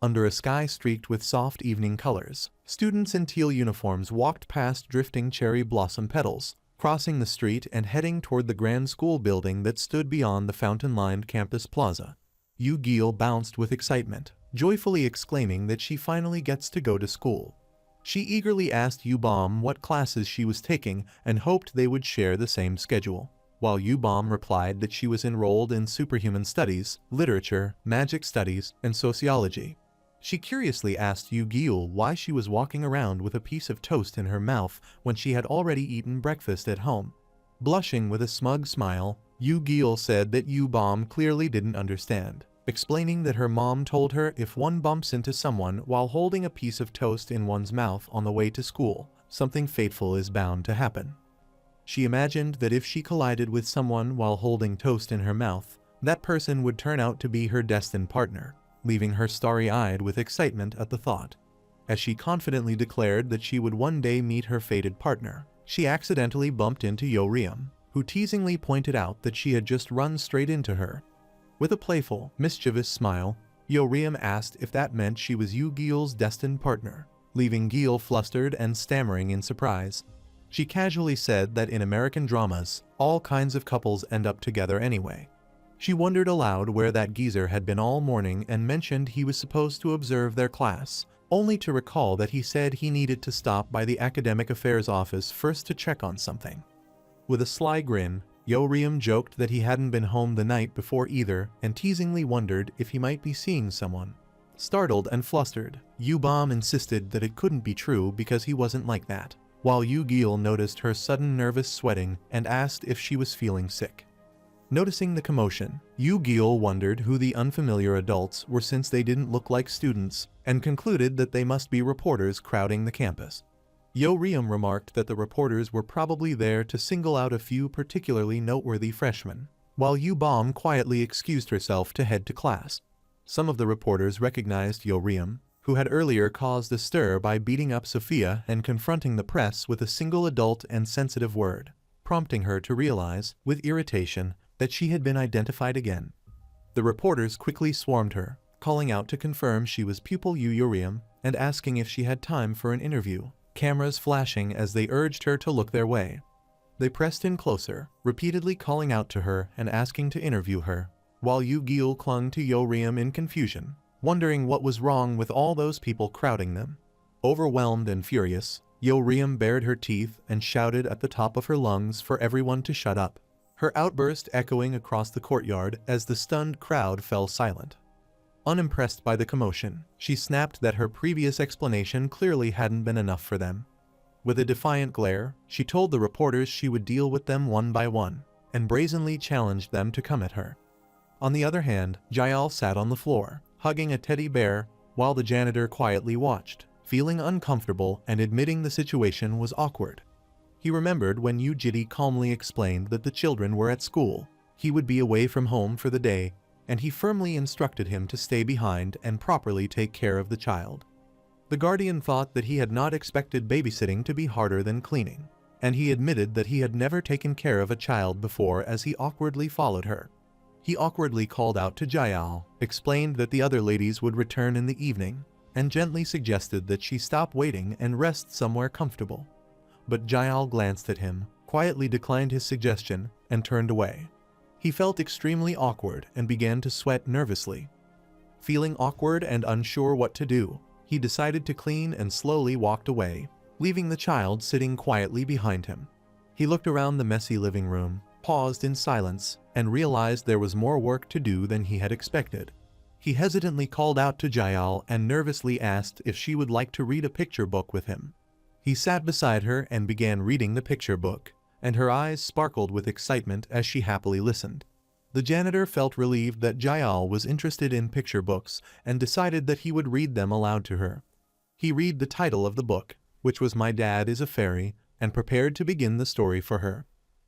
Under a sky streaked with soft evening colors, students in teal uniforms walked past drifting cherry blossom petals, crossing the street and heading toward the grand school building that stood beyond the fountain-lined campus plaza. Yu Gil bounced with excitement, joyfully exclaiming that she finally gets to go to school. She eagerly asked Yu Bom what classes she was taking and hoped they would share the same schedule, while Yu Bom replied that she was enrolled in superhuman studies, literature, magic studies, and sociology. She curiously asked Yu Gil why she was walking around with a piece of toast in her mouth when she had already eaten breakfast at home. Blushing with a smug smile, Yu Gil said that Yu Bom clearly didn't understand, explaining that her mom told her if one bumps into someone while holding a piece of toast in one's mouth on the way to school, something fateful is bound to happen. She imagined that if she collided with someone while holding toast in her mouth, that person would turn out to be her destined partner, leaving her starry-eyed with excitement at the thought. As she confidently declared that she would one day meet her fated partner, she accidentally bumped into Yoriam, who teasingly pointed out that she had just run straight into her. With a playful, mischievous smile, Yoriam asked if that meant she was Yu Gil's destined partner, leaving Gil flustered and stammering in surprise. She casually said that in American dramas, all kinds of couples end up together anyway. She wondered aloud where that geezer had been all morning and mentioned he was supposed to observe their class, only to recall that he said he needed to stop by the academic affairs office first to check on something. With a sly grin, Yo-Ryum joked that he hadn't been home the night before either and teasingly wondered if he might be seeing someone. Startled and flustered, Yu-Bom insisted that it couldn't be true because he wasn't like that, while Yu-Gil noticed her sudden nervous sweating and asked if she was feeling sick. Noticing the commotion, Yu-Gil wondered who the unfamiliar adults were since they didn't look like students, and concluded that they must be reporters crowding the campus. Yo-Ryum remarked that the reporters were probably there to single out a few particularly noteworthy freshmen, while Yu-Bom quietly excused herself to head to class. Some of the reporters recognized Yo-Ryum, who had earlier caused a stir by beating up Sophia and confronting the press with a single adult and sensitive word, prompting her to realize, with irritation, that she had been identified again. The reporters quickly swarmed her, calling out to confirm she was pupil Yo-Ryum and asking if she had time for an interview, cameras flashing as they urged her to look their way. They pressed in closer, repeatedly calling out to her and asking to interview her, while Yu-Gil clung to Yo-Ryum in confusion, wondering what was wrong with all those people crowding them. Overwhelmed and furious, Yo-Ryum bared her teeth and shouted at the top of her lungs for everyone to shut up, her outburst echoing across the courtyard as the stunned crowd fell silent. Unimpressed by the commotion, she snapped that her previous explanation clearly hadn't been enough for them. With a defiant glare, she told the reporters she would deal with them one by one, and brazenly challenged them to come at her. On the other hand, Jael sat on the floor, hugging a teddy bear, while the janitor quietly watched, feeling uncomfortable and admitting the situation was awkward. He remembered when Yu-Jidi calmly explained that the children were at school, he would be away from home for the day, and he firmly instructed him to stay behind and properly take care of the child. The guardian thought that he had not expected babysitting to be harder than cleaning, and he admitted that he had never taken care of a child before as he awkwardly followed her. He awkwardly called out to Jael, explained that the other ladies would return in the evening, and gently suggested that she stop waiting and rest somewhere comfortable. But Jael glanced at him, quietly declined his suggestion, and turned away. He felt extremely awkward and began to sweat nervously. Feeling awkward and unsure what to do, he decided to clean and slowly walked away, leaving the child sitting quietly behind him. He looked around the messy living room, paused in silence, and realized there was more work to do than he had expected. He hesitantly called out to Jael and nervously asked if she would like to read a picture book with him. He sat beside her and began reading the picture book, and her eyes sparkled with excitement as she happily listened. The janitor felt relieved that Jael was interested in picture books and decided that he would read them aloud to her. He read the title of the book, which was My Dad is a Fairy, and prepared to begin the story for her.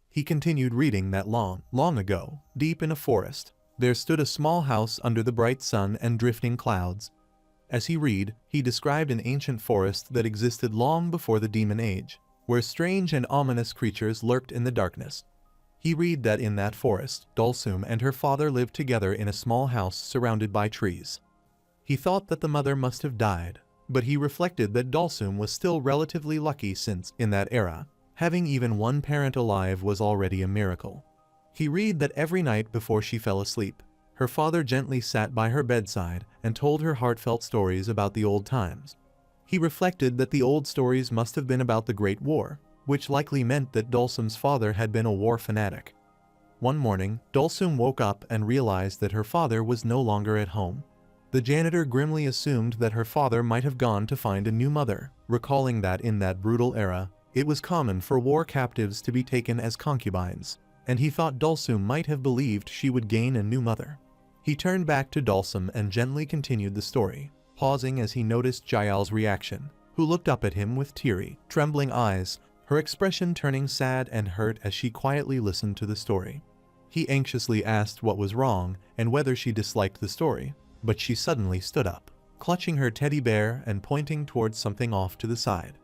He continued reading that long ago, deep in a forest, there stood a small house under the bright sun and drifting clouds. As he read, he described an ancient forest that existed long before the Demon Age, where strange and ominous creatures lurked in the darkness. He read that in that forest, Dulsum and her father lived together in a small house surrounded by trees. He thought that the mother must have died, but he reflected that Dulsum was still relatively lucky since, in that era, having even one parent alive was already a miracle. He read that every night before she fell asleep, her father gently sat by her bedside and told her heartfelt stories about the old times. He reflected that the old stories must have been about the Great War, which likely meant that Dulsum's father had been a war fanatic. One morning, Dulsum woke up and realized that her father was no longer at home. The janitor grimly assumed that her father might have gone to find a new mother, recalling that in that brutal era, it was common for war captives to be taken as concubines, and he thought Dulsum might have believed she would gain a new mother. He turned back to Dulsum and gently continued the story, pausing as he noticed Jael's reaction, who looked up at him with teary, trembling eyes, her expression turning sad and hurt as she quietly listened to the story. He anxiously asked what was wrong and whether she disliked the story, but she suddenly stood up, clutching her teddy bear and pointing towards something off to the side.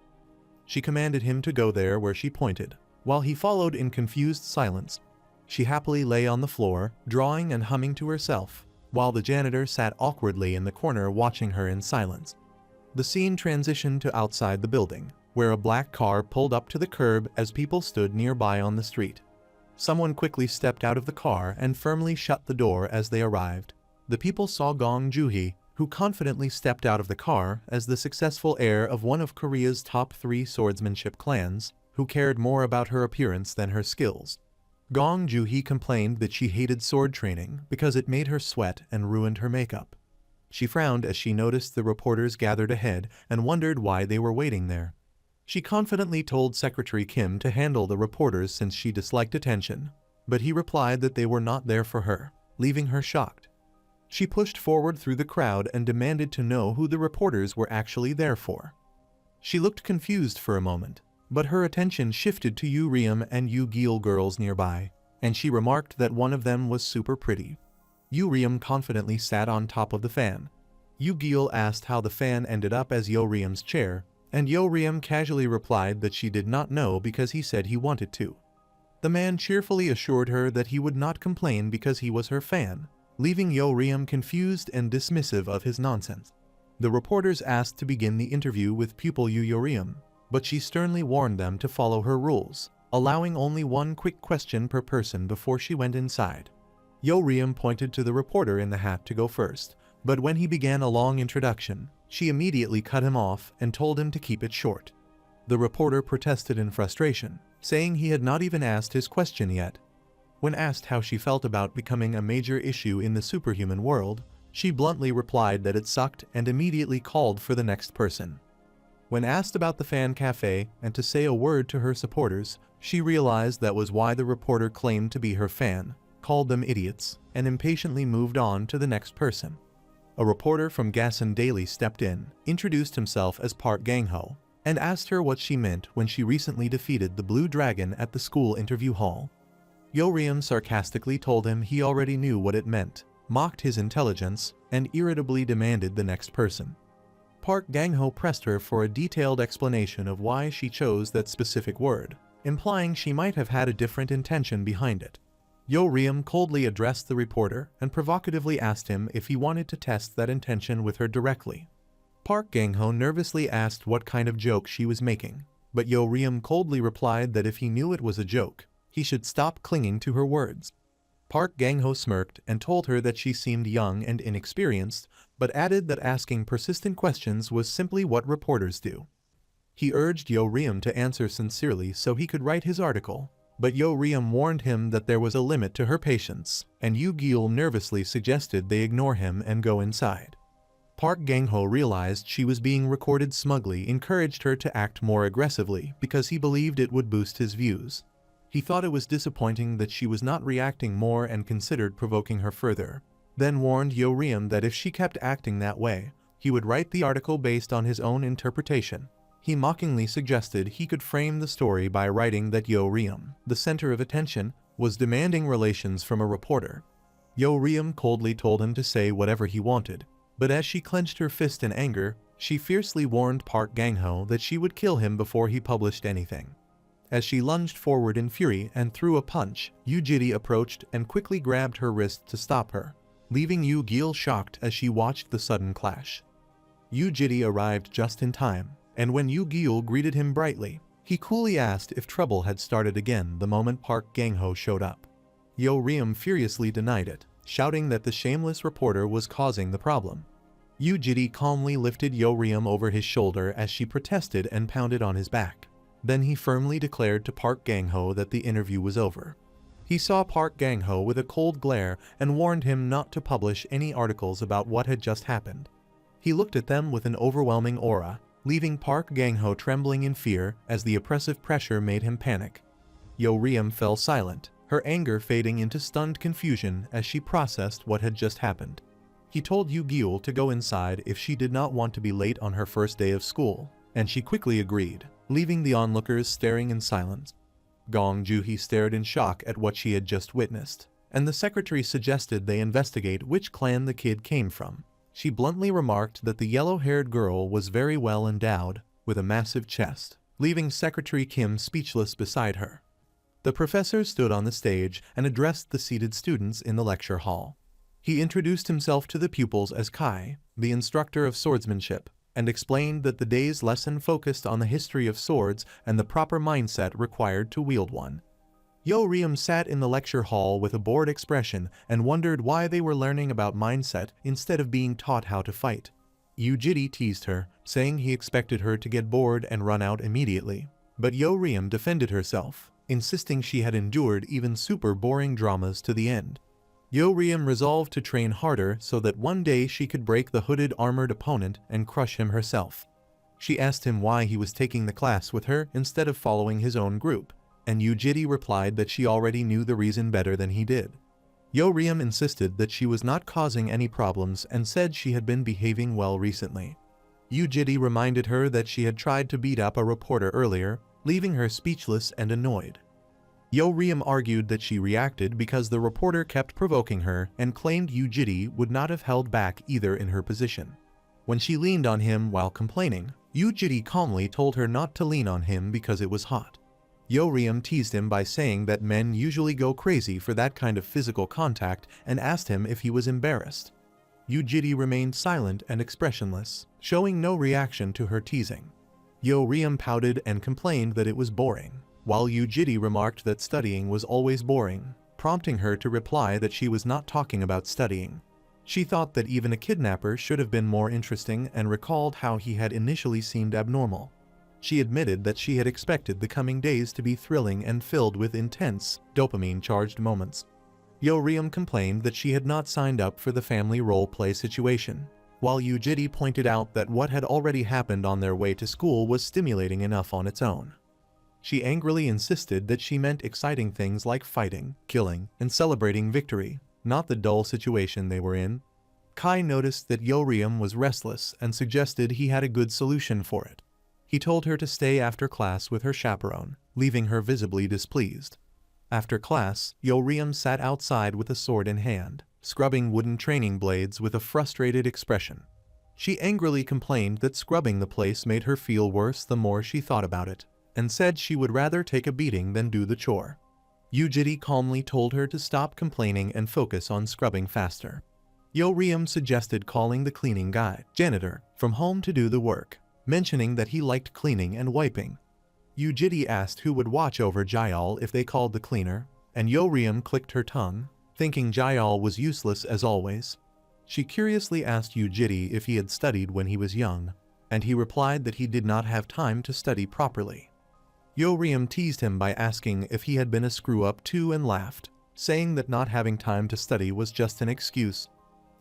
She commanded him to go there where she pointed, while he followed in confused silence. She happily lay on the floor, drawing and humming to herself, while the janitor sat awkwardly in the corner watching her in silence. The scene transitioned to outside the building, where a black car pulled up to the curb as people stood nearby on the street. Someone quickly stepped out of the car and firmly shut the door as they arrived. The people saw Gong Joo-hee, who confidently stepped out of the car as the successful heir of one of Korea's top 3 swordsmanship clans, who cared more about her appearance than her skills. Gong Joo-hee complained that she hated sword training because it made her sweat and ruined her makeup. She frowned as she noticed the reporters gathered ahead and wondered why they were waiting there. She confidently told Secretary Kim to handle the reporters since she disliked attention, but he replied that they were not there for her, leaving her shocked. She pushed forward through the crowd and demanded to know who the reporters were actually there for. She looked confused for a moment, but her attention shifted to Yoo Reum and Yoo Gil girls nearby, and she remarked that one of them was super pretty. Yoo Reum confidently sat on top of the fan. Yoo Gil asked how the fan ended up as Yoo Reum's chair, and Yoo Reum casually replied that she did not know because he said he wanted to. The man cheerfully assured her that he would not complain because he was her fan, leaving Yoo Reum confused and dismissive of his nonsense. The reporters asked to begin the interview with pupil Yoo Reum, but she sternly warned them to follow her rules, allowing only one quick question per person before she went inside. Yoo Reum pointed to the reporter in the hat to go first, but when he began a long introduction, she immediately cut him off and told him to keep it short. The reporter protested in frustration, saying he had not even asked his question yet. When asked how she felt about becoming a major issue in the superhuman world, she bluntly replied that it sucked and immediately called for the next person. When asked about the fan cafe and to say a word to her supporters, she realized that was why the reporter claimed to be her fan, called them idiots, and impatiently moved on to the next person. A reporter from Gasan Daily stepped in, introduced himself as Park Gang-ho, and asked her what she meant when she recently defeated the Blue Dragon at the school interview hall. Yoo Reum sarcastically told him he already knew what it meant, mocked his intelligence, and irritably demanded the next person. Park Gang-ho pressed her for a detailed explanation of why she chose that specific word, implying she might have had a different intention behind it. Yoo Reum coldly addressed the reporter and provocatively asked him if he wanted to test that intention with her directly. Park Gang-ho nervously asked what kind of joke she was making, but Yoo Reum coldly replied that if he knew it was a joke, he should stop clinging to her words. Park Gang-ho smirked and told her that she seemed young and inexperienced, but added that asking persistent questions was simply what reporters do. He urged Yoo Reum to answer sincerely so he could write his article, but Yoo Reum warned him that there was a limit to her patience, and Yoo Gil nervously suggested they ignore him and go inside. Park Gang-ho realized she was being recorded smugly, encouraged her to act more aggressively because he believed it would boost his views. He thought it was disappointing that she was not reacting more and considered provoking her further, then warned Yoo Reum that if she kept acting that way, he would write the article based on his own interpretation. He mockingly suggested he could frame the story by writing that Yoo Reum, the center of attention, was demanding relations from a reporter. Yoo Reum coldly told him to say whatever he wanted, but as she clenched her fist in anger, she fiercely warned Park Gang-ho that she would kill him before he published anything. As she lunged forward in fury and threw a punch, Yoo Jidi approached and quickly grabbed her wrist to stop her, leaving Yoo Gil shocked as she watched the sudden clash. Yoo Jidi arrived just in time, and when Yoo Gil greeted him brightly, he coolly asked if trouble had started again the moment Park Gang-ho showed up. Yoo Reum furiously denied it, shouting that the shameless reporter was causing the problem. Yoo Jidi calmly lifted Yoo Reum over his shoulder as she protested and pounded on his back. Then he firmly declared to Park Gang-ho that the interview was over. He saw Park Gang-ho with a cold glare and warned him not to publish any articles about what had just happened. He looked at them with an overwhelming aura, leaving Park Gang-ho trembling in fear as the oppressive pressure made him panic. Yoo Reum fell silent, her anger fading into stunned confusion as she processed what had just happened. He told Yoo Gil to go inside if she did not want to be late on her first day of school, and she quickly agreed, leaving the onlookers staring in silence. Gong Joo-hee stared in shock at what she had just witnessed, and the secretary suggested they investigate which clan the kid came from. She bluntly remarked that the yellow-haired girl was very well endowed, with a massive chest, leaving Secretary Kim speechless beside her. The professor stood on the stage and addressed the seated students in the lecture hall. He introduced himself to the pupils as Kai, the instructor of swordsmanship, and explained that the day's lesson focused on the history of swords and the proper mindset required to wield one. Yo-Ryum sat in the lecture hall with a bored expression and wondered why they were learning about mindset instead of being taught how to fight. Yujiri teased her, saying he expected her to get bored and run out immediately. But Yo-Ryum defended herself, insisting she had endured even super boring dramas to the end. Yo-Ryum resolved to train harder so that one day she could break the hooded armored opponent and crush him herself. She asked him why he was taking the class with her instead of following his own group, and Yujiri replied that she already knew the reason better than he did. Yo-Ryum insisted that she was not causing any problems and said she had been behaving well recently. Yujiri reminded her that she had tried to beat up a reporter earlier, leaving her speechless and annoyed. Yo-Ryum argued that she reacted because the reporter kept provoking her and claimed Yujiri would not have held back either in her position. When she leaned on him while complaining, Yujiri calmly told her not to lean on him because it was hot. Yo-Ryum teased him by saying that men usually go crazy for that kind of physical contact and asked him if he was embarrassed. Yujiri remained silent and expressionless, showing no reaction to her teasing. Yo-Ryum pouted and complained that it was boring, while Yujiri remarked that studying was always boring, prompting her to reply that she was not talking about studying. She thought that even a kidnapper should have been more interesting and recalled how he had initially seemed abnormal. She admitted that she had expected the coming days to be thrilling and filled with intense, dopamine-charged moments. Yo-Ryum complained that she had not signed up for the family role-play situation, while Yujiri pointed out that what had already happened on their way to school was stimulating enough on its own. She angrily insisted that she meant exciting things like fighting, killing, and celebrating victory, not the dull situation they were in. Kai noticed that Yo-Ryum was restless and suggested he had a good solution for it. He told her to stay after class with her chaperone, leaving her visibly displeased. After class, Yo-Ryum sat outside with a sword in hand, scrubbing wooden training blades with a frustrated expression. She angrily complained that scrubbing the place made her feel worse the more she thought about it, and said she would rather take a beating than do the chore. Yujiri calmly told her to stop complaining and focus on scrubbing faster. Yo-Ryum suggested calling the cleaning guy, janitor, from home to do the work, mentioning that he liked cleaning and wiping. Yujiri asked who would watch over Jayal if they called the cleaner, and Yo-Ryum clicked her tongue, thinking Jayal was useless as always. She curiously asked Yujiri if he had studied when he was young, and he replied that he did not have time to study properly. Yo-Ryum teased him by asking if he had been a screw-up too and laughed, saying that not having time to study was just an excuse.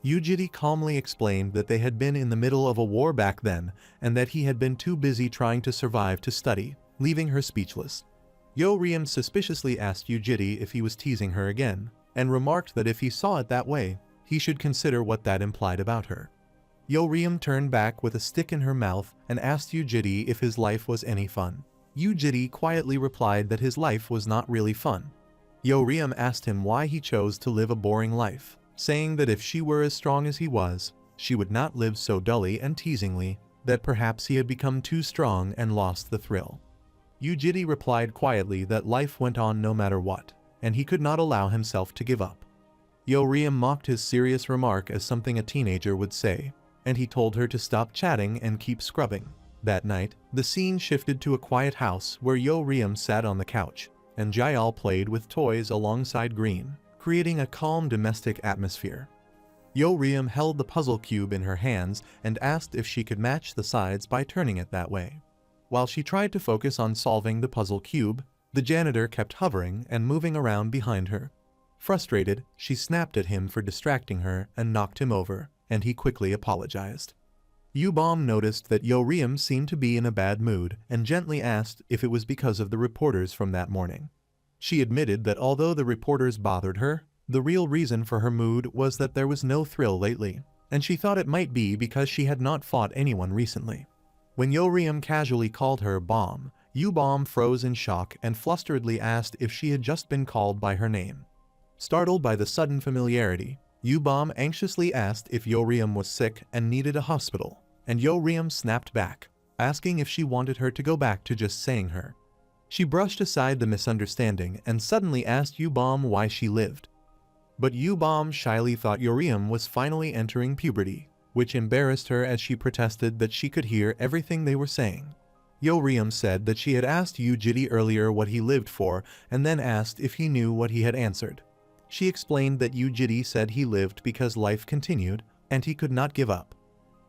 Yujiri calmly explained that they had been in the middle of a war back then and that he had been too busy trying to survive to study, leaving her speechless. Yo-Ryum suspiciously asked Yujiri if he was teasing her again, and remarked that if he saw it that way, he should consider what that implied about her. Yo-Ryum turned back with a stick in her mouth and asked Yujiri if his life was any fun. Yujiri quietly replied that his life was not really fun. Yo-Ryum asked him why he chose to live a boring life, saying that if she were as strong as he was, she would not live so dully and teasingly, that perhaps he had become too strong and lost the thrill. Yujiri replied quietly that life went on no matter what, and he could not allow himself to give up. Yo-Ryum mocked his serious remark as something a teenager would say, and he told her to stop chatting and keep scrubbing. That night, the scene shifted to a quiet house where Yo-Ryum sat on the couch, and Jayal played with toys alongside Green, creating a calm domestic atmosphere. Yo-Ryum held the puzzle cube in her hands and asked if she could match the sides by turning it that way. While she tried to focus on solving the puzzle cube, the janitor kept hovering and moving around behind her. Frustrated, she snapped at him for distracting her and knocked him over, and he quickly apologized. Yubom noticed that Yo-Ryum seemed to be in a bad mood and gently asked if it was because of the reporters from that morning. She admitted that although the reporters bothered her, the real reason for her mood was that there was no thrill lately, and she thought it might be because she had not fought anyone recently. When Yo-Ryum casually called her Bomb, Yubom froze in shock and flusteredly asked if she had just been called by her name. Startled by the sudden familiarity, Yubom anxiously asked if Yo-Ryum was sick and needed a hospital, and Yo-Ryum snapped back, asking if she wanted her to go back to just saying her. She brushed aside the misunderstanding and suddenly asked Yubom why she lived. But Yubom shyly thought Yo-Ryum was finally entering puberty, which embarrassed her as she protested that she could hear everything they were saying. Yeoryum said that she had asked Yujiri earlier what he lived for and then asked if he knew what he had answered. She explained that Yujiri said he lived because life continued and he could not give up.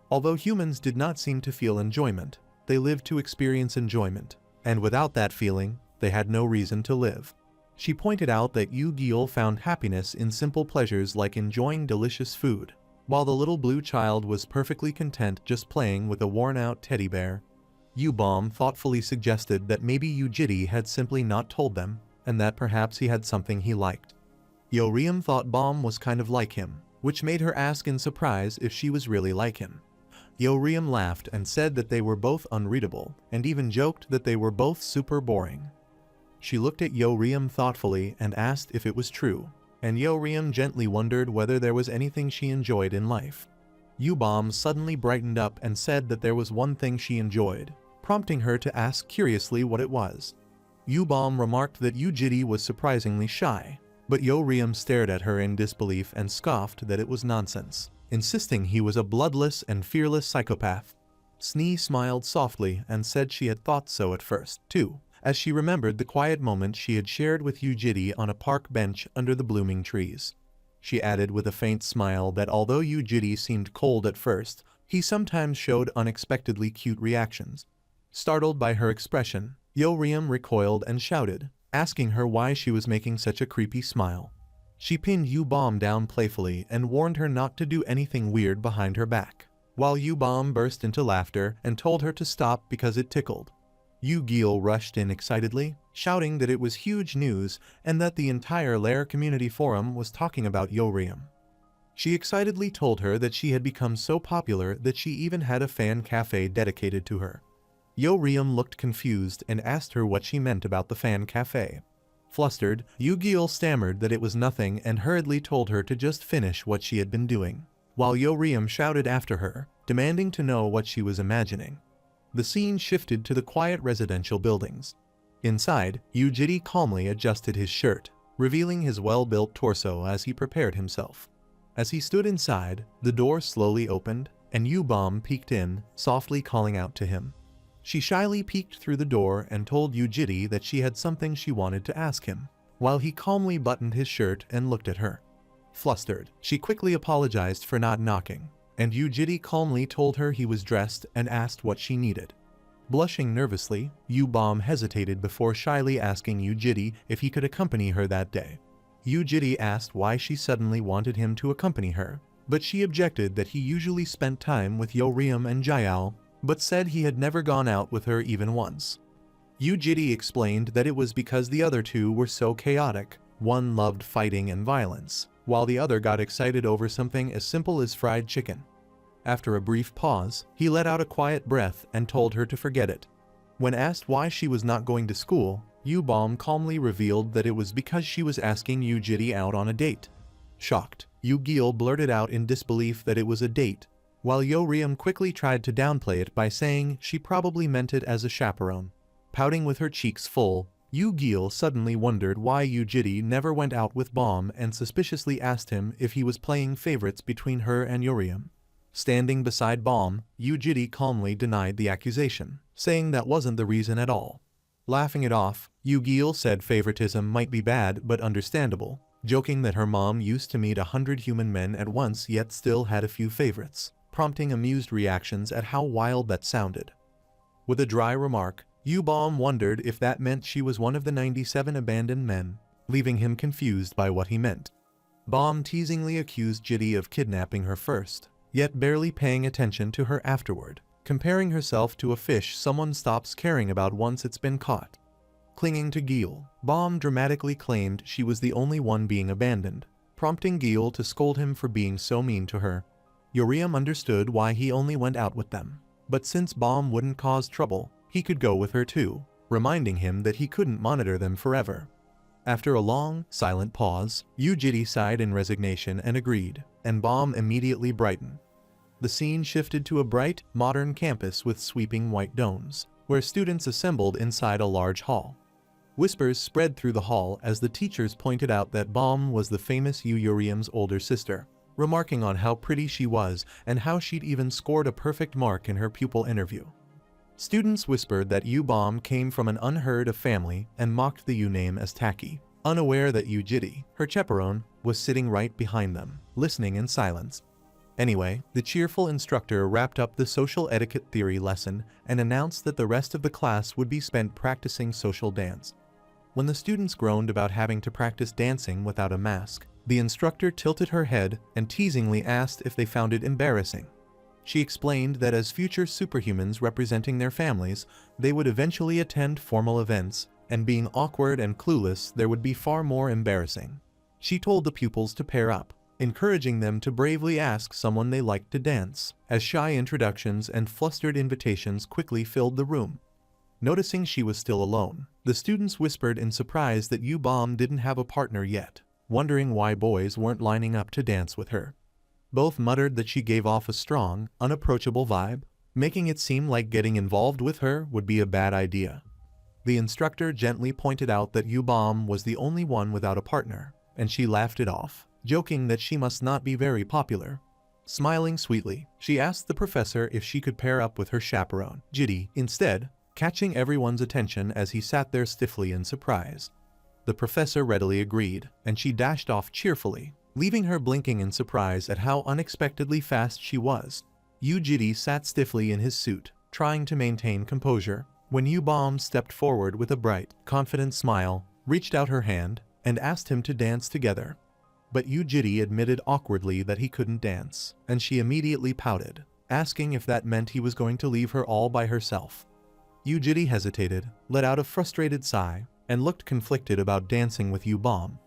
Although humans did not seem to feel enjoyment, they lived to experience enjoyment, and without that feeling, they had no reason to live. She pointed out that Yu-Gi-Oh found happiness in simple pleasures like enjoying delicious food, while the little blue child was perfectly content just playing with a worn-out teddy bear. Yubom thoughtfully suggested that maybe Yujiri had simply not told them, and that perhaps he had something he liked. Yeoryum thought Bom was kind of like him, which made her ask in surprise if she was really like him. Yeoryum laughed and said that they were both unreadable, and even joked that they were both super boring. She looked at Yeoryum thoughtfully and asked if it was true, and Yeoryum gently wondered whether there was anything she enjoyed in life. Yubom suddenly brightened up and said that there was one thing she enjoyed, prompting her to ask curiously what it was. Yubom remarked that Yujiri was surprisingly shy, but Yeoryum stared at her in disbelief and scoffed that it was nonsense, insisting he was a bloodless and fearless psychopath. Snee smiled softly and said she had thought so at first, too, as she remembered the quiet moment she had shared with Yujiri on a park bench under the blooming trees. She added with a faint smile that although Yujiri seemed cold at first, he sometimes showed unexpectedly cute reactions. Startled by her expression, Yeoryum recoiled and shouted, asking her why she was making such a creepy smile. She pinned Yubom down playfully and warned her not to do anything weird behind her back, while Yubom burst into laughter and told her to stop because it tickled. Yu-Gi-Oh rushed in excitedly, shouting that it was huge news and that the entire Lair community forum was talking about Yeoryum. She excitedly told her that she had become so popular that she even had a fan cafe dedicated to her. Yeoryum looked confused and asked her what she meant about the fan cafe. Flustered, Yu-Gi-Oh stammered that it was nothing and hurriedly told her to just finish what she had been doing, while Yeoryum shouted after her, demanding to know what she was imagining. The scene shifted to the quiet residential buildings. Inside, Yujiri calmly adjusted his shirt, revealing his well-built torso as he prepared himself. As he stood inside, the door slowly opened, and Yubom peeked in, softly calling out to him. She shyly peeked through the door and told Yujiri that she had something she wanted to ask him, while he calmly buttoned his shirt and looked at her. Flustered, she quickly apologized for not knocking, and Yujiri calmly told her he was dressed and asked what she needed. Blushing nervously, Yubom hesitated before shyly asking Yujiri if he could accompany her that day. Yujiri asked why she suddenly wanted him to accompany her, but she objected that he usually spent time with Yeoryum and Jiao, but said he had never gone out with her even once. Yujiri explained that it was because the other two were so chaotic. One loved fighting and violence, while the other got excited over something as simple as fried chicken. After a brief pause, he let out a quiet breath and told her to forget it. When asked why she was not going to school, Yubom calmly revealed that it was because she was asking Yujiri out on a date. Shocked, Yu-Gi-Oh blurted out in disbelief that it was a date, while Yeoryum quickly tried to downplay it by saying she probably meant it as a chaperone. Pouting with her cheeks full, Yu-Gi-Oh suddenly wondered why Yujiri never went out with Bom and suspiciously asked him if he was playing favorites between her and Yeoryum. Standing beside Bom, Yujiri calmly denied the accusation, saying that wasn't the reason at all. Laughing it off, Yu-Gi-Oh said favoritism might be bad but understandable, joking that her mom used to meet 100 human men at once yet still had a few favorites, prompting amused reactions at how wild that sounded. With a dry remark, Yubom wondered if that meant she was one of the 97 abandoned men, leaving him confused by what he meant. Bom teasingly accused Jiri of kidnapping her first, yet barely paying attention to her afterward, comparing herself to a fish someone stops caring about once it's been caught. Clinging to Gil, Bom dramatically claimed she was the only one being abandoned, prompting Gil to scold him for being so mean to her. Yeoryum understood why he only went out with them, but since Bom wouldn't cause trouble, he could go with her too, reminding him that he couldn't monitor them forever. After a long, silent pause, Yujiri sighed in resignation and agreed, and Bom immediately brightened. The scene shifted to a bright, modern campus with sweeping white domes, where students assembled inside a large hall. Whispers spread through the hall as the teachers pointed out that Bom was the famous Yeoryum's older sister, remarking on how pretty she was and how she'd even scored a perfect mark in her pupil interview. Students whispered that Yu-Bomb came from an unheard-of family and mocked the Yu name as tacky, unaware that Yu Jiri, her chaperone, was sitting right behind them, listening in silence. Anyway, the cheerful instructor wrapped up the social etiquette theory lesson and announced that the rest of the class would be spent practicing social dance. When the students groaned about having to practice dancing without a mask, the instructor tilted her head and teasingly asked if they found it embarrassing. She explained that as future superhumans representing their families, they would eventually attend formal events, and being awkward and clueless, there would be far more embarrassing. She told the pupils to pair up, encouraging them to bravely ask someone they liked to dance, as shy introductions and flustered invitations quickly filled the room. Noticing she was still alone, the students whispered in surprise that Yu-Bomb didn't have a partner yet, wondering why boys weren't lining up to dance with her. Both muttered that she gave off a strong, unapproachable vibe, making it seem like getting involved with her would be a bad idea. The instructor gently pointed out that Yu-Bomb was the only one without a partner, and she laughed it off, joking that she must not be very popular. Smiling sweetly, she asked the professor if she could pair up with her chaperone, Jiri, instead, catching everyone's attention as he sat there stiffly in surprise. The professor readily agreed, and she dashed off cheerfully, leaving her blinking in surprise at how unexpectedly fast she was. Yu Jiri sat stiffly in his suit, trying to maintain composure, when Yu-Bomb stepped forward with a bright, confident smile, reached out her hand, and asked him to dance together. But Yu Jiri admitted awkwardly that he couldn't dance, and she immediately pouted, asking if that meant he was going to leave her all by herself. Yu Jiri hesitated, let out a frustrated sigh, and looked conflicted about dancing with Yu-Bomb.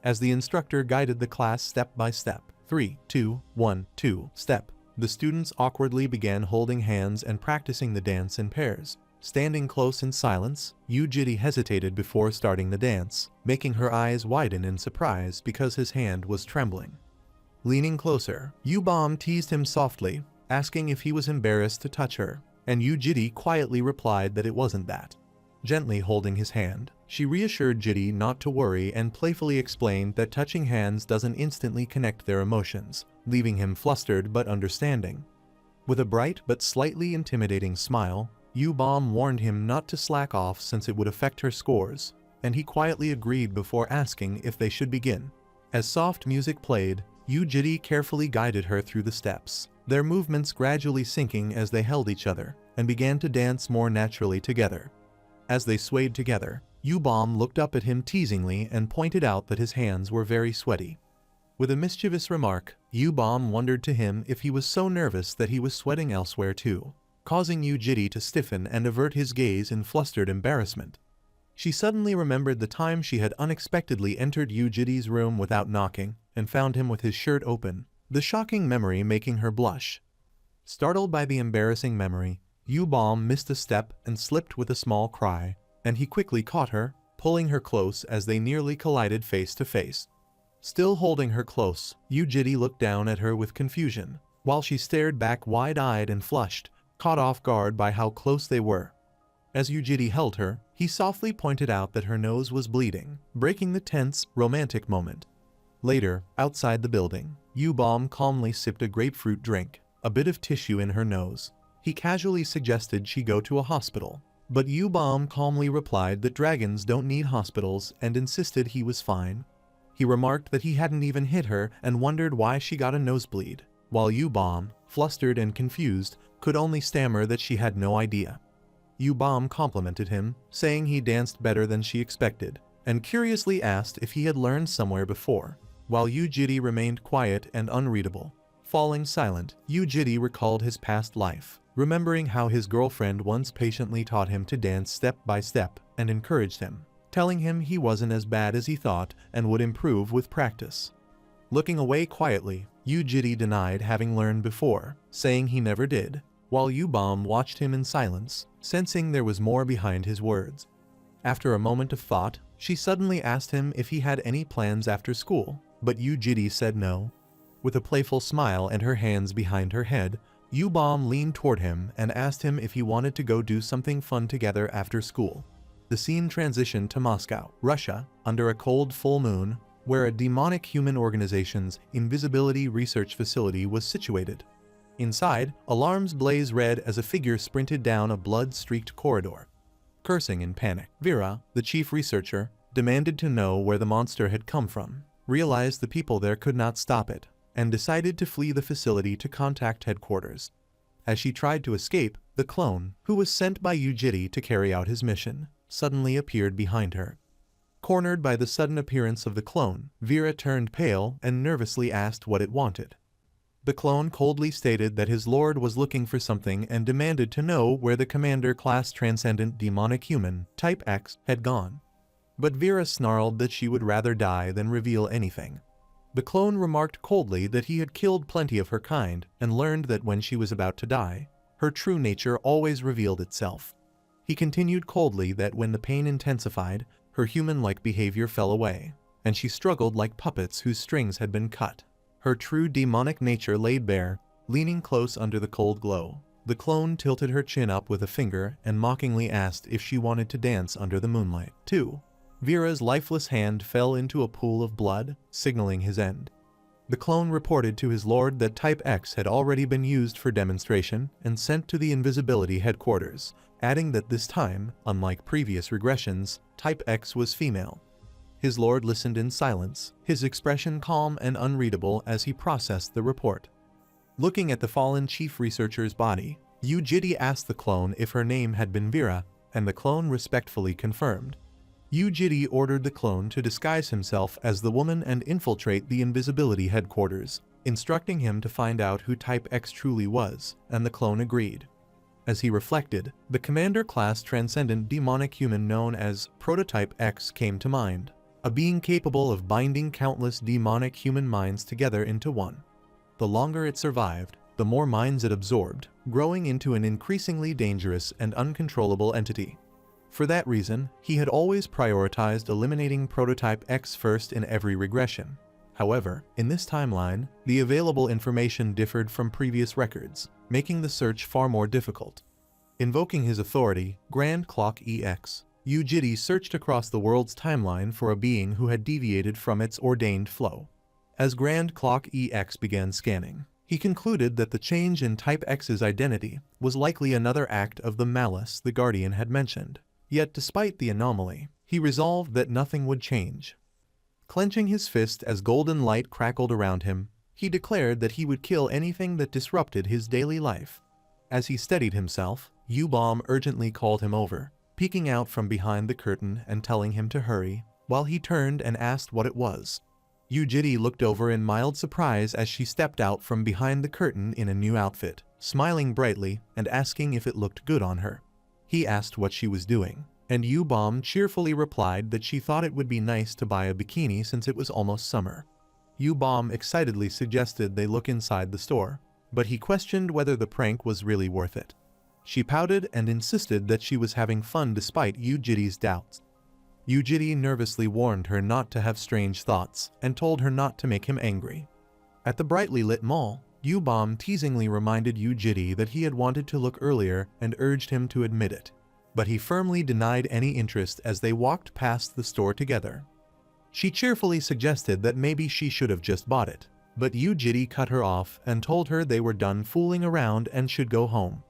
As the instructor guided the class step by step, 3, 2, 1, 2, step, the students awkwardly began holding hands and practicing the dance in pairs. Standing close in silence, Yu Jiri hesitated before starting the dance, making her eyes widen in surprise because his hand was trembling. Leaning closer, Yu-Bomb teased him softly, asking if he was embarrassed to touch her, and Yu Jiri quietly replied that it wasn't that. Gently holding his hand, she reassured Jiri not to worry and playfully explained that touching hands doesn't instantly connect their emotions, leaving him flustered but understanding. With a bright but slightly intimidating smile, Yu-Bomb warned him not to slack off since it would affect her scores, and he quietly agreed before asking if they should begin. As soft music played, Yu Jiri carefully guided her through the steps, their movements gradually syncing as they held each other, and began to dance more naturally together. As they swayed together, Yu-Bomb looked up at him teasingly and pointed out that his hands were very sweaty. With a mischievous remark, Yu-Bomb wondered to him if he was so nervous that he was sweating elsewhere too, causing Yu Jiri to stiffen and avert his gaze in flustered embarrassment. She suddenly remembered the time she had unexpectedly entered Yu Jiri's room without knocking and found him with his shirt open, the shocking memory making her blush. Startled by the embarrassing memory, Yu-Bomb missed a step and slipped with a small cry, and he quickly caught her, pulling her close as they nearly collided face to face. Still holding her close, Yu Jiri looked down at her with confusion, while she stared back wide-eyed and flushed, caught off guard by how close they were. As Yu Jiri held her, he softly pointed out that her nose was bleeding, breaking the tense, romantic moment. Later, outside the building, Yu-Bomb calmly sipped a grapefruit drink, a bit of tissue in her nose. He casually suggested she go to a hospital, but Yu-Bomb calmly replied that dragons don't need hospitals and insisted he was fine. He remarked that he hadn't even hit her and wondered why she got a nosebleed, while Yu-Bomb, flustered and confused, could only stammer that she had no idea. Yu-Bomb complimented him, saying he danced better than she expected, and curiously asked if he had learned somewhere before, while Yu Jiri remained quiet and unreadable. Falling silent, Yu Jiri recalled his past life, remembering how his girlfriend once patiently taught him to dance step by step and encouraged him, telling him he wasn't as bad as he thought and would improve with practice. Looking away quietly, Yu Jiri denied having learned before, saying he never did, while Yu-Bomb watched him in silence, sensing there was more behind his words. After a moment of thought, she suddenly asked him if he had any plans after school, but Yu Jiri said no. With a playful smile and her hands behind her head, Yu-Bomb leaned toward him and asked him if he wanted to go do something fun together after school. The scene transitioned to Moscow, Russia, under a cold full moon. where a demonic human organization's invisibility research facility was situated. Inside, alarms blazed red as a figure sprinted down a blood-streaked corridor. Cursing in panic, Vera, the chief researcher, demanded to know where the monster had come from, realized the people there could not stop it, and decided to flee the facility to contact headquarters. As she tried to escape, the clone, who was sent by Yujiri to carry out his mission, suddenly appeared behind her. Cornered by the sudden appearance of the clone, Vera turned pale and nervously asked what it wanted. The clone coldly stated that his lord was looking for something and demanded to know where the commander-class transcendent demonic human, Type X, had gone. But Vera snarled that she would rather die than reveal anything. The clone remarked coldly that he had killed plenty of her kind and learned that when she was about to die, her true nature always revealed itself. He continued coldly that when the pain intensified, her human-like behavior fell away, and she struggled like puppets whose strings had been cut. Her true demonic nature laid bare, leaning close under the cold glow. The clone tilted her chin up with a finger and mockingly asked if she wanted to dance under the moonlight, too. Vera's lifeless hand fell into a pool of blood, signaling his end. The clone reported to his lord that Type X had already been used for demonstration and sent to the invisibility headquarters, adding that this time, unlike previous regressions, Type X was female. His lord listened in silence, his expression calm and unreadable as he processed the report. Looking at the fallen chief researcher's body, Yujiri asked the clone if her name had been Vera, and the clone respectfully confirmed. Yujiri ordered the clone to disguise himself as the woman and infiltrate the invisibility headquarters, instructing him to find out who Type X truly was, and the clone agreed. As he reflected, the commander-class transcendent demonic human known as Prototype X came to mind, a being capable of binding countless demonic human minds together into one. The longer it survived, the more minds it absorbed, growing into an increasingly dangerous and uncontrollable entity. For that reason, he had always prioritized eliminating Prototype X first in every regression. However, in this timeline, the available information differed from previous records, making the search far more difficult. Invoking his authority, Grand Clock EX, Yujiri searched across the world's timeline for a being who had deviated from its ordained flow. As Grand Clock EX began scanning, he concluded that the change in Type X's identity was likely another act of the malice the Guardian had mentioned. Yet despite the anomaly, he resolved that nothing would change. Clenching his fist as golden light crackled around him, he declared that he would kill anything that disrupted his daily life. As he steadied himself, U-Bomb urgently called him over, peeking out from behind the curtain and telling him to hurry, while he turned and asked what it was. Yujiri looked over in mild surprise as she stepped out from behind the curtain in a new outfit, smiling brightly and asking if it looked good on her. He asked what she was doing, and U-Bomb cheerfully replied that she thought it would be nice to buy a bikini since it was almost summer. U-Bomb excitedly suggested they look inside the store, but he questioned whether the prank was really worth it. She pouted and insisted that she was having fun despite Yujiri's doubts. Yujiri nervously warned her not to have strange thoughts and told her not to make him angry. At the brightly lit mall, U-Bomb teasingly reminded Yujiri that he had wanted to look earlier and urged him to admit it, but he firmly denied any interest as they walked past the store together. She cheerfully suggested that maybe she should have just bought it, but Yujiri cut her off and told her they were done fooling around and should go home.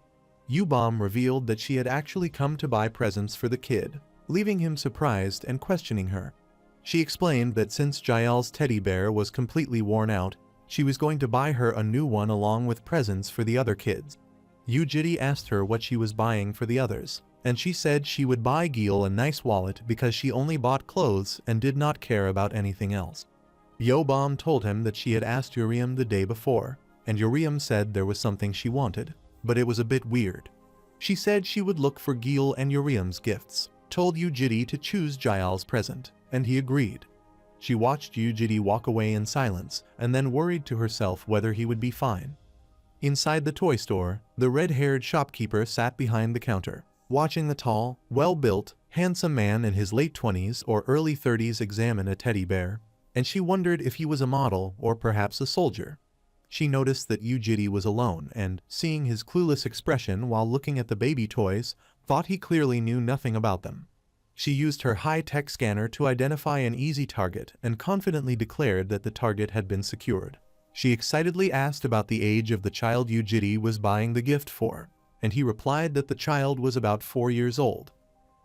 U-Bomb revealed that she had actually come to buy presents for the kid, leaving him surprised and questioning her. She explained that since Jael's teddy bear was completely worn out, she was going to buy her a new one along with presents for the other kids. Yujiri asked her what she was buying for the others, and she said she would buy Gil a nice wallet because she only bought clothes and did not care about anything else. U-Bomb told him that she had asked Urium the day before, and Urium said there was something she wanted, but it was a bit weird. She said she would look for Gil and Urium's gifts, told Yujiri to choose Jael's present, and he agreed. She watched Yujiri walk away in silence and then worried to herself whether he would be fine. Inside the toy store, the red-haired shopkeeper sat behind the counter, watching the tall, well-built, handsome man in his late 20s or early 30s examine a teddy bear, and she wondered if he was a model or perhaps a soldier. She noticed that Yujiri was alone and, seeing his clueless expression while looking at the baby toys, thought he clearly knew nothing about them. She used her high-tech scanner to identify an easy target and confidently declared that the target had been secured. She excitedly asked about the age of the child Yujiri was buying the gift for, and he replied that the child was about 4 years old.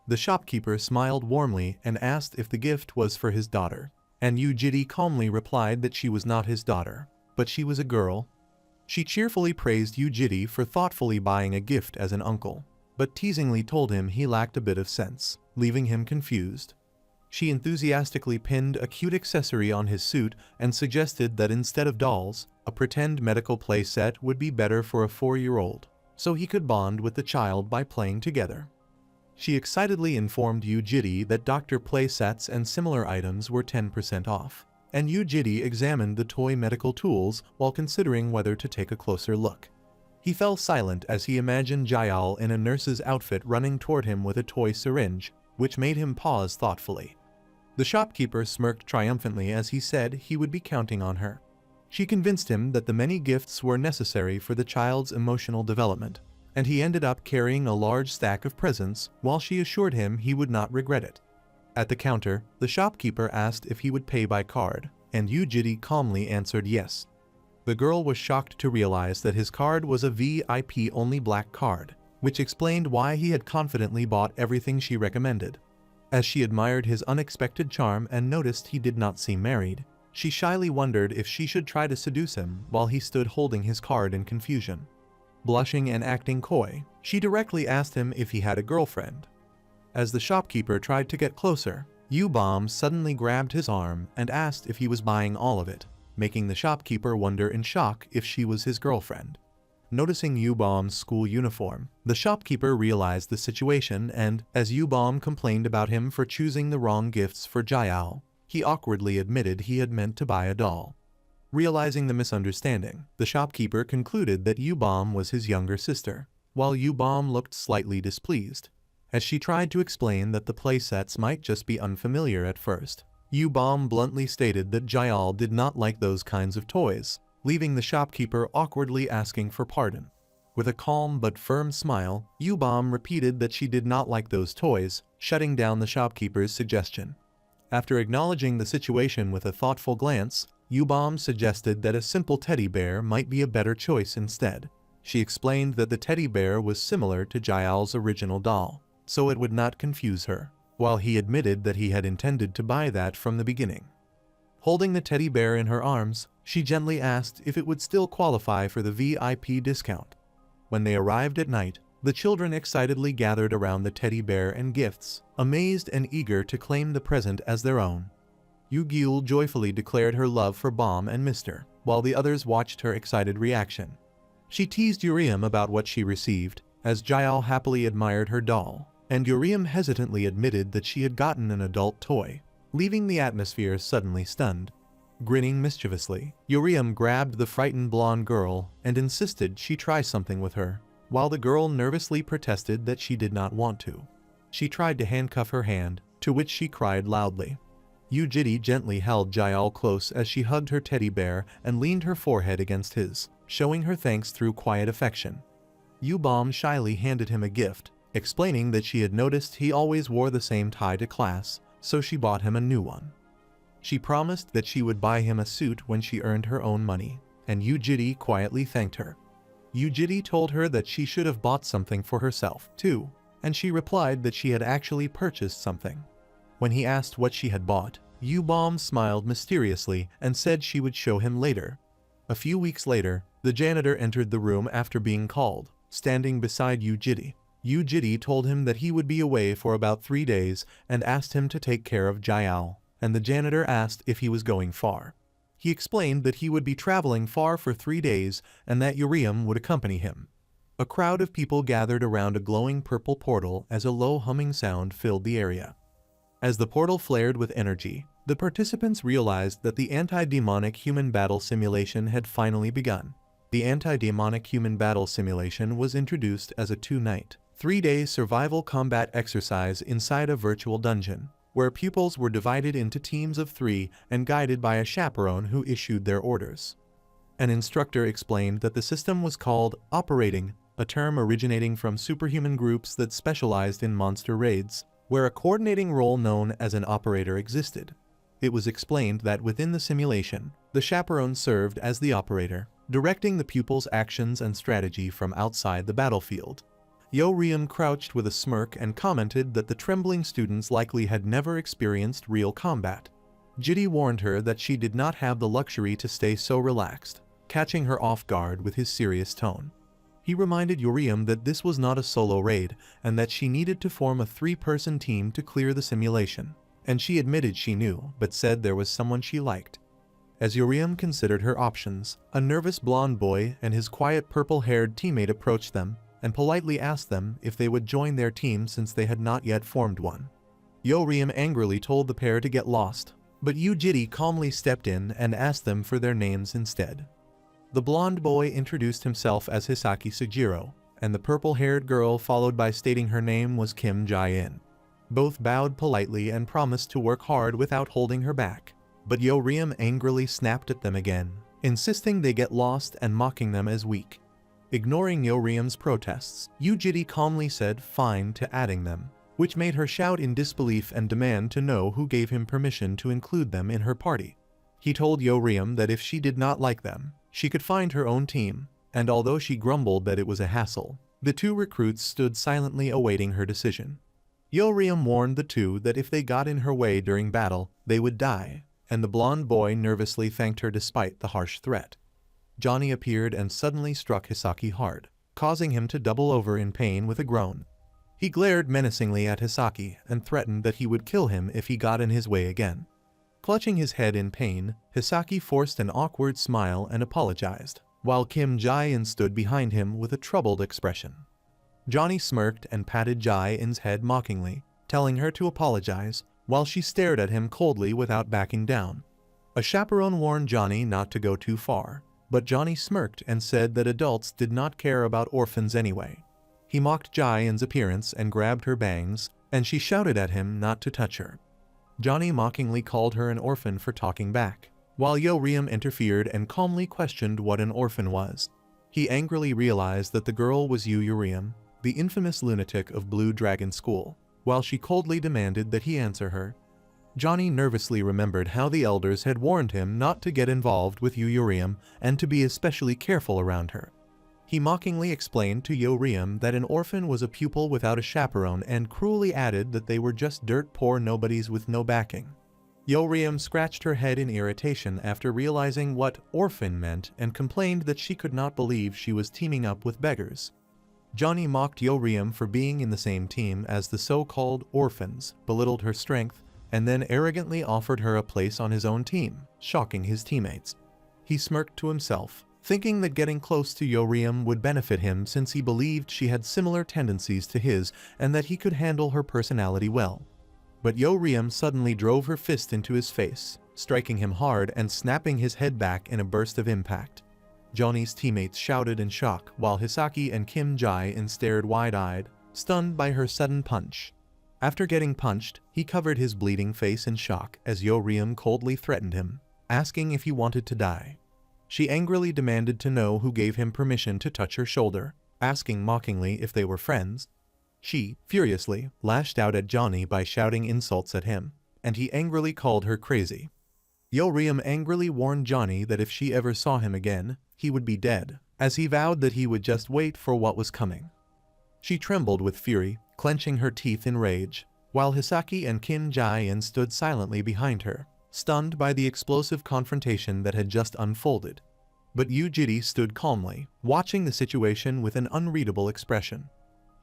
The shopkeeper smiled warmly and asked if the gift was for his daughter, and Yujiri calmly replied that she was not his daughter, but she was a girl. She cheerfully praised Yujiri for thoughtfully buying a gift as an uncle, but teasingly told him he lacked a bit of sense, leaving him confused. She enthusiastically pinned a cute accessory on his suit and suggested that instead of dolls, a pretend medical play set would be better for a 4-year-old, so he could bond with the child by playing together. She excitedly informed Yujiri that Dr. Play sets and similar items were 10% off, and Yujiri examined the toy medical tools while considering whether to take a closer look. He fell silent as he imagined Jayal in a nurse's outfit running toward him with a toy syringe, which made him pause thoughtfully. The shopkeeper smirked triumphantly as he said he would be counting on her. She convinced him that the many gifts were necessary for the child's emotional development, and he ended up carrying a large stack of presents while she assured him he would not regret it. At the counter, the shopkeeper asked if he would pay by card, and Yujiri calmly answered yes. The girl was shocked to realize that his card was a VIP-only black card, which explained why he had confidently bought everything she recommended. As she admired his unexpected charm and noticed he did not seem married, she shyly wondered if she should try to seduce him while he stood holding his card in confusion. Blushing and acting coy, she directly asked him if he had a girlfriend. As the shopkeeper tried to get closer, Yubom suddenly grabbed his arm and asked if he was buying all of it, making the shopkeeper wonder in shock if she was his girlfriend. Noticing Yubom's school uniform, the shopkeeper realized the situation and, as Yubom complained about him for choosing the wrong gifts for Jayal, he awkwardly admitted he had meant to buy a doll. Realizing the misunderstanding, the shopkeeper concluded that Yubom was his younger sister, while Yubom looked slightly displeased. As she tried to explain that the playsets might just be unfamiliar at first, Yubom bluntly stated that Jayal did not like those kinds of toys, leaving the shopkeeper awkwardly asking for pardon. With a calm but firm smile, Yubom repeated that she did not like those toys, shutting down the shopkeeper's suggestion. After acknowledging the situation with a thoughtful glance, Yubom suggested that a simple teddy bear might be a better choice instead. She explained that the teddy bear was similar to Jayal's original doll, so it would not confuse her, while he admitted that he had intended to buy that from the beginning. Holding the teddy bear in her arms, she gently asked if it would still qualify for the VIP discount. When they arrived at night, the children excitedly gathered around the teddy bear and gifts, amazed and eager to claim the present as their own. Yugil joyfully declared her love for Bomb and Mr., while the others watched her excited reaction. She teased Uriam about what she received, as Jayal happily admired her doll, and Uriam hesitantly admitted that she had gotten an adult toy, leaving the atmosphere suddenly stunned. Grinning mischievously, Uriam grabbed the frightened blonde girl and insisted she try something with her, while the girl nervously protested that she did not want to. She tried to handcuff her hand, to which she cried loudly. Yujiri gently held Jayal close as she hugged her teddy bear and leaned her forehead against his, showing her thanks through quiet affection. Yubom shyly handed him a gift, explaining that she had noticed he always wore the same tie to class, so she bought him a new one. She promised that she would buy him a suit when she earned her own money, and Yujiri quietly thanked her. Yujiri told her that she should have bought something for herself, too, and she replied that she had actually purchased something. When he asked what she had bought, Yubom smiled mysteriously and said she would show him later. A few weeks later, the janitor entered the room after being called, standing beside Yujiri. Yujiri told him that he would be away for about 3 days and asked him to take care of Jayal, and the janitor asked if he was going far. He explained that he would be traveling far for 3 days and that Uriam would accompany him. A crowd of people gathered around a glowing purple portal as a low humming sound filled the area. As the portal flared with energy, the participants realized that the anti-demonic human battle simulation had finally begun. The anti-demonic human battle simulation was introduced as a 2-night, 3-day survival combat exercise inside a virtual dungeon, where pupils were divided into teams of 3 and guided by a chaperone who issued their orders. An instructor explained that the system was called Operating, a term originating from superhuman groups that specialized in monster raids. where a coordinating role known as an operator existed. It was explained that within the simulation, the chaperone served as the operator, directing the pupils' actions and strategy from outside the battlefield. Yo-Riem crouched with a smirk and commented that the trembling students likely had never experienced real combat. Jitty warned her that she did not have the luxury to stay so relaxed, catching her off guard with his serious tone. He reminded Yo-Riem that this was not a solo raid and that she needed to form a 3-person team to clear the simulation, and she admitted she knew but said there was someone she liked. As Yo-Riem considered her options, a nervous blonde boy and his quiet purple-haired teammate approached them and politely asked them if they would join their team since they had not yet formed one. Yo-Riem angrily told the pair to get lost, but Yu-Jitty calmly stepped in and asked them for their names instead. The blonde boy introduced himself as Hisaki Sugiro, and the purple-haired girl followed by stating her name was Kim Jae-in. Both bowed politely and promised to work hard without holding her back, but Yo-Riem angrily snapped at them again, insisting they get lost and mocking them as weak. Ignoring Yo-Riem's protests, Yu-Jitty calmly said fine to adding them, which made her shout in disbelief and demand to know who gave him permission to include them in her party. He told Yo-Riem that if she did not like them, she could find her own team, and although she grumbled that it was a hassle, the 2 recruits stood silently awaiting her decision. Yo-Riem warned the 2 that if they got in her way during battle, they would die, and the blonde boy nervously thanked her despite the harsh threat. Johnny appeared and suddenly struck Hisaki hard, causing him to double over in pain with a groan. He glared menacingly at Hisaki and threatened that he would kill him if he got in his way again. Clutching his head in pain, Hisaki forced an awkward smile and apologized, while Kim Jae-in stood behind him with a troubled expression. Johnny smirked and patted Jae-in's head mockingly, telling her to apologize, while she stared at him coldly without backing down. A chaperone warned Johnny not to go too far, but Johnny smirked and said that adults did not care about orphans anyway. He mocked Jae-in's appearance and grabbed her bangs, and she shouted at him not to touch her. Johnny mockingly called her an orphan for talking back, while Yo-Riem interfered and calmly questioned what an orphan was. He angrily realized that the girl was Yo-Riem, the infamous lunatic of Blue Dragon School, while she coldly demanded that he answer her. Johnny nervously remembered how the elders had warned him not to get involved with Yo-Riem and to be especially careful around her. He mockingly explained to Yo-Riem that an orphan was a pupil without a chaperone and cruelly added that they were just dirt-poor nobodies with no backing. Yo-Riem scratched her head in irritation after realizing what orphan meant and complained that she could not believe she was teaming up with beggars. Johnny mocked Yo-Riem for being in the same team as the so-called orphans, belittled her strength, and then arrogantly offered her a place on his own team, shocking his teammates. He smirked to himself, thinking that getting close to Yo-Riem would benefit him since he believed she had similar tendencies to his and that he could handle her personality well. But Yo-Riem suddenly drove her fist into his face, striking him hard and snapping his head back in a burst of impact. Johnny's teammates shouted in shock while Hisaki and Kim Jae-in stared wide-eyed, stunned by her sudden punch. After getting punched, he covered his bleeding face in shock as Yo-Riem coldly threatened him, asking if he wanted to die. She angrily demanded to know who gave him permission to touch her shoulder, asking mockingly if they were friends. She, furiously, lashed out at Johnny by shouting insults at him, and he angrily called her crazy. Yo-Riem angrily warned Johnny that if she ever saw him again, he would be dead, as he vowed that he would just wait for what was coming. She trembled with fury, clenching her teeth in rage, while Hisaki and Kim Jae-in stood silently behind her, stunned by the explosive confrontation that had just unfolded. But Yu-Jitty stood calmly, watching the situation with an unreadable expression.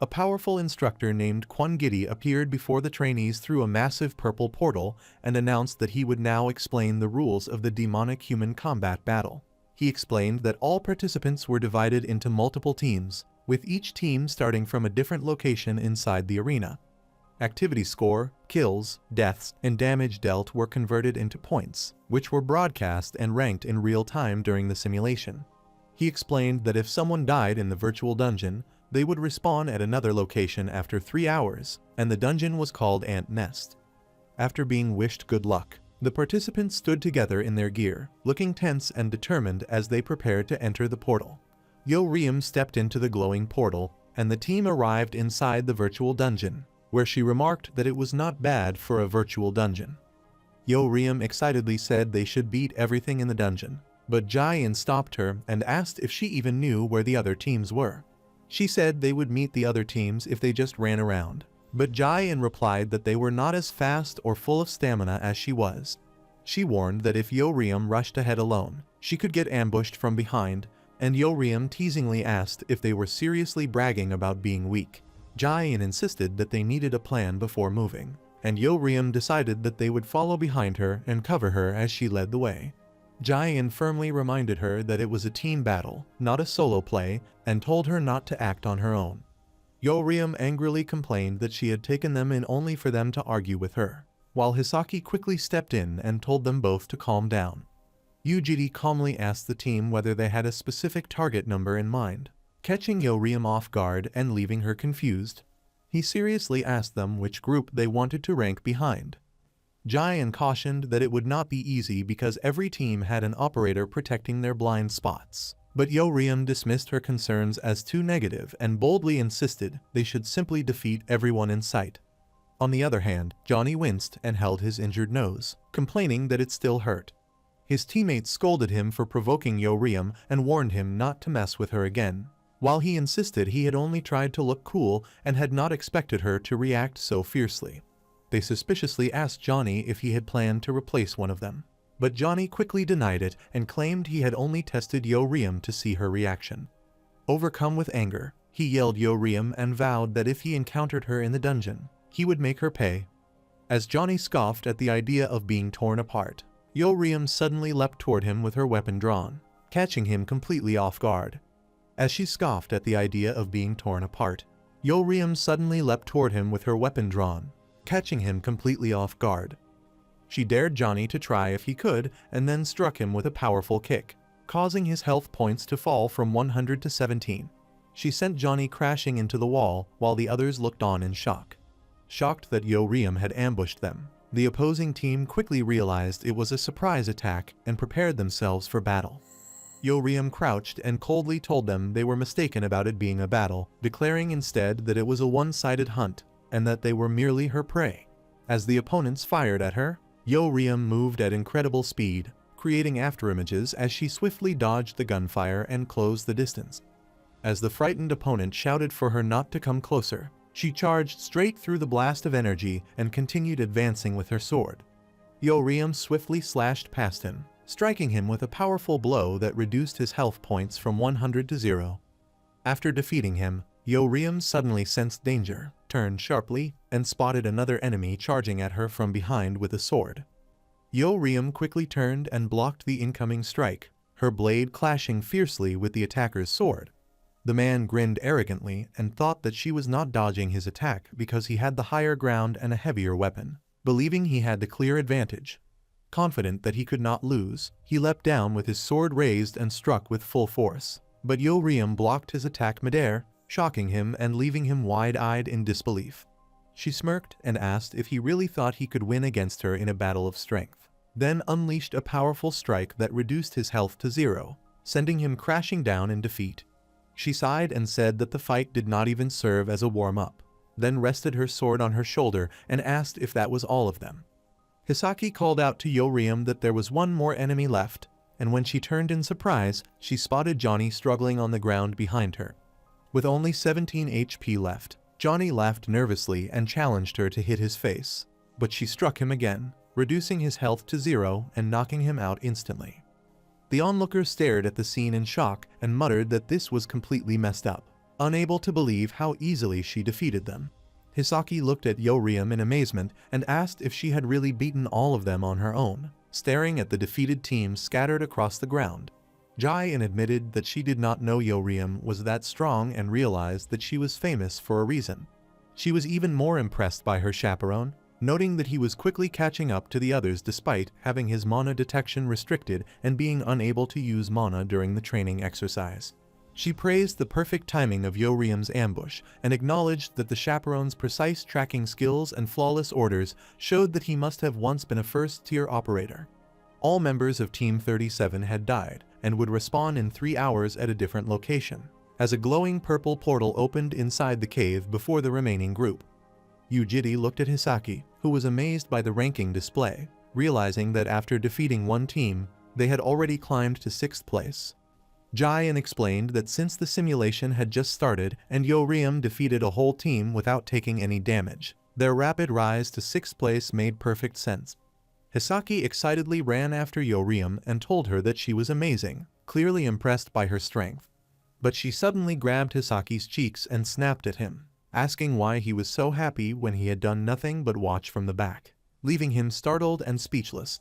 A powerful instructor named Kwon-Giddy appeared before the trainees through a massive purple portal and announced that he would now explain the rules of the demonic human combat battle. He explained that all participants were divided into multiple teams, with each team starting from a different location inside the arena. Activity score, kills, deaths, and damage dealt were converted into points, which were broadcast and ranked in real time during the simulation. He explained that if someone died in the virtual dungeon, they would respawn at another location after 3 hours, and the dungeon was called Ant Nest. After being wished good luck, the participants stood together in their gear, looking tense and determined as they prepared to enter the portal. Yo-Riem stepped into the glowing portal, and the team arrived inside the virtual dungeon, where she remarked that it was not bad for a virtual dungeon. Yo-Riem excitedly said they should beat everything in the dungeon, but Jaein stopped her and asked if she even knew where the other teams were. She said they would meet the other teams if they just ran around, but Jaein replied that they were not as fast or full of stamina as she was. She warned that if Yo-Riem rushed ahead alone, she could get ambushed from behind, and Yo-Riem teasingly asked if they were seriously bragging about being weak. Jaein insisted that they needed a plan before moving, and Yo-Riem decided that they would follow behind her and cover her as she led the way. Jaein firmly reminded her that it was a team battle, not a solo play, and told her not to act on her own. Yo-Riem angrily complained that she had taken them in only for them to argue with her, while Hisaki quickly stepped in and told them both to calm down. Yujiri calmly asked the team whether they had a specific target number in mind, catching Yo-Riem off guard and leaving her confused. He seriously asked them which group they wanted to rank behind. Jaein cautioned that it would not be easy because every team had an operator protecting their blind spots, but Yo-Riem dismissed her concerns as too negative and boldly insisted they should simply defeat everyone in sight. On the other hand, Johnny winced and held his injured nose, complaining that it still hurt. His teammates scolded him for provoking Yo-Riem and warned him not to mess with her again, while he insisted he had only tried to look cool and had not expected her to react so fiercely. They suspiciously asked Johnny if he had planned to replace one of them, but Johnny quickly denied it and claimed he had only tested Yo-Riem to see her reaction. Overcome with anger, he yelled Yo-Riem and vowed that if he encountered her in the dungeon, he would make her pay. As Johnny scoffed at the idea of being torn apart, Yo-Riem suddenly leapt toward him with her weapon drawn, catching him completely off guard. As she scoffed at the idea of being torn apart, Yo-Riem suddenly leapt toward him with her weapon drawn, catching him completely off guard. She dared Johnny to try if he could and then struck him with a powerful kick, causing his health points to fall from 100 to 17. She sent Johnny crashing into the wall while the others looked on in shock. Shocked that Yo-Riem had ambushed them, the opposing team quickly realized it was a surprise attack and prepared themselves for battle. Yo-Riem crouched and coldly told them they were mistaken about it being a battle, declaring instead that it was a one-sided hunt and that they were merely her prey. As the opponents fired at her, Yo-Riem moved at incredible speed, creating afterimages as she swiftly dodged the gunfire and closed the distance. As the frightened opponent shouted for her not to come closer, she charged straight through the blast of energy and continued advancing with her sword. Yo-Riem swiftly slashed past him, striking him with a powerful blow that reduced his health points from 100 to 0. After defeating him, Yo-Riem suddenly sensed danger, turned sharply, and spotted another enemy charging at her from behind with a sword. Yo-Riem quickly turned and blocked the incoming strike, her blade clashing fiercely with the attacker's sword. The man grinned arrogantly and thought that she was not dodging his attack because he had the higher ground and a heavier weapon, believing he had the clear advantage. Confident that he could not lose, he leapt down with his sword raised and struck with full force, but Yo-Riem blocked his attack midair, shocking him and leaving him wide-eyed in disbelief. She smirked and asked if he really thought he could win against her in a battle of strength, then unleashed a powerful strike that reduced his health to 0, sending him crashing down in defeat. She sighed and said that the fight did not even serve as a warm-up, then rested her sword on her shoulder and asked if that was all of them. Hisaki called out to Yo-Riem that there was one more enemy left, and when she turned in surprise, she spotted Johnny struggling on the ground behind her. With only 17 HP left, Johnny laughed nervously and challenged her to hit his face, but she struck him again, reducing his health to 0 and knocking him out instantly. The onlookers stared at the scene in shock and muttered that this was completely messed up, unable to believe how easily she defeated them. Hisaki looked at Yo-Riem in amazement and asked if she had really beaten all of them on her own, staring at the defeated team scattered across the ground. Jaein admitted that she did not know Yo-Riem was that strong and realized that she was famous for a reason. She was even more impressed by her chaperone, noting that he was quickly catching up to the others despite having his mana detection restricted and being unable to use mana during the training exercise. She praised the perfect timing of Yo-Riem's ambush and acknowledged that the chaperone's precise tracking skills and flawless orders showed that he must have once been a first-tier operator. All members of Team 37 had died and would respawn in 3 hours at a different location, as a glowing purple portal opened inside the cave before the remaining group. Yujiri looked at Hisaki, who was amazed by the ranking display, realizing that after defeating one team, they had already climbed to 6th place. Jaiin explained that since the simulation had just started and Yoriam defeated a whole team without taking any damage, their rapid rise to 6th place made perfect sense. Hisaki excitedly ran after Yoriam and told her that she was amazing, clearly impressed by her strength. But she suddenly grabbed Hisaki's cheeks and snapped at him, asking why he was so happy when he had done nothing but watch from the back, leaving him startled and speechless.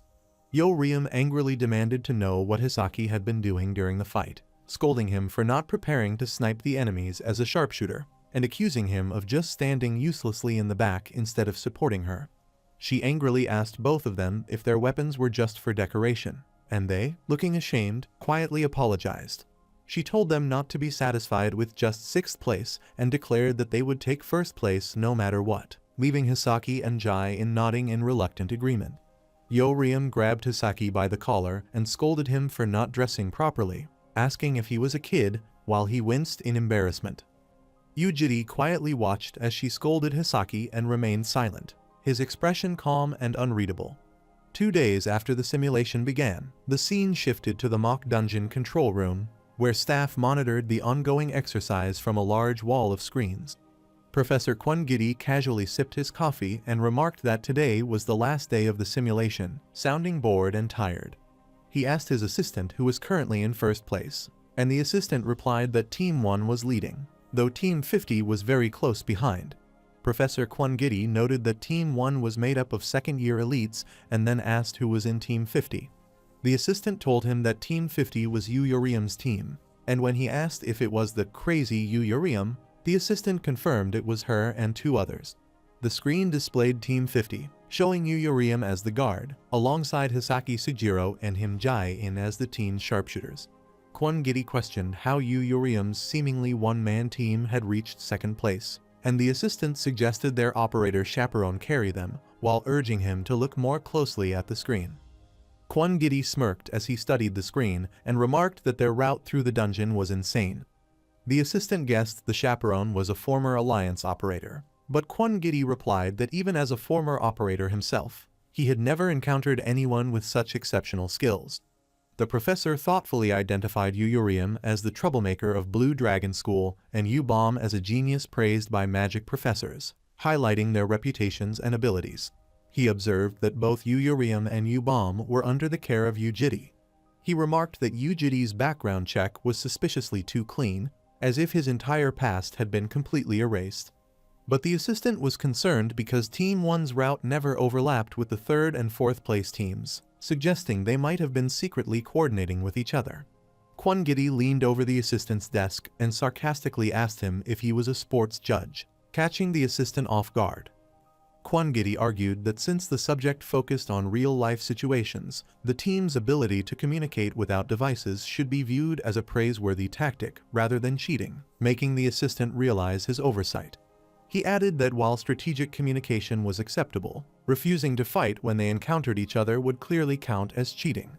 Yoriam angrily demanded to know what Hisaki had been doing during the fight, scolding him for not preparing to snipe the enemies as a sharpshooter, and accusing him of just standing uselessly in the back instead of supporting her. She angrily asked both of them if their weapons were just for decoration, and they, looking ashamed, quietly apologized. She told them not to be satisfied with just 6th place and declared that they would take 1st place no matter what, leaving Hisaki and Jaiin nodding in reluctant agreement. Yoriam grabbed Hisaki by the collar and scolded him for not dressing properly, asking if he was a kid, while he winced in embarrassment. Yujiri quietly watched as she scolded Hisaki and remained silent, his expression calm and unreadable. 2 days after the simulation began, the scene shifted to the mock dungeon control room, where staff monitored the ongoing exercise from a large wall of screens. Professor Kwon-giri casually sipped his coffee and remarked that today was the last day of the simulation, sounding bored and tired. He asked his assistant who was currently in 1st place, and the assistant replied that Team 1 was leading, though Team 50 was very close behind. Professor Kwon-giri noted that Team 1 was made up of second-year elites and then asked who was in Team 50. The assistant told him that Team 50 was Yu Yoriam's team, and when he asked if it was the crazy Yu Yoriam, the assistant confirmed it was her and 2 others. The screen displayed Team 50, showing Yu Yoriam as the guard, alongside Hisaki Sujiro and him Jaiin as the teen sharpshooters. Kwon-giri questioned how Yu Yoriam's seemingly one-man team had reached 2nd place, and the assistant suggested their operator chaperone carry them, while urging him to look more closely at the screen. Kwon-giri smirked as he studied the screen and remarked that their route through the dungeon was insane. The assistant guessed the chaperone was a former Alliance operator, but Kwon-giri replied that even as a former operator himself, he had never encountered anyone with such exceptional skills. The professor thoughtfully identified Yu Yoriam as the troublemaker of Blue Dragon School and Yu-Bomb as a genius praised by magic professors, highlighting their reputations and abilities. He observed that both Yu Yoriam and Yu-Bomb were under the care of Yujiri. He remarked that Yujiri's background check was suspiciously too clean, as if his entire past had been completely erased. But the assistant was concerned because Team 1's route never overlapped with the 3rd and 4th place teams, suggesting they might have been secretly coordinating with each other. Kwon-giri leaned over the assistant's desk and sarcastically asked him if he was a sports judge, catching the assistant off guard. Kwon-giri argued that since the subject focused on real-life situations, the team's ability to communicate without devices should be viewed as a praiseworthy tactic rather than cheating, making the assistant realize his oversight. He added that while strategic communication was acceptable, refusing to fight when they encountered each other would clearly count as cheating.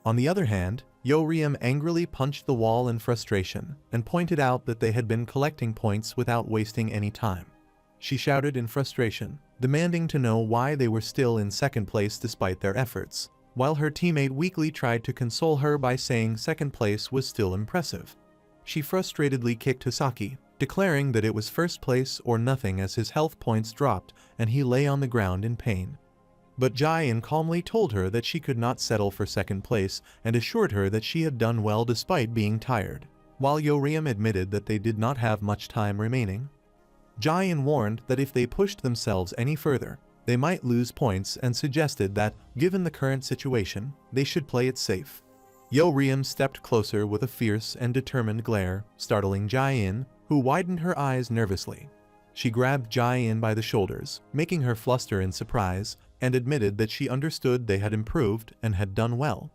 On the other hand, Yoriam angrily punched the wall in frustration and pointed out that they had been collecting points without wasting any time. She shouted in frustration, demanding to know why they were still in 2nd place despite their efforts, while her teammate weakly tried to console her by saying 2nd place was still impressive. She frustratedly kicked Hisaki, declaring that it was 1st place or nothing as his health points dropped and he lay on the ground in pain. But Jaiin calmly told her that she could not settle for 2nd place and assured her that she had done well despite being tired, while Yoriam admitted that they did not have much time remaining. Jaiin warned that if they pushed themselves any further, they might lose points and suggested that, given the current situation, they should play it safe. Yoriam stepped closer with a fierce and determined glare, startling Jaiin, who widened her eyes nervously. She grabbed Jaiin by the shoulders, making her fluster in surprise, and admitted that she understood they had improved and had done well.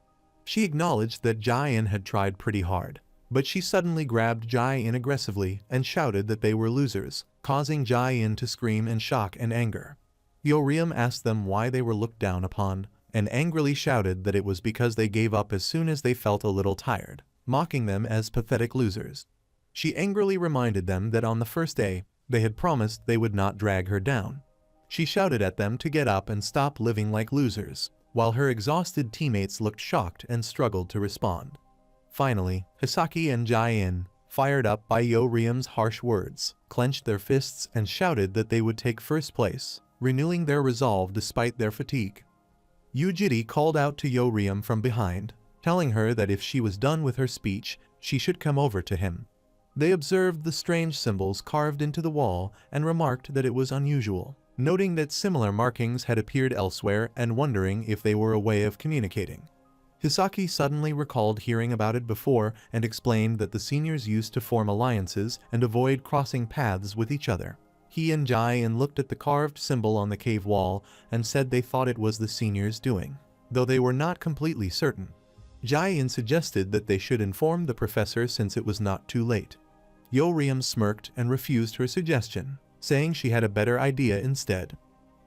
She acknowledged that Jaiin had tried pretty hard, but she suddenly grabbed Jaiin aggressively and shouted that they were losers, causing Jaiin to scream in shock and anger. Yoriam asked them why they were looked down upon, and angrily shouted that it was because they gave up as soon as they felt a little tired, mocking them as pathetic losers. She angrily reminded them that on the first day, they had promised they would not drag her down, She shouted at them to get up and stop living like losers, while her exhausted teammates looked shocked and struggled to respond. Finally, Hisaki and Jai-in, fired up by Yo-Ryum's harsh words, clenched their fists and shouted that they would take first place, renewing their resolve despite their fatigue. Yujiri called out to Yo-Ryum from behind, telling her that if she was done with her speech, she should come over to him. They observed the strange symbols carved into the wall and remarked that it was unusual, noting that similar markings had appeared elsewhere and wondering if they were a way of communicating. Hisaki suddenly recalled hearing about it before and explained that the seniors used to form alliances and avoid crossing paths with each other. He and Jai-in looked at the carved symbol on the cave wall and said they thought it was the seniors' doing, though they were not completely certain. Jai-in suggested that they should inform the professor since it was not too late. Yo-Ryum smirked and refused her suggestion, saying she had a better idea instead.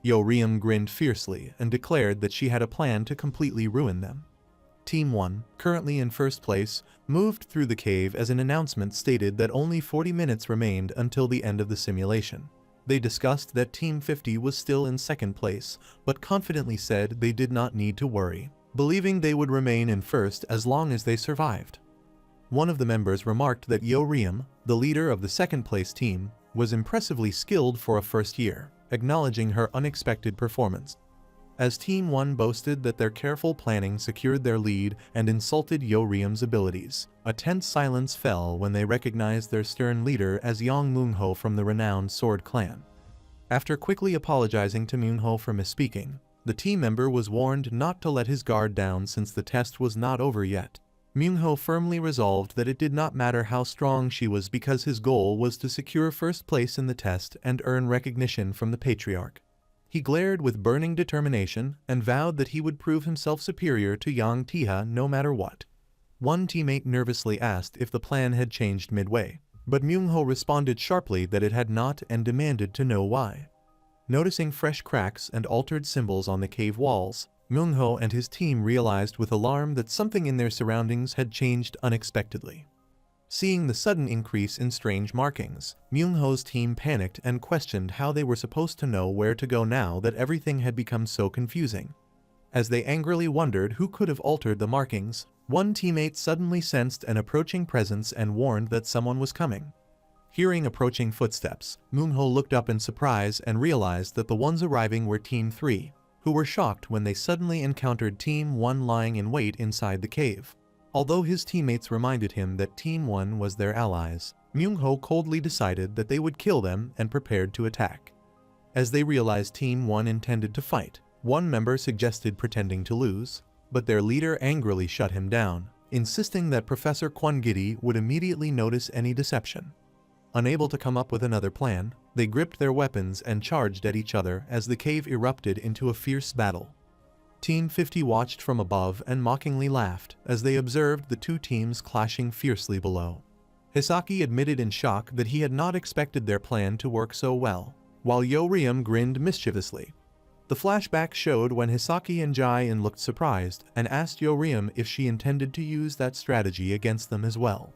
Yo-Ryum grinned fiercely and declared that she had a plan to completely ruin them. Team 1, currently in first place, moved through the cave as an announcement stated that only 40 minutes remained until the end of the simulation. They discussed that Team 50 was still in second place, but confidently said they did not need to worry, believing they would remain in first as long as they survived. One of the members remarked that Yo-Ryum, the leader of the second place team, was impressively skilled for a first year, acknowledging her unexpected performance. As Team 1 boasted that their careful planning secured their lead and insulted Yo-Ryum's abilities, a tense silence fell when they recognized their stern leader as Yang Moonho from the renowned Sword Clan. After quickly apologizing to Moonho for misspeaking, the team member was warned not to let his guard down since the test was not over yet. Moonho firmly resolved that it did not matter how strong she was because his goal was to secure first place in the test and earn recognition from the Patriarch. He glared with burning determination and vowed that he would prove himself superior to Yang Tiha no matter what. One teammate nervously asked if the plan had changed midway, but Moonho responded sharply that it had not and demanded to know why. Noticing fresh cracks and altered symbols on the cave walls, Moonho and his team realized with alarm that something in their surroundings had changed unexpectedly. Seeing the sudden increase in strange markings, Moonho's team panicked and questioned how they were supposed to know where to go now that everything had become so confusing. As they angrily wondered who could have altered the markings, one teammate suddenly sensed an approaching presence and warned that someone was coming. Hearing approaching footsteps, Moonho looked up in surprise and realized that the ones arriving were Team 3, who were shocked when they suddenly encountered Team 1 lying in wait inside the cave. Although his teammates reminded him that Team 1 was their allies, Moonho coldly decided that they would kill them and prepared to attack. As they realized Team 1 intended to fight, one member suggested pretending to lose, but their leader angrily shut him down, insisting that Professor Kwangiri would immediately notice any deception. Unable to come up with another plan, they gripped their weapons and charged at each other as the cave erupted into a fierce battle. Team 50 watched from above and mockingly laughed as they observed the two teams clashing fiercely below. Hisaki admitted in shock that he had not expected their plan to work so well, while Yo-Ryum grinned mischievously. The flashback showed when Hisaki and Jai-in looked surprised and asked Yo-Ryum if she intended to use that strategy against them as well.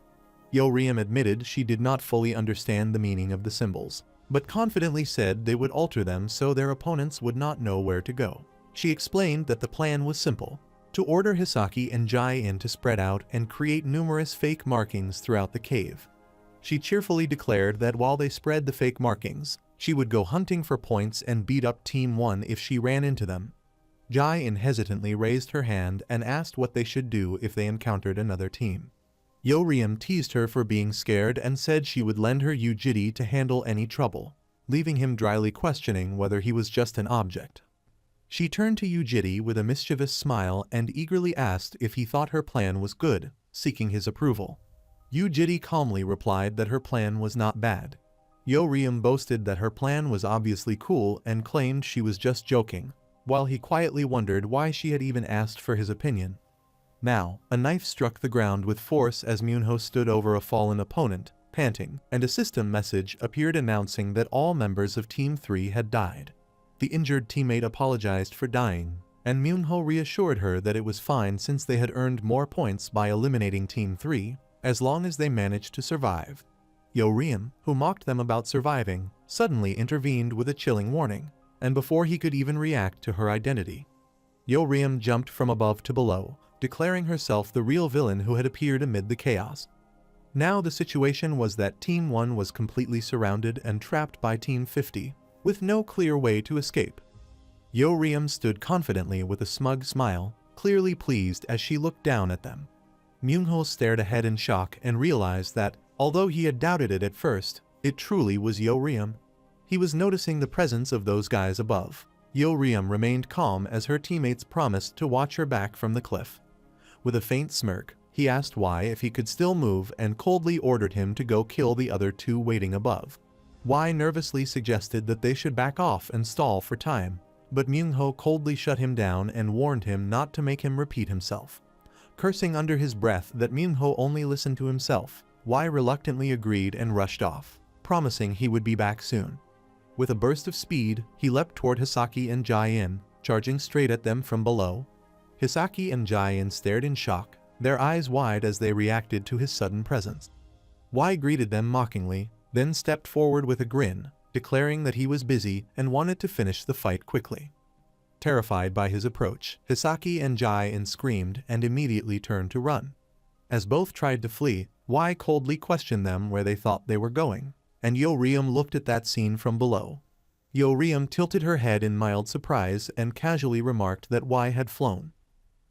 Yo-Ryum admitted she did not fully understand the meaning of the symbols, but confidently said they would alter them so their opponents would not know where to go. She explained that the plan was simple: to order Hisaki and Jai-in to spread out and create numerous fake markings throughout the cave. She cheerfully declared that while they spread the fake markings, she would go hunting for points and beat up Team 1 if she ran into them. Jai-in hesitantly raised her hand and asked what they should do if they encountered another team. Yo-Ryum teased her for being scared and said she would lend her Yujiri to handle any trouble, leaving him dryly questioning whether he was just an object. She turned to Yujiri with a mischievous smile and eagerly asked if he thought her plan was good, seeking his approval. Yujiri calmly replied that her plan was not bad. Yo-Ryum boasted that her plan was obviously cool and claimed she was just joking, while he quietly wondered why she had even asked for his opinion. Now, a knife struck the ground with force as Moonho stood over a fallen opponent, panting, and a system message appeared announcing that all members of Team 3 had died. The injured teammate apologized for dying, and Moonho reassured her that it was fine since they had earned more points by eliminating Team 3, as long as they managed to survive. Yo-Ryum, who mocked them about surviving, suddenly intervened with a chilling warning. and before he could even react to her identity, Yoriam jumped from above to below, declaring herself the real villain who had appeared amid the chaos. Now the situation was that Team 1 was completely surrounded and trapped by Team 50, with no clear way to escape. Yoriam stood confidently with a smug smile, clearly pleased as she looked down at them. Myungho stared ahead in shock and realized that, although he had doubted it at first, it truly was Yoriam. He was noticing the presence of those guys above. Yoriam remained calm as her teammates promised to watch her back from the cliff. With a faint smirk, he asked why if he could still move and coldly ordered him to go kill the other two waiting above. Why nervously suggested that they should back off and stall for time, but Myungho coldly shut him down and warned him not to make him repeat himself. Cursing under his breath that Myungho only listened to himself, Wai reluctantly agreed and rushed off, promising he would be back soon. With a burst of speed, he leapt toward Hisaki and Jai-in, charging straight at them from below. Hisaki and Jai-in stared in shock, their eyes wide as they reacted to his sudden presence. Wai greeted them mockingly, then stepped forward with a grin, declaring that he was busy and wanted to finish the fight quickly. Terrified by his approach, Hisaki and Jai-in screamed and immediately turned to run. As both tried to flee, Wai coldly questioned them where they thought they were going, and Yoriam looked at that scene from below. Yoriam tilted her head in mild surprise and casually remarked that Wai had flown.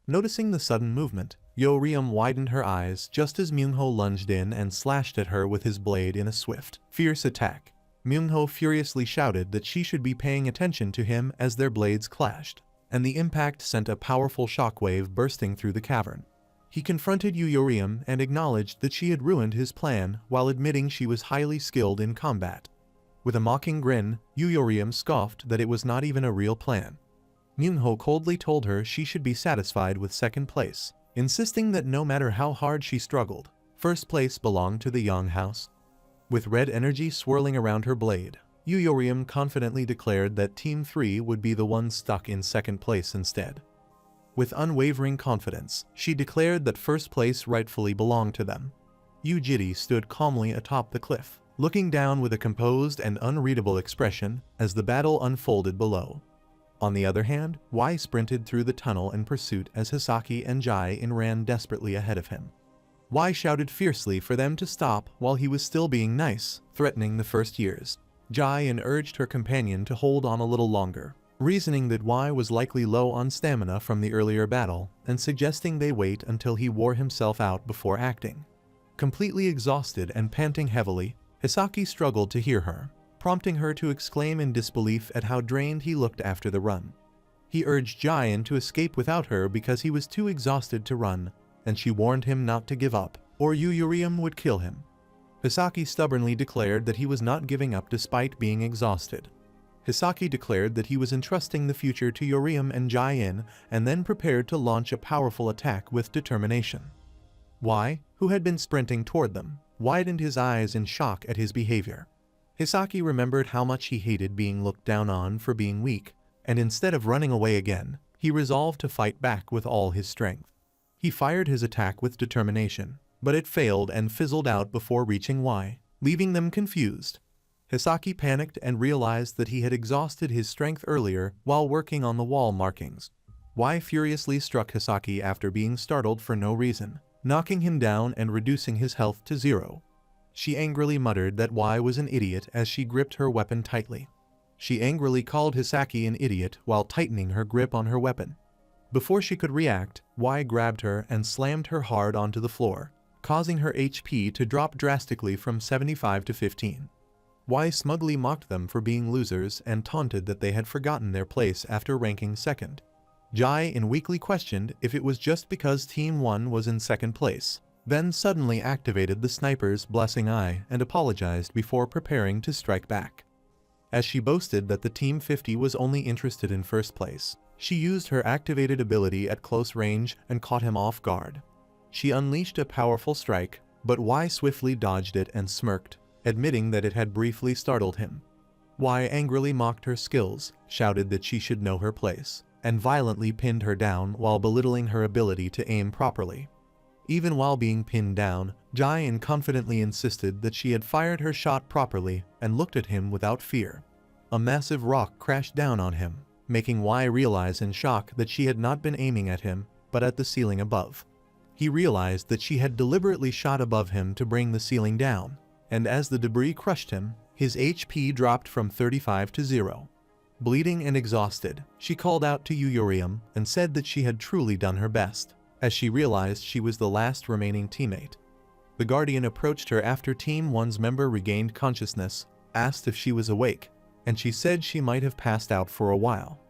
Noticing the sudden movement, Yoriam widened her eyes just as Myungho lunged in and slashed at her with his blade in a swift, fierce attack. Myungho furiously shouted that she should be paying attention to him as their blades clashed, and the impact sent a powerful shockwave bursting through the cavern. He confronted Yoriam and acknowledged that she had ruined his plan while admitting she was highly skilled in combat. With a mocking grin, Yoriam scoffed that it was not even a real plan. Myungho coldly told her she should be satisfied with second place, insisting that no matter how hard she struggled, first place belonged to the Yang house. With red energy swirling around her blade, Yoriam confidently declared that Team 3 would be the one stuck in second place instead. With unwavering confidence, she declared that first place rightfully belonged to them. Jiri stood calmly atop the cliff, looking down with a composed and unreadable expression as the battle unfolded below. On the other hand, Wai sprinted through the tunnel in pursuit as Hisaki and Jai-in ran desperately ahead of him. Wai shouted fiercely for them to stop while he was still being nice, threatening the first years. Jai-in urged her companion to hold on a little longer, reasoning that Wai was likely low on stamina from the earlier battle and suggesting they wait until he wore himself out before acting. Completely exhausted and panting heavily, Hisaki struggled to hear her, prompting her to exclaim in disbelief at how drained he looked after the run. He urged Jai-in to escape without her because he was too exhausted to run, and she warned him not to give up, or Yoriam would kill him. Hisaki stubbornly declared that he was not giving up despite being exhausted. Hisaki declared that he was entrusting the future to Yoriam and Jai-in and then prepared to launch a powerful attack with determination. Wai, who had been sprinting toward them, widened his eyes in shock at his behavior. Hisaki remembered how much he hated being looked down on for being weak, and instead of running away again, he resolved to fight back with all his strength. He fired his attack with determination, but it failed and fizzled out before reaching Wai, leaving them confused. Hisaki panicked and realized that he had exhausted his strength earlier while working on the wall markings. Wai furiously struck Hisaki after being startled for no reason, knocking him down and reducing his health to 0. She angrily muttered that Wai was an idiot as she gripped her weapon tightly. She angrily called Hisaki an idiot while tightening her grip on her weapon. Before she could react, Wai grabbed her and slammed her hard onto the floor, causing her HP to drop drastically from 75 to 15. Wai smugly mocked them for being losers and taunted that they had forgotten their place after ranking second. Jai-in weakly questioned if it was just because Team 1 was in second place, then suddenly activated the sniper's blessing eye and apologized before preparing to strike back. As she boasted that the Team 50 was only interested in first place, she used her activated ability at close range and caught him off guard. She unleashed a powerful strike, but Wai swiftly dodged it and smirked, admitting that it had briefly startled him. Wai angrily mocked her skills, shouted that she should know her place, and violently pinned her down while belittling her ability to aim properly. Even while being pinned down, Jai-in confidently insisted that she had fired her shot properly and looked at him without fear. A massive rock crashed down on him, making Y realize in shock that she had not been aiming at him, but at the ceiling above. He realized that she had deliberately shot above him to bring the ceiling down, and as the debris crushed him, his HP dropped from 35 to 0. Bleeding and exhausted, she called out to Yuriam and said that she had truly done her best, as she realized she was the last remaining teammate. The Guardian approached her after Team 1's member regained consciousness, asked if she was awake, and she said she might have passed out for a while.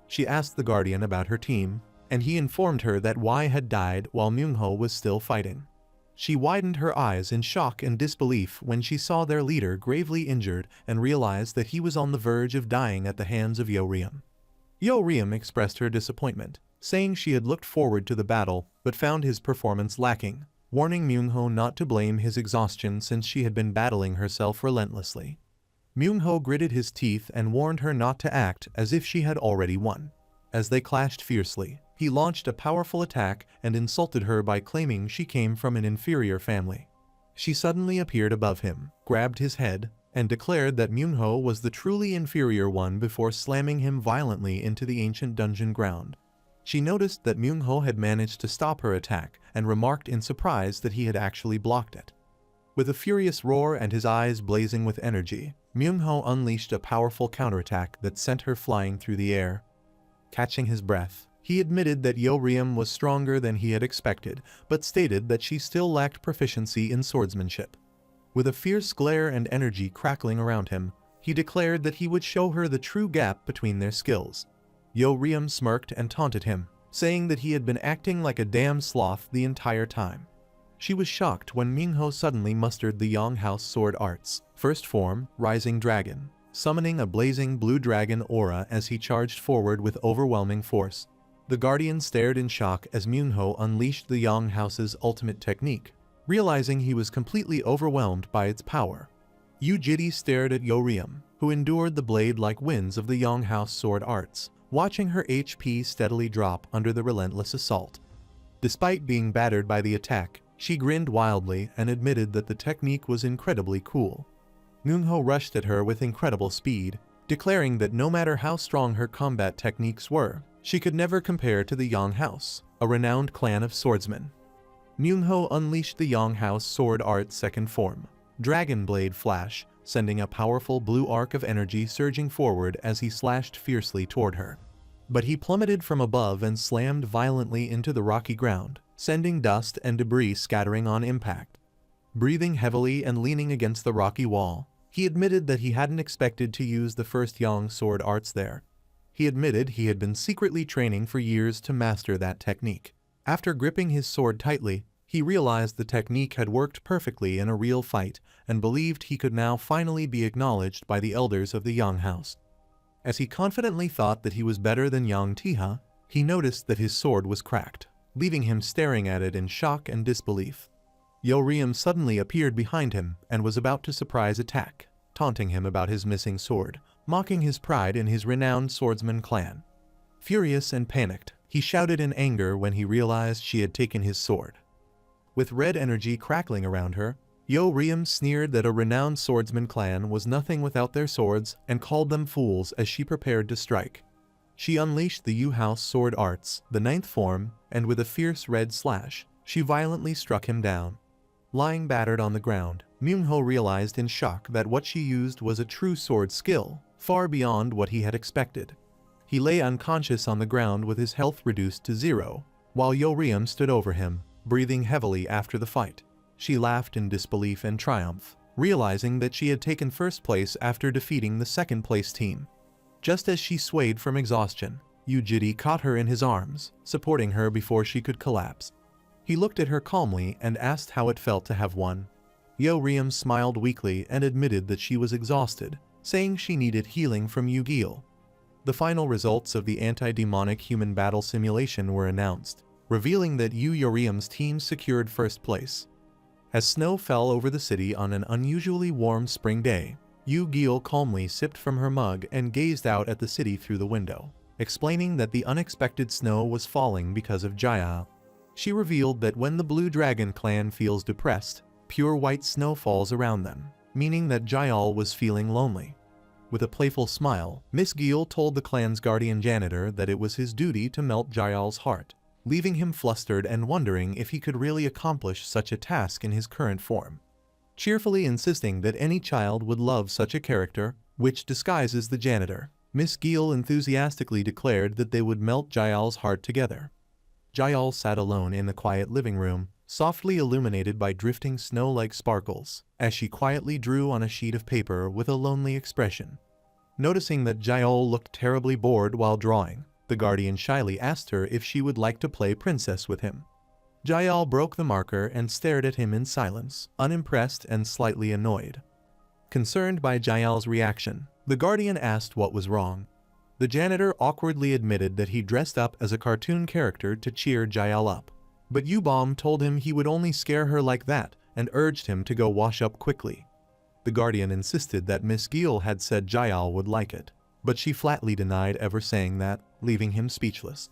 She asked the Guardian about her team, and he informed her that Y had died while Myungho was still fighting. She widened her eyes in shock and disbelief when she saw their leader gravely injured and realized that he was on the verge of dying at the hands of Yoriam. Yoriam expressed her disappointment, saying she had looked forward to the battle but found his performance lacking, warning Myungho not to blame his exhaustion since she had been battling herself relentlessly. Myungho gritted his teeth and warned her not to act as if she had already won. As they clashed fiercely, he launched a powerful attack and insulted her by claiming she came from an inferior family. She suddenly appeared above him, grabbed his head, and declared that Myungho was the truly inferior one before slamming him violently into the ancient dungeon ground. She noticed that Myungho had managed to stop her attack and remarked in surprise that he had actually blocked it. With a furious roar and his eyes blazing with energy, Myungho unleashed a powerful counterattack that sent her flying through the air. Catching his breath, he admitted that Yoriam was stronger than he had expected, but stated that she still lacked proficiency in swordsmanship. With a fierce glare and energy crackling around him, he declared that he would show her the true gap between their skills. Yoriam smirked and taunted him, saying that he had been acting like a damn sloth the entire time. She was shocked when Myungho suddenly mustered the Yonghouse sword arts, first form, Rising Dragon, summoning a blazing blue dragon aura as he charged forward with overwhelming force. The Guardian stared in shock as Myungho unleashed the Yonghouse's ultimate technique, realizing he was completely overwhelmed by its power. Yujiri stared at Yoriam, who endured the blade-like winds of the Yonghouse sword arts, watching her HP steadily drop under the relentless assault. Despite being battered by the attack, she grinned wildly and admitted that the technique was incredibly cool. Myungho rushed at her with incredible speed, declaring that no matter how strong her combat techniques were, she could never compare to the Yonghouse, a renowned clan of swordsmen. Myungho unleashed the Yonghouse sword art's second form, Dragon Blade Flash, sending a powerful blue arc of energy surging forward as he slashed fiercely toward her. But he plummeted from above and slammed violently into the rocky ground, sending dust and debris scattering on impact. Breathing heavily and leaning against the rocky wall, he admitted that he hadn't expected to use the first Yang sword arts there. He admitted he had been secretly training for years to master that technique. After gripping his sword tightly, he realized the technique had worked perfectly in a real fight and believed he could now finally be acknowledged by the elders of the Yonghouse. As he confidently thought that he was better than Yang Tiha, he noticed that his sword was cracked, leaving him staring at it in shock and disbelief. Yoriam suddenly appeared behind him and was about to surprise attack, taunting him about his missing sword, mocking his pride in his renowned swordsman clan. Furious and panicked, he shouted in anger when he realized she had taken his sword. With red energy crackling around her, Yoriam sneered that a renowned swordsman clan was nothing without their swords and called them fools as she prepared to strike. She unleashed the Yonghouse sword arts, the ninth form, and with a fierce red slash, she violently struck him down. Lying battered on the ground, Myungho realized in shock that what she used was a true sword skill, far beyond what he had expected. He lay unconscious on the ground with his health reduced to 0, while Yoriam stood over him, breathing heavily after the fight. She laughed in disbelief and triumph, realizing that she had taken first place after defeating the second-place team. Just as she swayed from exhaustion, Yujiri caught her in his arms, supporting her before she could collapse. He looked at her calmly and asked how it felt to have won. Yoriam smiled weakly and admitted that she was exhausted, saying she needed healing from Yu-Gi-Oh! The final results of the anti-demonic human battle simulation were announced, revealing that Yoriam's team secured first place. As snow fell over the city on an unusually warm spring day, Yu-Gi-Oh! Calmly sipped from her mug and gazed out at the city through the window, explaining that the unexpected snow was falling because of Jaya. She revealed that when the Blue Dragon clan feels depressed, pure white snow falls around them, meaning that Jayal was feeling lonely. With a playful smile, Miss Giel told the clan's guardian janitor that it was his duty to melt Jael's heart, leaving him flustered and wondering if he could really accomplish such a task in his current form. Cheerfully insisting that any child would love such a character, which disguises the janitor, Miss Giel enthusiastically declared that they would melt Jael's heart together. Jael sat alone in the quiet living room, softly illuminated by drifting snow-like sparkles, as she quietly drew on a sheet of paper with a lonely expression. Noticing that Jael looked terribly bored while drawing, the guardian shyly asked her if she would like to play princess with him. Jael broke the marker and stared at him in silence, unimpressed and slightly annoyed. Concerned by Jael's reaction, the guardian asked what was wrong. The janitor awkwardly admitted that he dressed up as a cartoon character to cheer Jael up. But Yubom told him he would only scare her like that and urged him to go wash up quickly. The guardian insisted that Miss Giel had said Jael would like it, but she flatly denied ever saying that, leaving him speechless.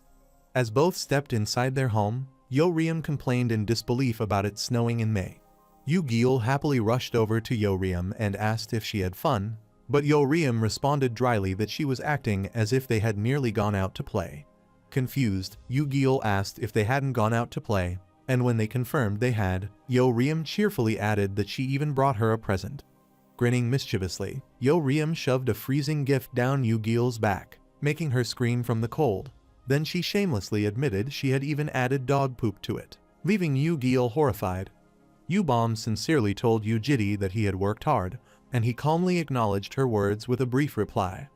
As both stepped inside their home, Yoream complained in disbelief about it snowing in May. Yu Giel happily rushed over to Yoream and asked if she had fun, but Yoream responded dryly that she was acting as if they had merely gone out to play. Confused, Yu Giel asked if they hadn't gone out to play, and when they confirmed they had, Yoream cheerfully added that she even brought her a present. Grinning mischievously, Yoream shoved a freezing gift down Yu Giel's back, making her scream from the cold. Then she shamelessly admitted she had even added dog poop to it, leaving Yu Giel horrified. Yubom sincerely told Yu Jidi that he had worked hard, and he calmly acknowledged her words with a brief reply.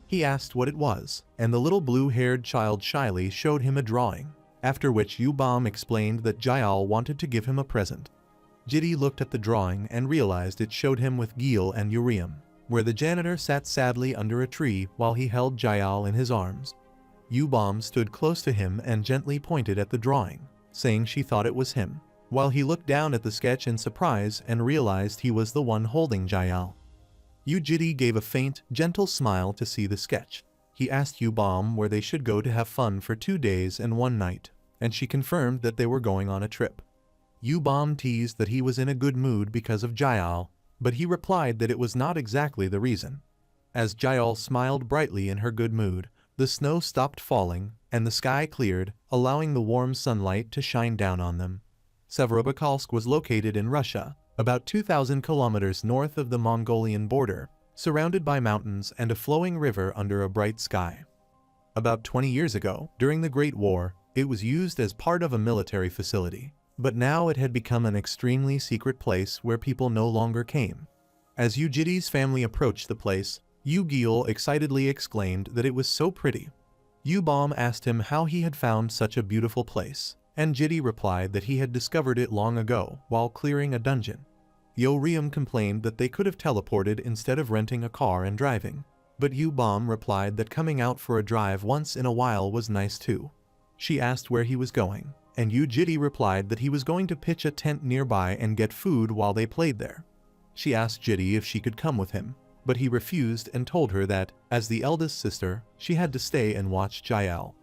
He asked what it was, and the little blue-haired child shyly showed him a drawing, after which Yubom explained that Jael wanted to give him a present. Jidi looked at the drawing and realized it showed him with Giel and Yoream, where the janitor sat sadly under a tree while he held Jael in his arms. Yubom stood close to him and gently pointed at the drawing, saying she thought it was him, while he looked down at the sketch in surprise and realized he was the one holding Jael. Yu Jidi gave a faint, gentle smile to see the sketch. He asked Yubom where they should go to have fun for 2 days and 1 night, and she confirmed that they were going on a trip. Yubom teased that he was in a good mood because of Jael, but he replied that it was not exactly the reason. As Jael smiled brightly in her good mood, the snow stopped falling, and the sky cleared, allowing the warm sunlight to shine down on them. Severobakalsk was located in Russia, about 2,000 kilometers north of the Mongolian border, surrounded by mountains and a flowing river under a bright sky. About 20 years ago, during the Great War, it was used as part of a military facility, but now it had become an extremely secret place where people no longer came. As Yu Jidi's family approached the place, Yu Giel excitedly exclaimed that it was so pretty. Yubom asked him how he had found such a beautiful place, and Jidi replied that he had discovered it long ago while clearing a dungeon. Yoream complained that they could have teleported instead of renting a car and driving, but Yubom replied that coming out for a drive once in a while was nice too. She asked where he was going, and Yu Jidi replied that he was going to pitch a tent nearby and get food while they played there. She asked Jidi if she could come with him, but he refused and told her that, as the eldest sister, she had to stay and watch Jael.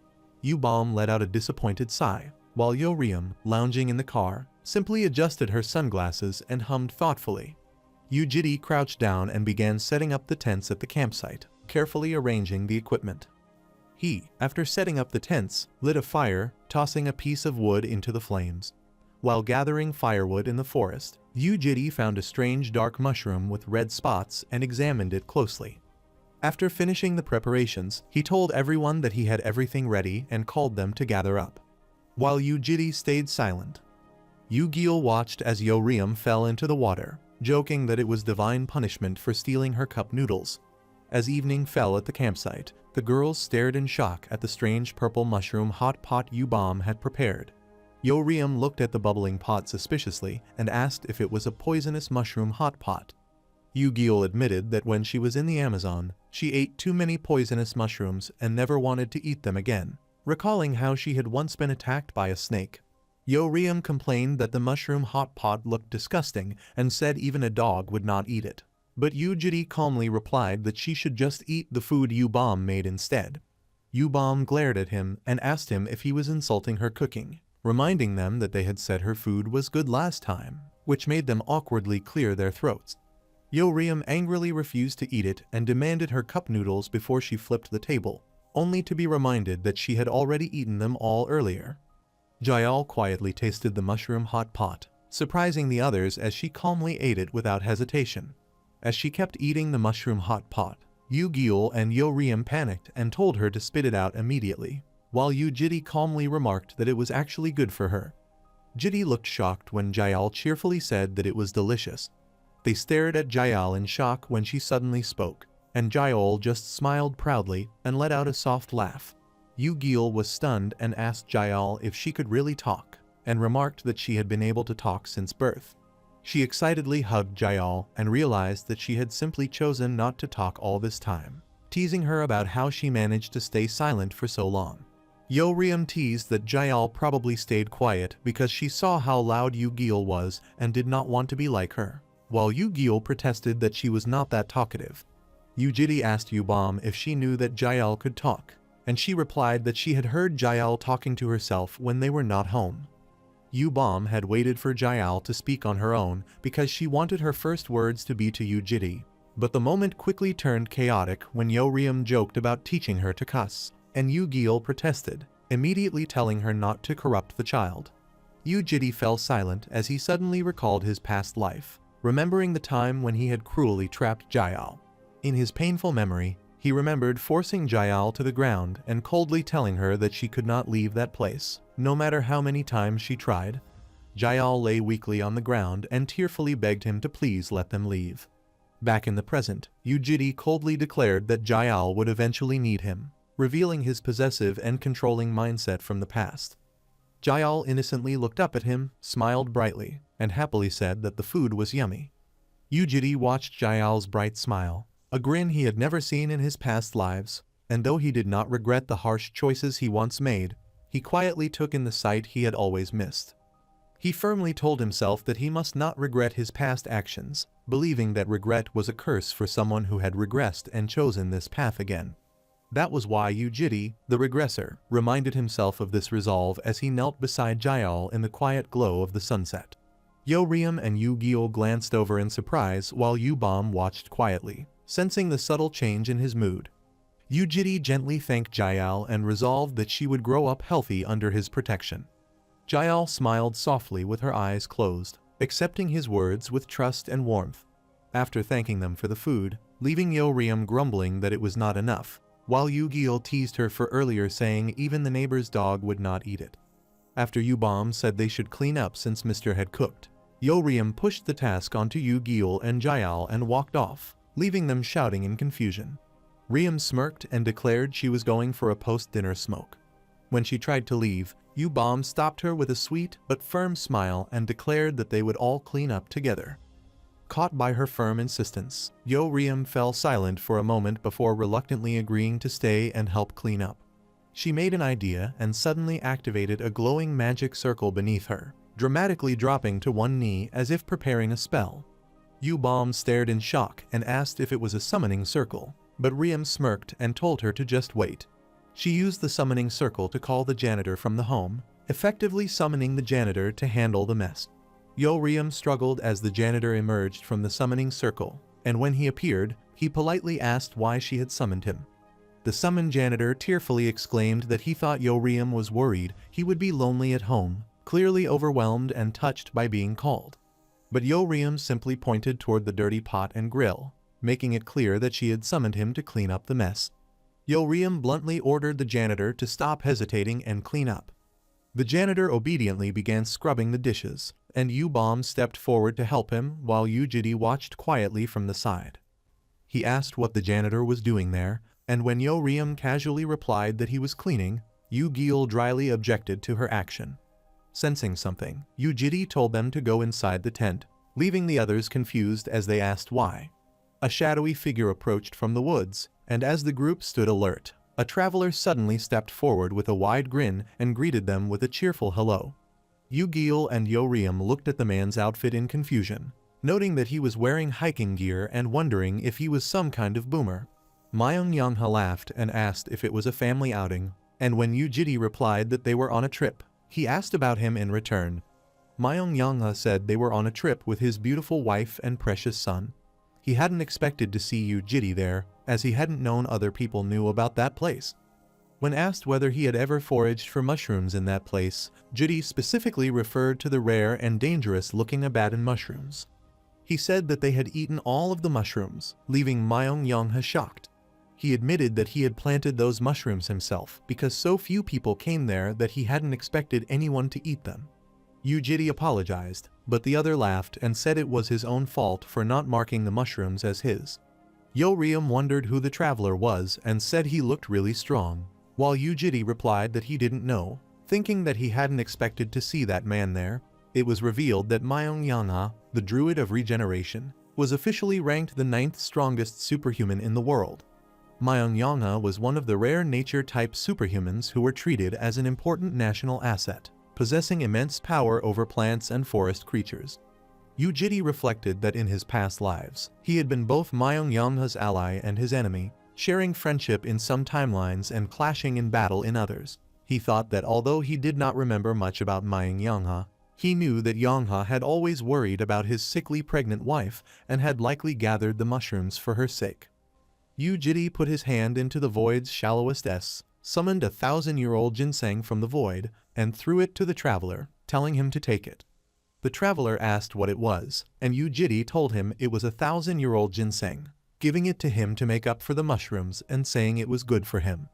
Yubom let out a disappointed sigh, while Yoream, lounging in the car, simply adjusted her sunglasses and hummed thoughtfully. Yu Jidi crouched down and began setting up the tents at the campsite, carefully arranging the equipment. He, after setting up the tents, lit a fire, tossing a piece of wood into the flames. While gathering firewood in the forest, Yu Jidi found a strange dark mushroom with red spots and examined it closely. After finishing the preparations, he told everyone that he had everything ready and called them to gather up. While Yu Jidi stayed silent, Yu Giel watched as Yoream fell into the water, joking that it was divine punishment for stealing her cup noodles. As evening fell at the campsite, the girls stared in shock at the strange purple mushroom hot pot Yubom had prepared. Yoream looked at the bubbling pot suspiciously and asked if it was a poisonous mushroom hot pot. Yu Giel admitted that when she was in the Amazon, she ate too many poisonous mushrooms and never wanted to eat them again, recalling how she had once been attacked by a snake. Yoream complained that the mushroom hot pot looked disgusting and said even a dog would not eat it. But Yu Jidi calmly replied that she should just eat the food Yubom made instead. Yubom glared at him and asked him if he was insulting her cooking, reminding them that they had said her food was good last time, which made them awkwardly clear their throats. Yo-Riem angrily refused to eat it and demanded her cup noodles before she flipped the table, only to be reminded that she had already eaten them all earlier. Jael quietly tasted the mushroom hot pot, surprising the others as she calmly ate it without hesitation. As she kept eating the mushroom hot pot, Yu-Gi-Oh and Yo-Riem panicked and told her to spit it out immediately, while Yu-Jitty calmly remarked that it was actually good for her. Jitty looked shocked when Jael cheerfully said that it was delicious. They stared at Jael in shock when she suddenly spoke, and Jael just smiled proudly and let out a soft laugh. Yu-Gi-Oh was stunned and asked Jael if she could really talk, and remarked that she had been able to talk since birth. She excitedly hugged Jael and realized that she had simply chosen not to talk all this time, teasing her about how she managed to stay silent for so long. Yo-Riem teased that Jael probably stayed quiet because she saw how loud Yu-Gi-Oh was and did not want to be like her, while Yu-Gi-Oh protested that she was not that talkative. Yu-Jitty asked Yu-Bomb if she knew that Jael could talk, and she replied that she had heard Jael talking to herself when they were not home. Yu-Bomb had waited for Jael to speak on her own because she wanted her first words to be to Yu-Jitty, but the moment quickly turned chaotic when Yo-Riem joked about teaching her to cuss, and Yu-Gi-Oh protested, immediately telling her not to corrupt the child. Yu-Jitty fell silent as he suddenly recalled his past life, remembering the time when he had cruelly trapped Jael. In his painful memory, he remembered forcing Jael to the ground and coldly telling her that she could not leave that place, no matter how many times she tried. Jael lay weakly on the ground and tearfully begged him to please let them leave. Back in the present, Yu-Jitty coldly declared that Jael would eventually need him, revealing his possessive and controlling mindset from the past. Jael innocently looked up at him, smiled brightly, and happily said that the food was yummy. Yu-Jitty watched Jael's bright smile, a grin he had never seen in his past lives, and though he did not regret the harsh choices he once made, he quietly took in the sight he had always missed. He firmly told himself that he must not regret his past actions, believing that regret was a curse for someone who had regressed and chosen this path again. That was why Yu-Jitty, the regressor, reminded himself of this resolve as he knelt beside Jael in the quiet glow of the sunset. Yo-Riem and Yu-Gi-Oh glanced over in surprise while Yu-Bomb watched quietly, sensing the subtle change in his mood. Yu-Jitty gently thanked Jael and resolved that she would grow up healthy under his protection. Jael smiled softly with her eyes closed, accepting his words with trust and warmth. After thanking them for the food, leaving Yo-Riem grumbling that it was not enough, while Yu-Gi-Oh teased her for earlier saying even the neighbor's dog would not eat it. After Yu-Bomb said they should clean up since Mr. had cooked, Yo-Riem pushed the task onto Yu-Gi-Oh and Jael and walked off, leaving them shouting in confusion. Riem smirked and declared she was going for a post-dinner smoke. When she tried to leave, Yu-Bomb stopped her with a sweet but firm smile and declared that they would all clean up together. Caught by her firm insistence, Yo-Riem fell silent for a moment before reluctantly agreeing to stay and help clean up. She made an idea and suddenly activated a glowing magic circle beneath her, dramatically dropping to one knee as if preparing a spell. Yu-Bomb stared in shock and asked if it was a summoning circle, but Riem smirked and told her to just wait. She used the summoning circle to call the janitor from the home, effectively summoning the janitor to handle the mess. Yo-Riem struggled as the janitor emerged from the summoning circle, and when he appeared, he politely asked why she had summoned him. The summoned janitor tearfully exclaimed that he thought Yo-Riem was worried he would be lonely at home, clearly overwhelmed and touched by being called. But Yo-Riem simply pointed toward the dirty pot and grill, making it clear that she had summoned him to clean up the mess. Yo-Riem bluntly ordered the janitor to stop hesitating and clean up. The janitor obediently began scrubbing the dishes, and Yu-Bomb stepped forward to help him while Yu-Jitty watched quietly from the side. He asked what the janitor was doing there, and when Yo-Riem casually replied that he was cleaning, Yu-Gi-Oh dryly objected to her action. Sensing something, Yu-Jitty told them to go inside the tent, leaving the others confused as they asked why. A shadowy figure approached from the woods, and as the group stood alert, a traveler suddenly stepped forward with a wide grin and greeted them with a cheerful hello. Yu-Gi-Oh and Yo-Riem looked at the man's outfit in confusion, noting that he was wearing hiking gear and wondering if he was some kind of boomer. Myung-Yongha laughed and asked if it was a family outing, and when Yu-Jitty replied that they were on a trip, he asked about him in return. Myung-Yongha said they were on a trip with his beautiful wife and precious son. He hadn't expected to see Yujiri there, as he hadn't known other people knew about that place. When asked whether he had ever foraged for mushrooms in that place, Jiri specifically referred to the rare and dangerous-looking Abadan mushrooms. He said that they had eaten all of the mushrooms, leaving Myung-Yongha shocked. He admitted that he had planted those mushrooms himself because so few people came there that he hadn't expected anyone to eat them. Yujiri apologized, but the other laughed and said it was his own fault for not marking the mushrooms as his. Yo-Ryum wondered who the traveler was and said he looked really strong, while Yujiri replied that he didn't know, thinking that he hadn't expected to see that man there. It was revealed that Myung-Yongha, the Druid of Regeneration, was officially ranked the 9th strongest superhuman in the world. Myung-Yongha was one of the rare nature-type superhumans who were treated as an important national asset, possessing immense power over plants and forest creatures. Yujiri reflected that in his past lives, he had been both Myung-Yongha's ally and his enemy, sharing friendship in some timelines and clashing in battle in others. He thought that although he did not remember much about Myung-Yongha, he knew that Yongha had always worried about his sickly pregnant wife and had likely gathered the mushrooms for her sake. Yujiri put his hand into the void's shallowest summoned a 1,000-year-old ginseng from the void, and threw it to the traveler, telling him to take it. The traveler asked what it was, and Yujiri told him it was a 1,000-year-old ginseng, giving it to him to make up for the mushrooms and saying it was good for him.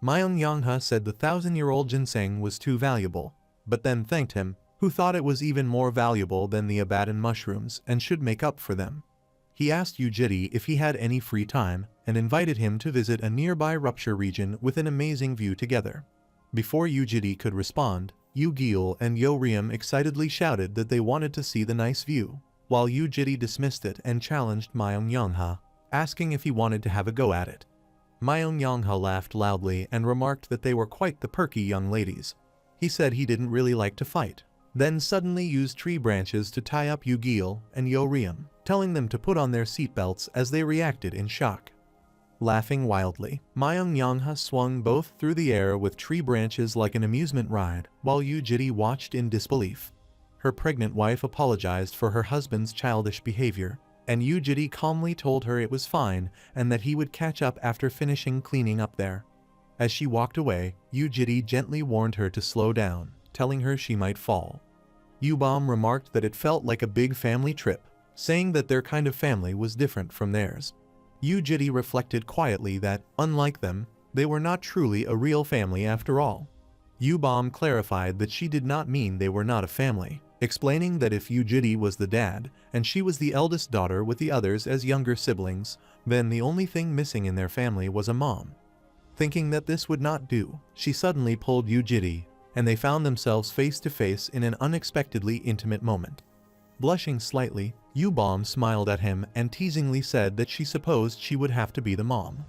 Myung-Yongha said the 1,000-year-old ginseng was too valuable, but then thanked him, who thought it was even more valuable than the Abadan mushrooms and should make up for them. He asked Yujiri if he had any free time, and invited him to visit a nearby rupture region with an amazing view together. Before Yujiri could respond, Yu-Gil and Yo-Ryum excitedly shouted that they wanted to see the nice view, while Yujiri dismissed it and challenged Myung-Yongha, asking if he wanted to have a go at it. Myung-Yongha laughed loudly and remarked that they were quite the perky young ladies. He said he didn't really like to fight, then suddenly used tree branches to tie up Yu-Gil and Yo-Ryum, telling them to put on their seatbelts as they reacted in shock. Laughing wildly, Myung-Yongha swung both through the air with tree branches like an amusement ride, while Yujiri watched in disbelief. Her pregnant wife apologized for her husband's childish behavior, and Yujiri calmly told her it was fine and that he would catch up after finishing cleaning up there. As she walked away, Yujiri gently warned her to slow down, telling her she might fall. Yubom remarked that it felt like a big family trip, saying that their kind of family was different from theirs. Yujiri reflected quietly that, unlike them, they were not truly a real family after all. Yubom clarified that she did not mean they were not a family, explaining that if Yujiri was the dad, and she was the eldest daughter with the others as younger siblings, then the only thing missing in their family was a mom. Thinking that this would not do, she suddenly pulled Yujiri, and they found themselves face to face in an unexpectedly intimate moment. Blushing slightly, Yubom smiled at him and teasingly said that she supposed she would have to be the mom.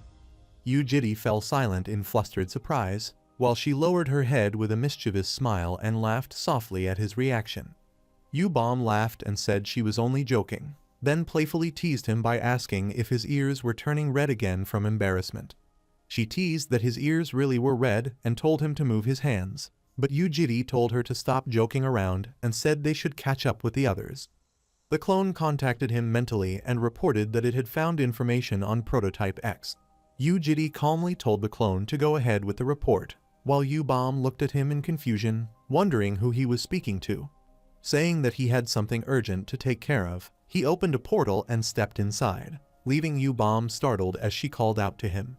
Yujiri fell silent in flustered surprise, while she lowered her head with a mischievous smile and laughed softly at his reaction. Yubom laughed and said she was only joking, then playfully teased him by asking if his ears were turning red again from embarrassment. She teased that his ears really were red and told him to move his hands, but Yujiri told her to stop joking around and said they should catch up with the others. The clone contacted him mentally and reported that it had found information on Prototype X. Yujiri calmly told the clone to go ahead with the report, while Yubom looked at him in confusion, wondering who he was speaking to. Saying that he had something urgent to take care of, he opened a portal and stepped inside, leaving Yubom startled as she called out to him.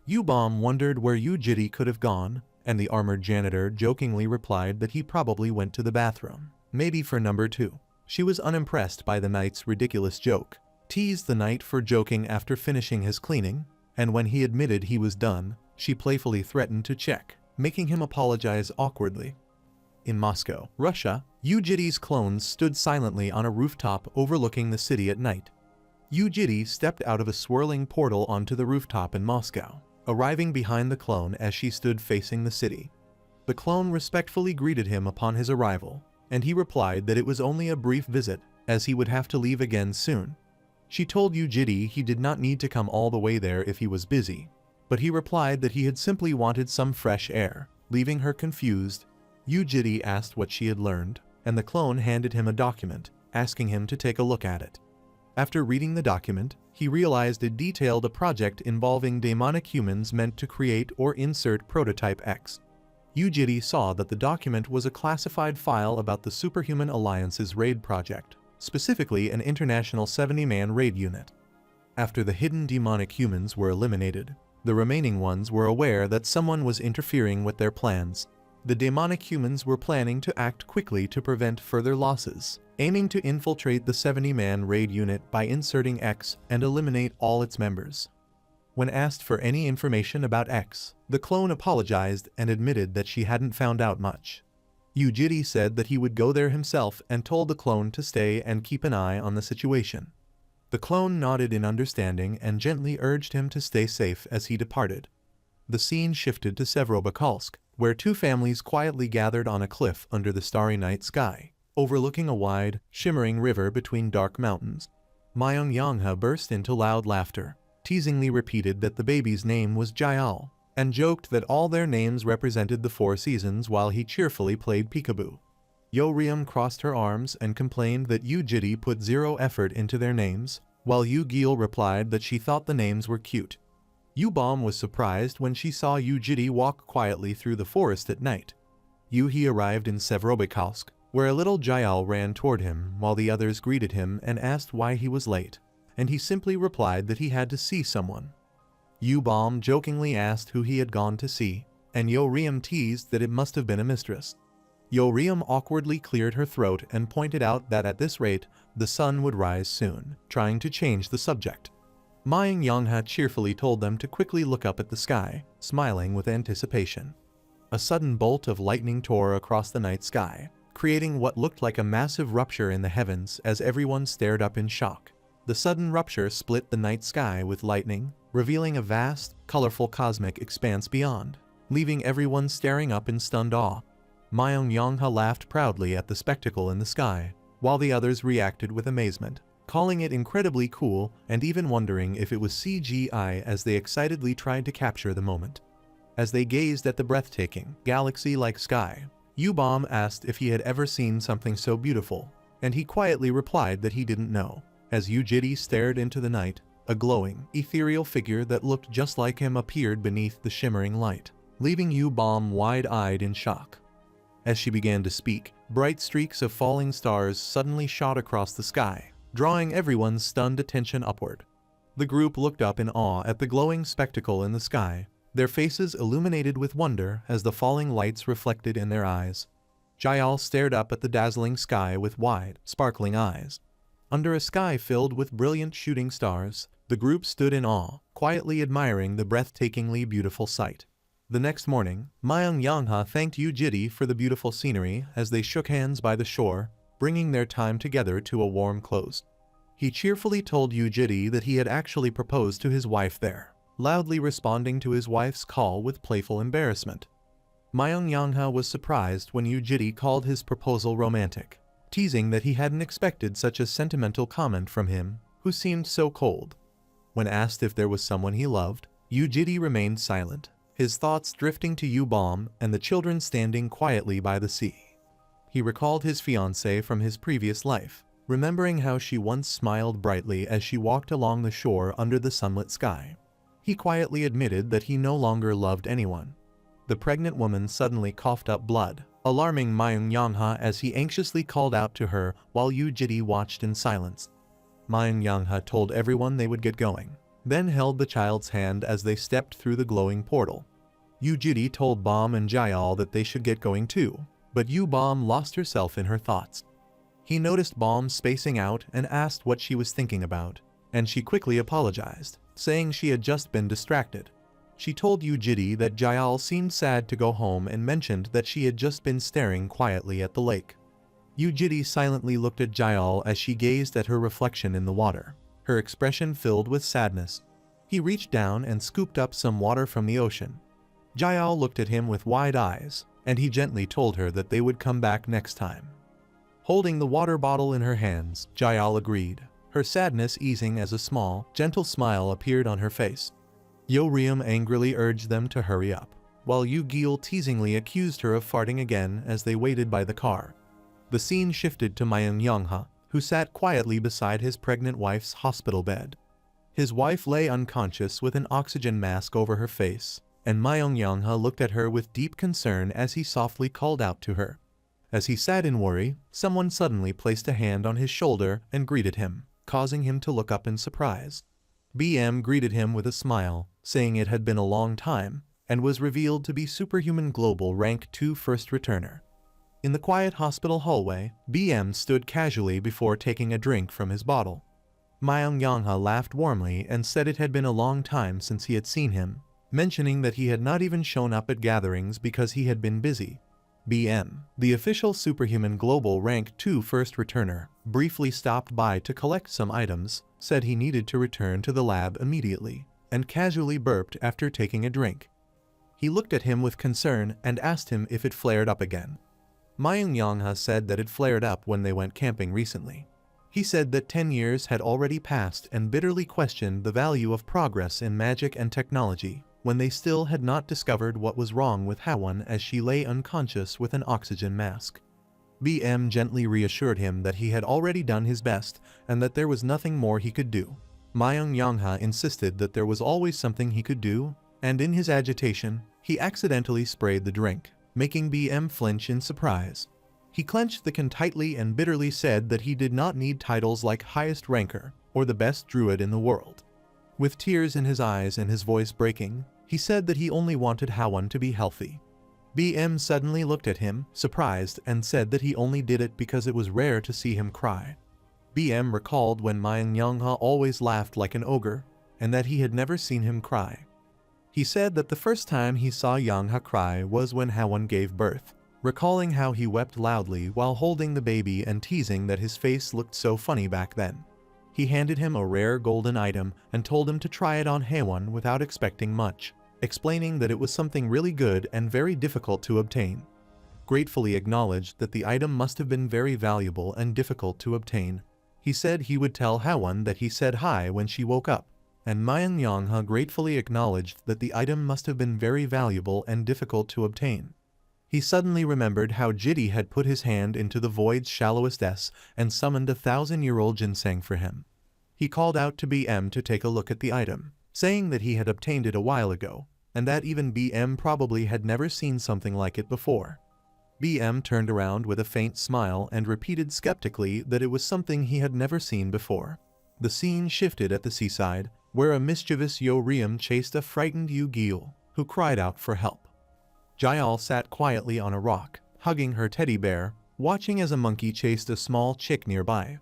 Yubom wondered where Yujiri could have gone, and the armored janitor jokingly replied that he probably went to the bathroom, maybe for number 2. She was unimpressed by the knight's ridiculous joke, teased the knight for joking after finishing his cleaning, and when he admitted he was done, she playfully threatened to check, making him apologize awkwardly. In Moscow, Russia, Yujiri's clones stood silently on a rooftop overlooking the city at night. Yujiri stepped out of a swirling portal onto the rooftop in Moscow, arriving behind the clone as she stood facing the city. The clone respectfully greeted him upon his arrival, and he replied that it was only a brief visit, as he would have to leave again soon. She told Yujiri he did not need to come all the way there if he was busy, but he replied that he had simply wanted some fresh air, leaving her confused. Yujiri asked what she had learned, and the clone handed him a document, asking him to take a look at it. After reading the document, he realized it detailed a project involving demonic humans meant to create or insert Prototype X. Yujiri saw that the document was a classified file about the Superhuman Alliance's raid project, specifically an international 70-man raid unit. After the hidden demonic humans were eliminated, the remaining ones were aware that someone was interfering with their plans. The demonic humans were planning to act quickly to prevent further losses, aiming to infiltrate the 70-man raid unit by inserting X and eliminate all its members. When asked for any information about X, the clone apologized and admitted that she hadn't found out much. Yujiri said that he would go there himself and told the clone to stay and keep an eye on the situation. The clone nodded in understanding and gently urged him to stay safe as he departed. The scene shifted to Severobakalsk, where two families quietly gathered on a cliff under the starry night sky, overlooking a wide, shimmering river between dark mountains. Myung-Yongha burst into loud laughter, teasingly repeated that the baby's name was Jael, and joked that all their names represented the 4 seasons while he cheerfully played peekaboo. Yo-Ryum crossed her arms and complained that Yujiri put zero effort into their names, while Yu-Gil replied that she thought the names were cute. Yu-Bom was surprised when she saw Yujiri walk quietly through the forest at night. Yu-He arrived in Severobakalsk, where a little Jael ran toward him while the others greeted him and asked why he was late, and he simply replied that he had to see someone. Yu-Bom jokingly asked who he had gone to see, and Yo-Ryum teased that it must have been a mistress. Yo-Ryum awkwardly cleared her throat and pointed out that at this rate, the sun would rise soon, trying to change the subject. Myung-Yongha cheerfully told them to quickly look up at the sky, smiling with anticipation. A sudden bolt of lightning tore across the night sky, creating what looked like a massive rupture in the heavens as everyone stared up in shock. The sudden rupture split the night sky with lightning, revealing a vast, colorful cosmic expanse beyond, leaving everyone staring up in stunned awe. Myung-Yongha laughed proudly at the spectacle in the sky, while the others reacted with amazement, calling it incredibly cool and even wondering if it was CGI as they excitedly tried to capture the moment. As they gazed at the breathtaking, galaxy-like sky, Yu-Bom asked if he had ever seen something so beautiful, and he quietly replied that he didn't know. As Yujiri stared into the night, a glowing, ethereal figure that looked just like him appeared beneath the shimmering light, leaving Yu-Bom wide-eyed in shock. As she began to speak, bright streaks of falling stars suddenly shot across the sky, drawing everyone's stunned attention upward. The group looked up in awe at the glowing spectacle in the sky, their faces illuminated with wonder as the falling lights reflected in their eyes. Jael stared up at the dazzling sky with wide, sparkling eyes. Under a sky filled with brilliant shooting stars, the group stood in awe, quietly admiring the breathtakingly beautiful sight. The next morning, Myung-Yongha thanked Yujiri for the beautiful scenery as they shook hands by the shore, bringing their time together to a warm close. He cheerfully told Yujiri that he had actually proposed to his wife there, loudly responding to his wife's call with playful embarrassment. Myung-Yongha was surprised when Yujiri called his proposal romantic, teasing that he hadn't expected such a sentimental comment from him, who seemed so cold. When asked if there was someone he loved, Yujiri remained silent, his thoughts drifting to Yu-Bom and the children standing quietly by the sea. He recalled his fiancée from his previous life, remembering how she once smiled brightly as she walked along the shore under the sunlit sky. He quietly admitted that he no longer loved anyone. The pregnant woman suddenly coughed up blood, alarming Myung-Yongha as he anxiously called out to her while Yujiri watched in silence. Myung-Yongha told everyone they would get going, then held the child's hand as they stepped through the glowing portal. Yujiri told Bom and Jael that they should get going too, but Yu-Bom lost herself in her thoughts. He noticed Bom spacing out and asked what she was thinking about, and she quickly apologized, saying she had just been distracted. She told Yujiri that Jael seemed sad to go home and mentioned that she had just been staring quietly at the lake. Yujiri silently looked at Jael as she gazed at her reflection in the water, her expression filled with sadness. He reached down and scooped up some water from the ocean. Jael looked at him with wide eyes, and he gently told her that they would come back next time. Holding the water bottle in her hands, Jael agreed, her sadness easing as a small, gentle smile appeared on her face. Yo-Ryum angrily urged them to hurry up, while Yu-Gil teasingly accused her of farting again as they waited by the car. The scene shifted to Myung-Yongha, who who sat quietly beside his pregnant wife's hospital bed. His wife lay unconscious with an oxygen mask over her face, and Myung-yong-ha looked at her with deep concern as he softly called out to her. As he sat in worry, someone suddenly placed a hand on his shoulder and greeted him, causing him to look up in surprise. BM greeted him with a smile, saying it had been a long time, and was revealed to be Superhuman Global Rank 2 First Returner. In the quiet hospital hallway, BM stood casually before taking a drink from his bottle. Myung-yong-ha laughed warmly and said it had been a long time since he had seen him, mentioning that he had not even shown up at gatherings because he had been busy. BM, the official Superhuman Global Rank 2 First Returner, briefly stopped by to collect some items, said he needed to return to the lab immediately, and casually burped after taking a drink. He looked at him with concern and asked him if it flared up again. Myung-yong-ha said that it flared up when they went camping recently. He said that 10 years had already passed and bitterly questioned the value of progress in magic and technology, when they still had not discovered what was wrong with Hwan as she lay unconscious with an oxygen mask. BM gently reassured him that he had already done his best and that there was nothing more he could do. Myung-yong-ha insisted that there was always something he could do, and in his agitation, he accidentally sprayed the drink, making BM flinch in surprise. He clenched the can tightly and bitterly said that he did not need titles like Highest Ranker or the Best Druid in the world. With tears in his eyes and his voice breaking, he said that he only wanted Hwan to be healthy. BM suddenly looked at him, surprised, and said that he only did it because it was rare to see him cry. BM recalled when Myung-yong-ha always laughed like an ogre, and that he had never seen him cry. He said that the first time he saw Yong-ha cry was when Hwan gave birth, recalling how he wept loudly while holding the baby and teasing that his face looked so funny back then. He handed him a rare golden item and told him to try it on Hwan without expecting much, explaining that it was something really good and very difficult to obtain. Gratefully acknowledged that the item must have been very valuable and difficult to obtain. He said he would tell Hwan that he said hi when she woke up, and Myung-yong-ha gratefully acknowledged that the item must have been very valuable and difficult to obtain. He suddenly remembered how Jitty had put his hand into the void's shallowest and summoned a 1,000-year-old ginseng for him. He called out to BM to take a look at the item, saying that he had obtained it a while ago, and that even BM probably had never seen something like it before. BM turned around with a faint smile and repeated skeptically that it was something he had never seen before. The scene shifted at the seaside, where a mischievous Yo-Reum chased a frightened Yu-Gil, who cried out for help. Jaeol sat quietly on a rock, hugging her teddy bear, watching as a monkey chased a small chick nearby.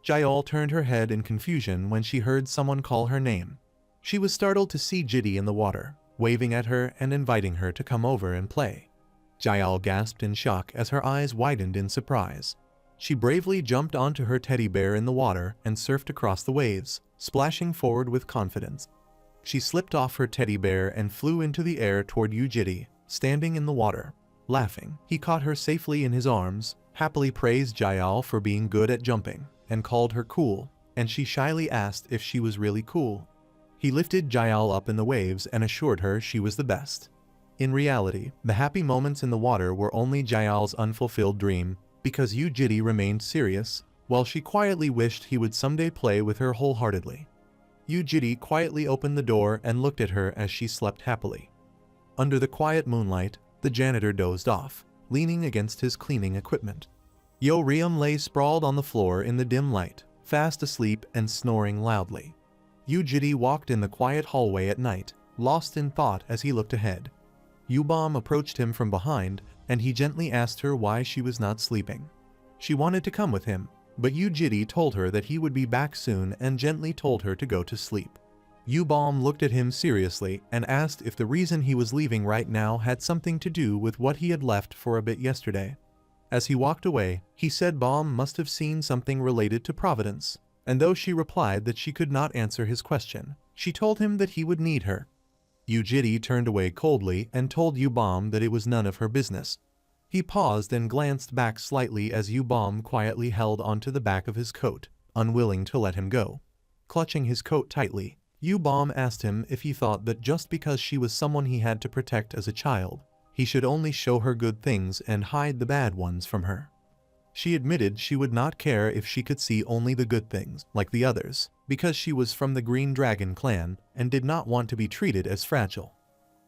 Jaeol turned her head in confusion when she heard someone call her name. She was startled to see Jitty in the water, waving at her and inviting her to come over and play. Jaeol gasped in shock as her eyes widened in surprise. She bravely jumped onto her teddy bear in the water and surfed across the waves, splashing forward with confidence. She slipped off her teddy bear and flew into the air toward Jitty, standing in the water. Laughing, he caught her safely in his arms, happily praised Jaeol for being good at jumping, and called her cool, and she shyly asked if she was really cool. He lifted Jaeol up in the waves and assured her she was the best. In reality, the happy moments in the water were only Jaeol's unfulfilled dream, because Jitty remained serious, while she quietly wished he would someday play with her wholeheartedly. Jitty quietly opened the door and looked at her as she slept happily. Under the quiet moonlight, the janitor dozed off, leaning against his cleaning equipment. Yo-Reum lay sprawled on the floor in the dim light, fast asleep and snoring loudly. Jitty walked in the quiet hallway at night, lost in thought as he looked ahead. Yubom approached him from behind, and he gently asked her why she was not sleeping. She wanted to come with him, but Jitty told her that he would be back soon and gently told her to go to sleep. Yubom looked at him seriously and asked if the reason he was leaving right now had something to do with what he had left for a bit yesterday. As he walked away, he said Bom must have seen something related to Providence, and though she replied that she could not answer his question, she told him that he would need her. Jitty turned away coldly and told Yubom that it was none of her business. He paused and glanced back slightly as Yubom quietly held onto the back of his coat, unwilling to let him go. Clutching his coat tightly, Yubom asked him if he thought that just because she was someone he had to protect as a child, he should only show her good things and hide the bad ones from her. She admitted she would not care if she could see only the good things, like the others, because she was from the Green Dragon clan and did not want to be treated as fragile.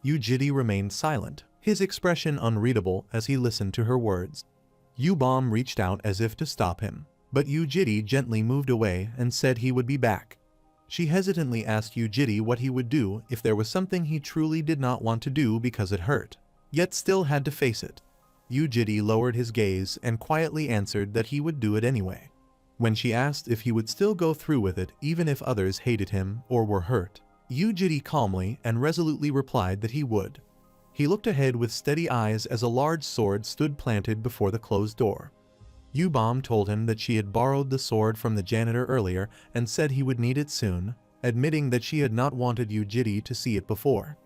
Yu-Jiri remained silent, his expression unreadable as he listened to her words. Yu-Bom reached out as if to stop him, but Yu-Jiri gently moved away and said he would be back. She hesitantly asked Yu-Jiri what he would do if there was something he truly did not want to do because it hurt, yet still had to face it. Yu-Jiri lowered his gaze and quietly answered that he would do it anyway. When she asked if he would still go through with it even if others hated him or were hurt, Yu-Jiri calmly and resolutely replied that he would. He looked ahead with steady eyes as a large sword stood planted before the closed door. Yu-Bom told him that she had borrowed the sword from the janitor earlier and said he would need it soon, admitting that she had not wanted Yu-Jiri to see it before.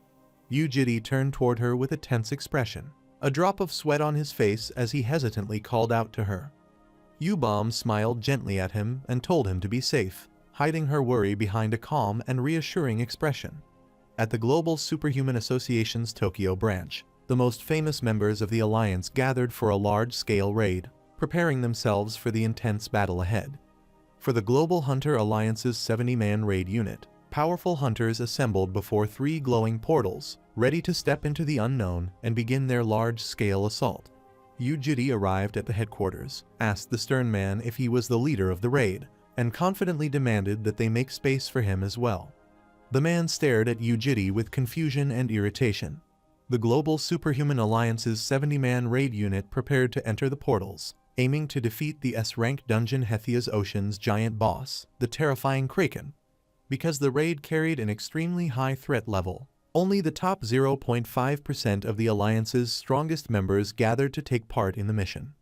Yu-Jiri turned toward her with a tense expression, a drop of sweat on his face as he hesitantly called out to her. Yu-Bom smiled gently at him and told him to be safe, hiding her worry behind a calm and reassuring expression. At the Global Superhuman Association's Tokyo branch, the most famous members of the Alliance gathered for a large-scale raid, preparing themselves for the intense battle ahead. For the Global Hunter Alliance's 70-man raid unit, powerful hunters assembled before 3 glowing portals, ready to step into the unknown and begin their large-scale assault. Yu-Jiri arrived at the headquarters, asked the stern man if he was the leader of the raid, and confidently demanded that they make space for him as well. The man stared at Yu-Jiri with confusion and irritation. The Global Superhuman Alliance's 70-man raid unit prepared to enter the portals, aiming to defeat the S-rank dungeon Hethia's Ocean's giant boss, the terrifying Kraken. Because the raid carried an extremely high threat level, only the top 0.5% of the Alliance's strongest members gathered to take part in the mission.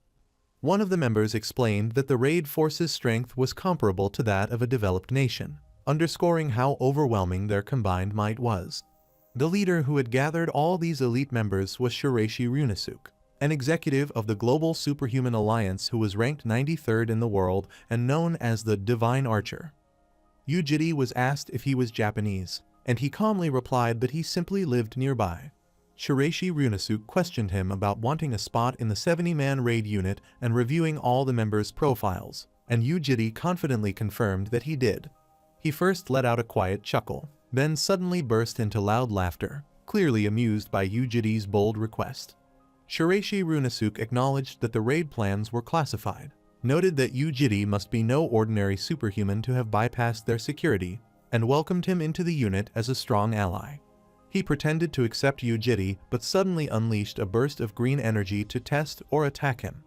One of the members explained that the raid force's strength was comparable to that of a developed nation, underscoring how overwhelming their combined might was. The leader who had gathered all these elite members was Shiraishi Runosuke, an executive of the Global Superhuman Alliance who was ranked 93rd in the world and known as the Divine Archer. Yu-Jiri was asked if he was Japanese, and he calmly replied that he simply lived nearby. Shiraishi Runosuke questioned him about wanting a spot in the 70-man raid unit and reviewing all the members' profiles, and Yu-Jiri confidently confirmed that he did. He first let out a quiet chuckle, then suddenly burst into loud laughter, clearly amused by Yu-Jiri's bold request. Shiraishi Runosuke acknowledged that the raid plans were classified, noted that Yu-Jiri must be no ordinary superhuman to have bypassed their security, and welcomed him into the unit as a strong ally. He pretended to accept Yu-Jiri but suddenly unleashed a burst of green energy to test or attack him.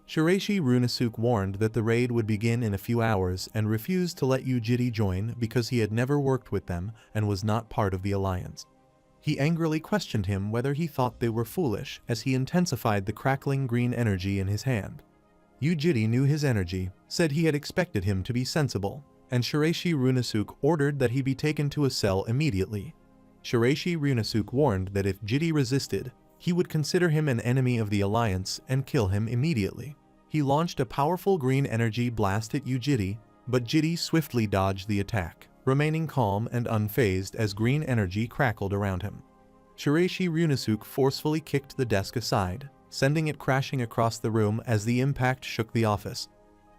Shiraishi Runosuke warned that the raid would begin in a few hours and refused to let Yu-Jiri join because he had never worked with them and was not part of the alliance. He angrily questioned him whether he thought they were foolish as he intensified the crackling green energy in his hand. Yu-Jiri knew his energy, said he had expected him to be sensible, and Shiraishi Runosuke ordered that he be taken to a cell immediately. Shiraishi Runosuke warned that if Jiri resisted, he would consider him an enemy of the alliance and kill him immediately. He launched a powerful green energy blast at Yu-Jiri, but Jiri swiftly dodged the attack, remaining calm and unfazed as green energy crackled around him. Shiraishi Runosuke forcefully kicked the desk aside, sending it crashing across the room as the impact shook the office.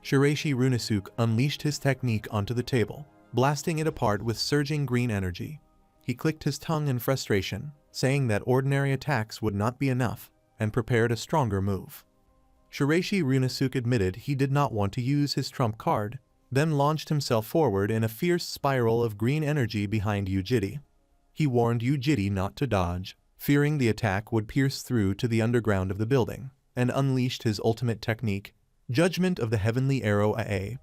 Shiraishi Runosuke unleashed his technique onto the table, blasting it apart with surging green energy. He clicked his tongue in frustration, saying that ordinary attacks would not be enough, and prepared a stronger move. Shiraishi Runosuke admitted he did not want to use his trump card, then launched himself forward in a fierce spiral of green energy behind Yu-Jiri. He warned Yu-Jiri not to dodge, fearing the attack would pierce through to the underground of the building, and unleashed his ultimate technique, Judgment of the Heavenly Arrow AA.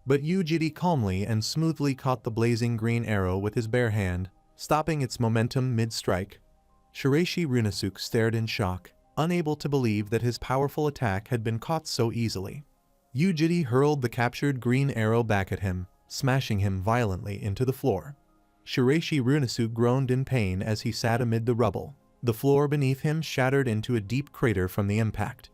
But Yu-Jiri calmly and smoothly caught the blazing green arrow with his bare hand, stopping its momentum mid-strike. Shiraishi Runosuke stared in shock, unable to believe that his powerful attack had been caught so easily. Yu-Jiri hurled the captured green arrow back at him, smashing him violently into the floor. Shiraishi Runosuke groaned in pain as he sat amid the rubble. The floor beneath him shattered into a deep crater from the impact.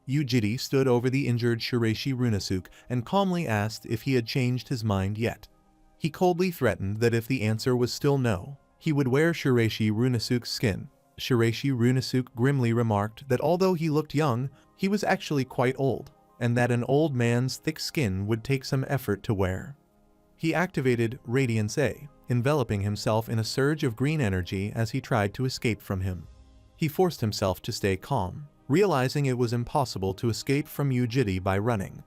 Yu-Jiri stood over the injured Shiraishi Runosuke and calmly asked if he had changed his mind yet. He coldly threatened that if the answer was still no, he would wear Shiraishi Runosuke's skin. Shiraishi Runosuke grimly remarked that although he looked young, he was actually quite old, and that an old man's thick skin would take some effort to wear. He activated Radiance A, enveloping himself in a surge of green energy as he tried to escape from him. He forced himself to stay calm, realizing it was impossible to escape from Ujiri by running.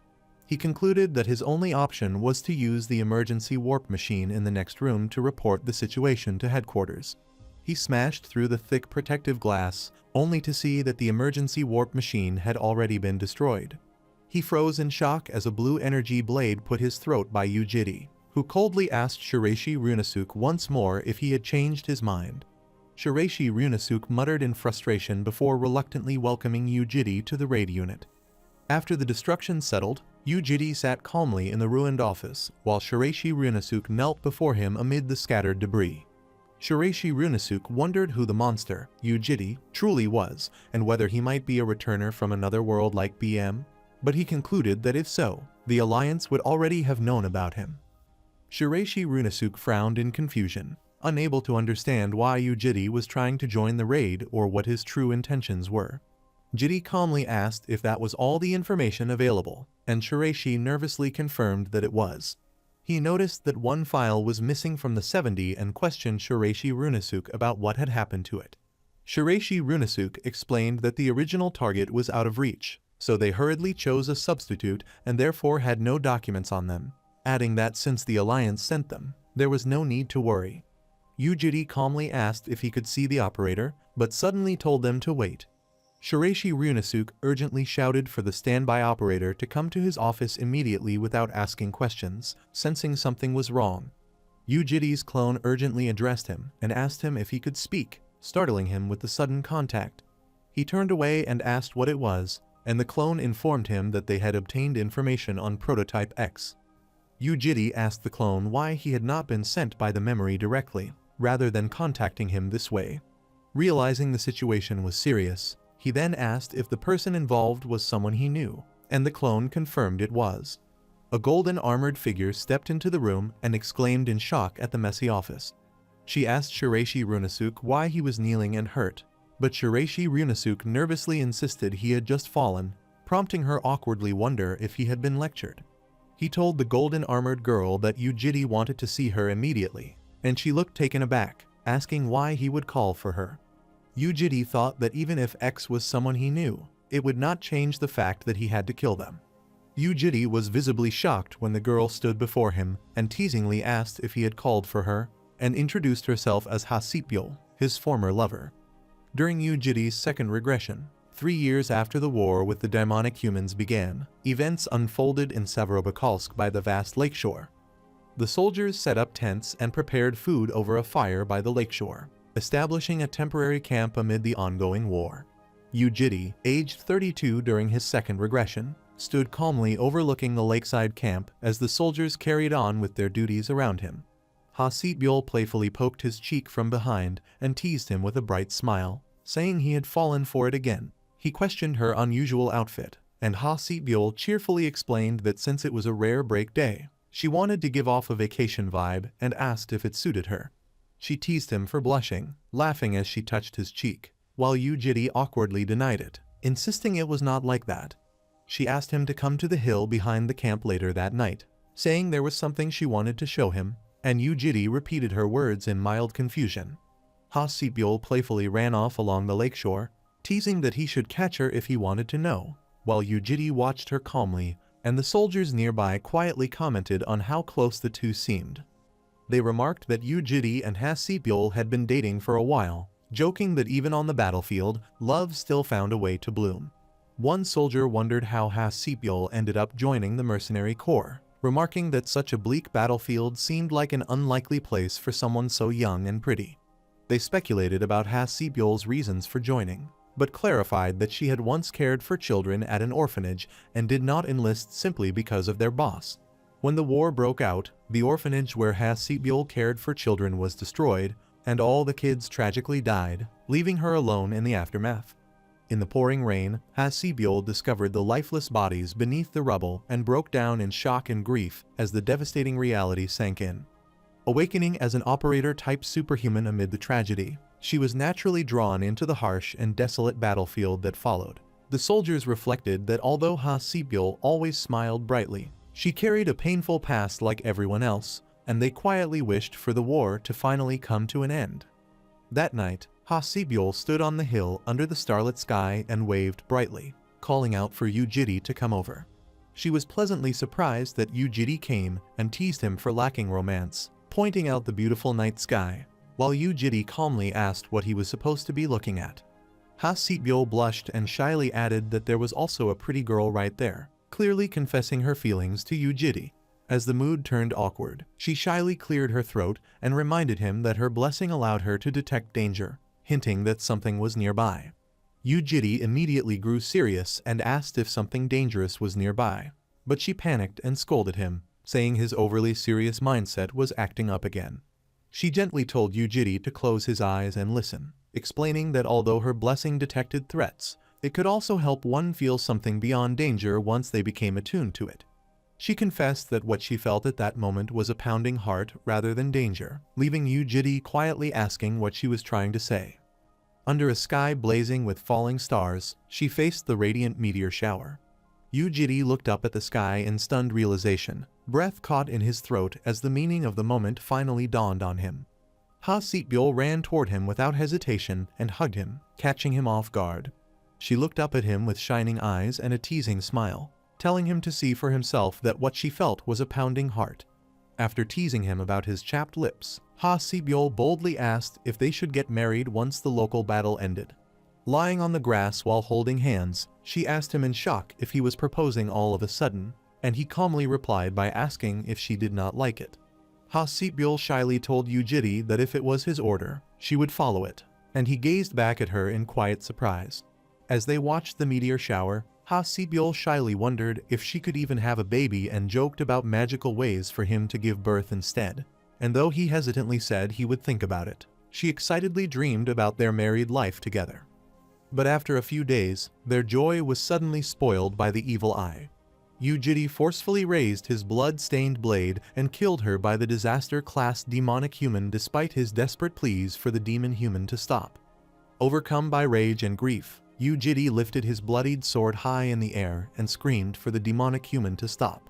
He concluded that his only option was to use the emergency warp machine in the next room to report the situation to headquarters. He smashed through the thick protective glass, only to see that the emergency warp machine had already been destroyed. He froze in shock as a blue energy blade put his throat by Ujiri, who coldly asked Shiraishi Runosuke once more if he had changed his mind. Shiraishi Runosuke muttered in frustration before reluctantly welcoming Ujiri to the raid unit. After the destruction settled, Ujiri sat calmly in the ruined office, while Shiraishi Runosuke knelt before him amid the scattered debris. Shiraishi Runosuke wondered who the monster, Ujiri, truly was, and whether he might be a returner from another world like BM, but he concluded that if so, the Alliance would already have known about him. Shiraishi Runosuke frowned in confusion, unable to understand why Ujiri was trying to join the raid or what his true intentions were. Jiri calmly asked if that was all the information available, and Shiraishi nervously confirmed that it was. He noticed that one file was missing from the 70 and questioned Shiraishi Runosuke about what had happened to it. Shiraishi Runosuke explained that the original target was out of reach, so they hurriedly chose a substitute and therefore had no documents on them, adding that since the Alliance sent them, there was no need to worry. Ujiri calmly asked if he could see the operator, but suddenly told them to wait. Shiraishi Runosuke urgently shouted for the standby operator to come to his office immediately without asking questions, sensing something was wrong. Ujiri's clone urgently addressed him and asked him if he could speak, startling him with the sudden contact. He turned away and asked what it was, and the clone informed him that they had obtained information on Prototype X. Ujiri asked the clone why he had not been sent by the memory directly, rather than contacting him this way. Realizing the situation was serious, he then asked if the person involved was someone he knew, and the clone confirmed it was. A golden armored figure stepped into the room and exclaimed in shock at the messy office. She asked Shiraishi Runosuke why he was kneeling and hurt, but Shiraishi Runosuke nervously insisted he had just fallen, prompting her awkwardly wonder if he had been lectured. He told the golden armored girl that Ujiri wanted to see her immediately, and she looked taken aback, asking why he would call for her. Ujiri thought that even if X was someone he knew, it would not change the fact that he had to kill them. Ujiri was visibly shocked when the girl stood before him and teasingly asked if he had called for her, and introduced herself as Hasipyol, his former lover. During Ujiri's second regression, 3 years after the war with the demonic humans began, events unfolded in Severobakalsk by the vast lakeshore. The soldiers set up tents and prepared food over a fire by the lakeshore, establishing a temporary camp amid the ongoing war. Ujiri, aged 32 during his second regression, stood calmly overlooking the lakeside camp as the soldiers carried on with their duties around him. Hasipyol playfully poked his cheek from behind and teased him with a bright smile, saying he had fallen for it again. He questioned her unusual outfit, and Hasipyol cheerfully explained that since it was a rare break day, she wanted to give off a vacation vibe and asked if it suited her. She teased him for blushing, laughing as she touched his cheek, while Ujiri awkwardly denied it, insisting it was not like that. She asked him to come to the hill behind the camp later that night, saying there was something she wanted to show him, and Ujiri repeated her words in mild confusion. Hasipyol playfully ran off along the lakeshore, teasing that he should catch her if he wanted to know, while Ujiri watched her calmly, and the soldiers nearby quietly commented on how close the two seemed. They remarked that Ujiri and Hasipyol had been dating for a while, joking that even on the battlefield, love still found a way to bloom. One soldier wondered how Hasipyol ended up joining the mercenary corps, remarking that such a bleak battlefield seemed like an unlikely place for someone so young and pretty. They speculated about Hasipyol's reasons for joining, but clarified that she had once cared for children at an orphanage and did not enlist simply because of their boss. When the war broke out, the orphanage where Hasipyol cared for children was destroyed, and all the kids tragically died, leaving her alone in the aftermath. In the pouring rain, Hasipyol discovered the lifeless bodies beneath the rubble and broke down in shock and grief as the devastating reality sank in. Awakening as an operator-type superhuman amid the tragedy, she was naturally drawn into the harsh and desolate battlefield that followed. The soldiers reflected that although Ha Sebyul always smiled brightly, she carried a painful past like everyone else, and they quietly wished for the war to finally come to an end. That night, Ha Sebyul stood on the hill under the starlit sky and waved brightly, calling out for Yu Jidi to come over. She was pleasantly surprised that Yu Jidi came and teased him for lacking romance, pointing out the beautiful night sky, while Yu Jidi calmly asked what he was supposed to be looking at. Ha Sebyul blushed and shyly added that there was also a pretty girl right there, clearly confessing her feelings to Yu Jidi. As the mood turned awkward, she shyly cleared her throat and reminded him that her blessing allowed her to detect danger, hinting that something was nearby. Yu Jidi immediately grew serious and asked if something dangerous was nearby, but she panicked and scolded him, saying his overly serious mindset was acting up again. She gently told Yu Jidi to close his eyes and listen, explaining that although her blessing detected threats, it could also help one feel something beyond danger once they became attuned to it. She confessed that what she felt at that moment was a pounding heart rather than danger, leaving Yu Jidi quietly asking what she was trying to say. Under a sky blazing with falling stars, she faced the radiant meteor shower. Yu Jidi looked up at the sky in stunned realization, breath caught in his throat as the meaning of the moment finally dawned on him. Ha Sebyul ran toward him without hesitation and hugged him, catching him off guard. She looked up at him with shining eyes and a teasing smile, telling him to see for himself that what she felt was a pounding heart. After teasing him about his chapped lips, Ha Sebyul boldly asked if they should get married once the local battle ended. Lying on the grass while holding hands, she asked him in shock if he was proposing all of a sudden, and he calmly replied by asking if she did not like it. Ha Sebyul shyly told Yu Jidi that if it was his order, she would follow it, and he gazed back at her in quiet surprise. As they watched the meteor shower, Ha Sebyul shyly wondered if she could even have a baby and joked about magical ways for him to give birth instead. And though he hesitantly said he would think about it, she excitedly dreamed about their married life together. But after a few days, their joy was suddenly spoiled by the evil eye. Yu Jidi forcefully raised his blood-stained blade and killed her by the disaster-class demonic human despite his desperate pleas for the demon human to stop. Overcome by rage and grief, Yu Jidi lifted his bloodied sword high in the air and screamed for the demonic human to stop.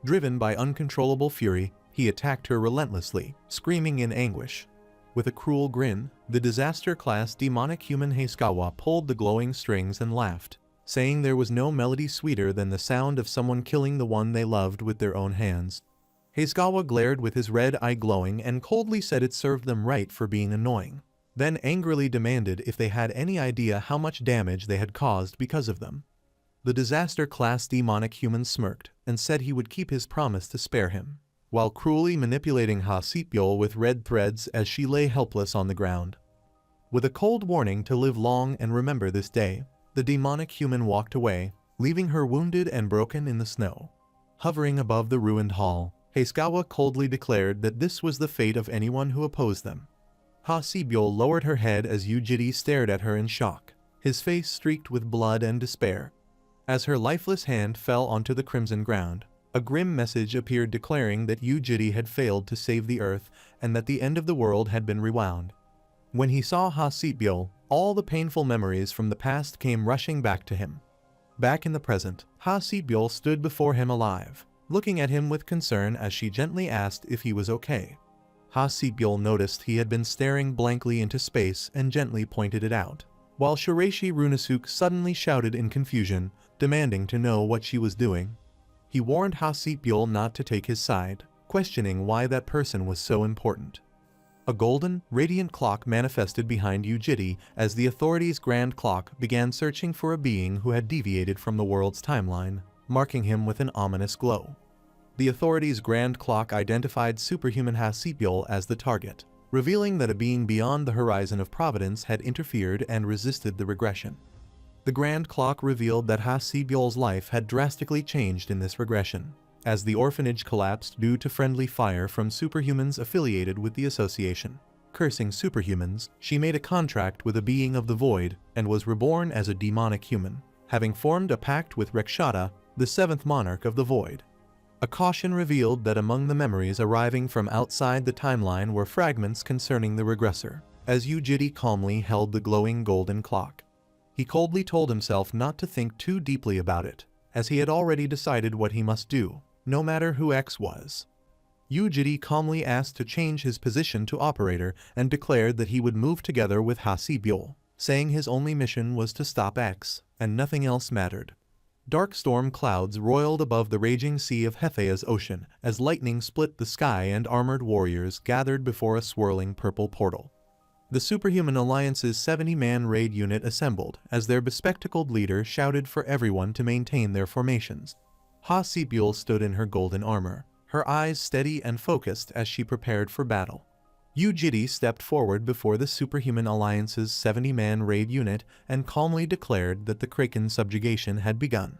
Driven by uncontrollable fury, he attacked her relentlessly, screaming in anguish. With a cruel grin, the disaster-class demonic human Heisugawa pulled the glowing strings and laughed, saying there was no melody sweeter than the sound of someone killing the one they loved with their own hands. Heisugawa glared with his red eye glowing and coldly said it served them right for being annoying, then angrily demanded if they had any idea how much damage they had caused because of them. The disaster-class demonic human smirked and said he would keep his promise to spare him, while cruelly manipulating Ha Sebyul with red threads as she lay helpless on the ground. With a cold warning to live long and remember this day, the demonic human walked away, leaving her wounded and broken in the snow. Hovering above the ruined hall, Heisugawa coldly declared that this was the fate of anyone who opposed them. Ha Sebyul lowered her head as Yu Jidi stared at her in shock, his face streaked with blood and despair. As her lifeless hand fell onto the crimson ground, a grim message appeared declaring that Yu Jidi had failed to save the earth and that the end of the world had been rewound. When he saw Ha Sebyul, all the painful memories from the past came rushing back to him. Back in the present, Ha Sebyul stood before him alive, looking at him with concern as she gently asked if he was okay. Ha Sebyul noticed he had been staring blankly into space and gently pointed it out, while Shiraishi Runosuke suddenly shouted in confusion, demanding to know what she was doing. He warned Ha Sebyul not to take his side, questioning why that person was so important. A golden, radiant clock manifested behind Yu Jidi as the authorities' grand clock began searching for a being who had deviated from the world's timeline, marking him with an ominous glow. The authorities' grand clock identified superhuman Ha Sebyul as the target, revealing that a being beyond the horizon of providence had interfered and resisted the regression. The grand clock revealed that Ha Sebyul's life had drastically changed in this regression, as the orphanage collapsed due to friendly fire from superhumans affiliated with the association. Cursing superhumans, she made a contract with a being of the void and was reborn as a demonic human, having formed a pact with Rekshata, the seventh monarch of the void. A caution revealed that among the memories arriving from outside the timeline were fragments concerning the regressor, as Yu Jidi calmly held the glowing golden clock. He coldly told himself not to think too deeply about it, as he had already decided what he must do, no matter who X was. Yu Jiri calmly asked to change his position to operator and declared that he would move together with Ha Si Byul, saying his only mission was to stop X, and nothing else mattered. Dark storm clouds roiled above the raging sea of Hethea's ocean as lightning split the sky and armored warriors gathered before a swirling purple portal. The Superhuman Alliance's 70-man raid unit assembled as their bespectacled leader shouted for everyone to maintain their formations. Ha Si Byul stood in her golden armor, her eyes steady and focused as she prepared for battle. Yu Jiri stepped forward before the Superhuman Alliance's 70-man raid unit and calmly declared that the Kraken subjugation had begun.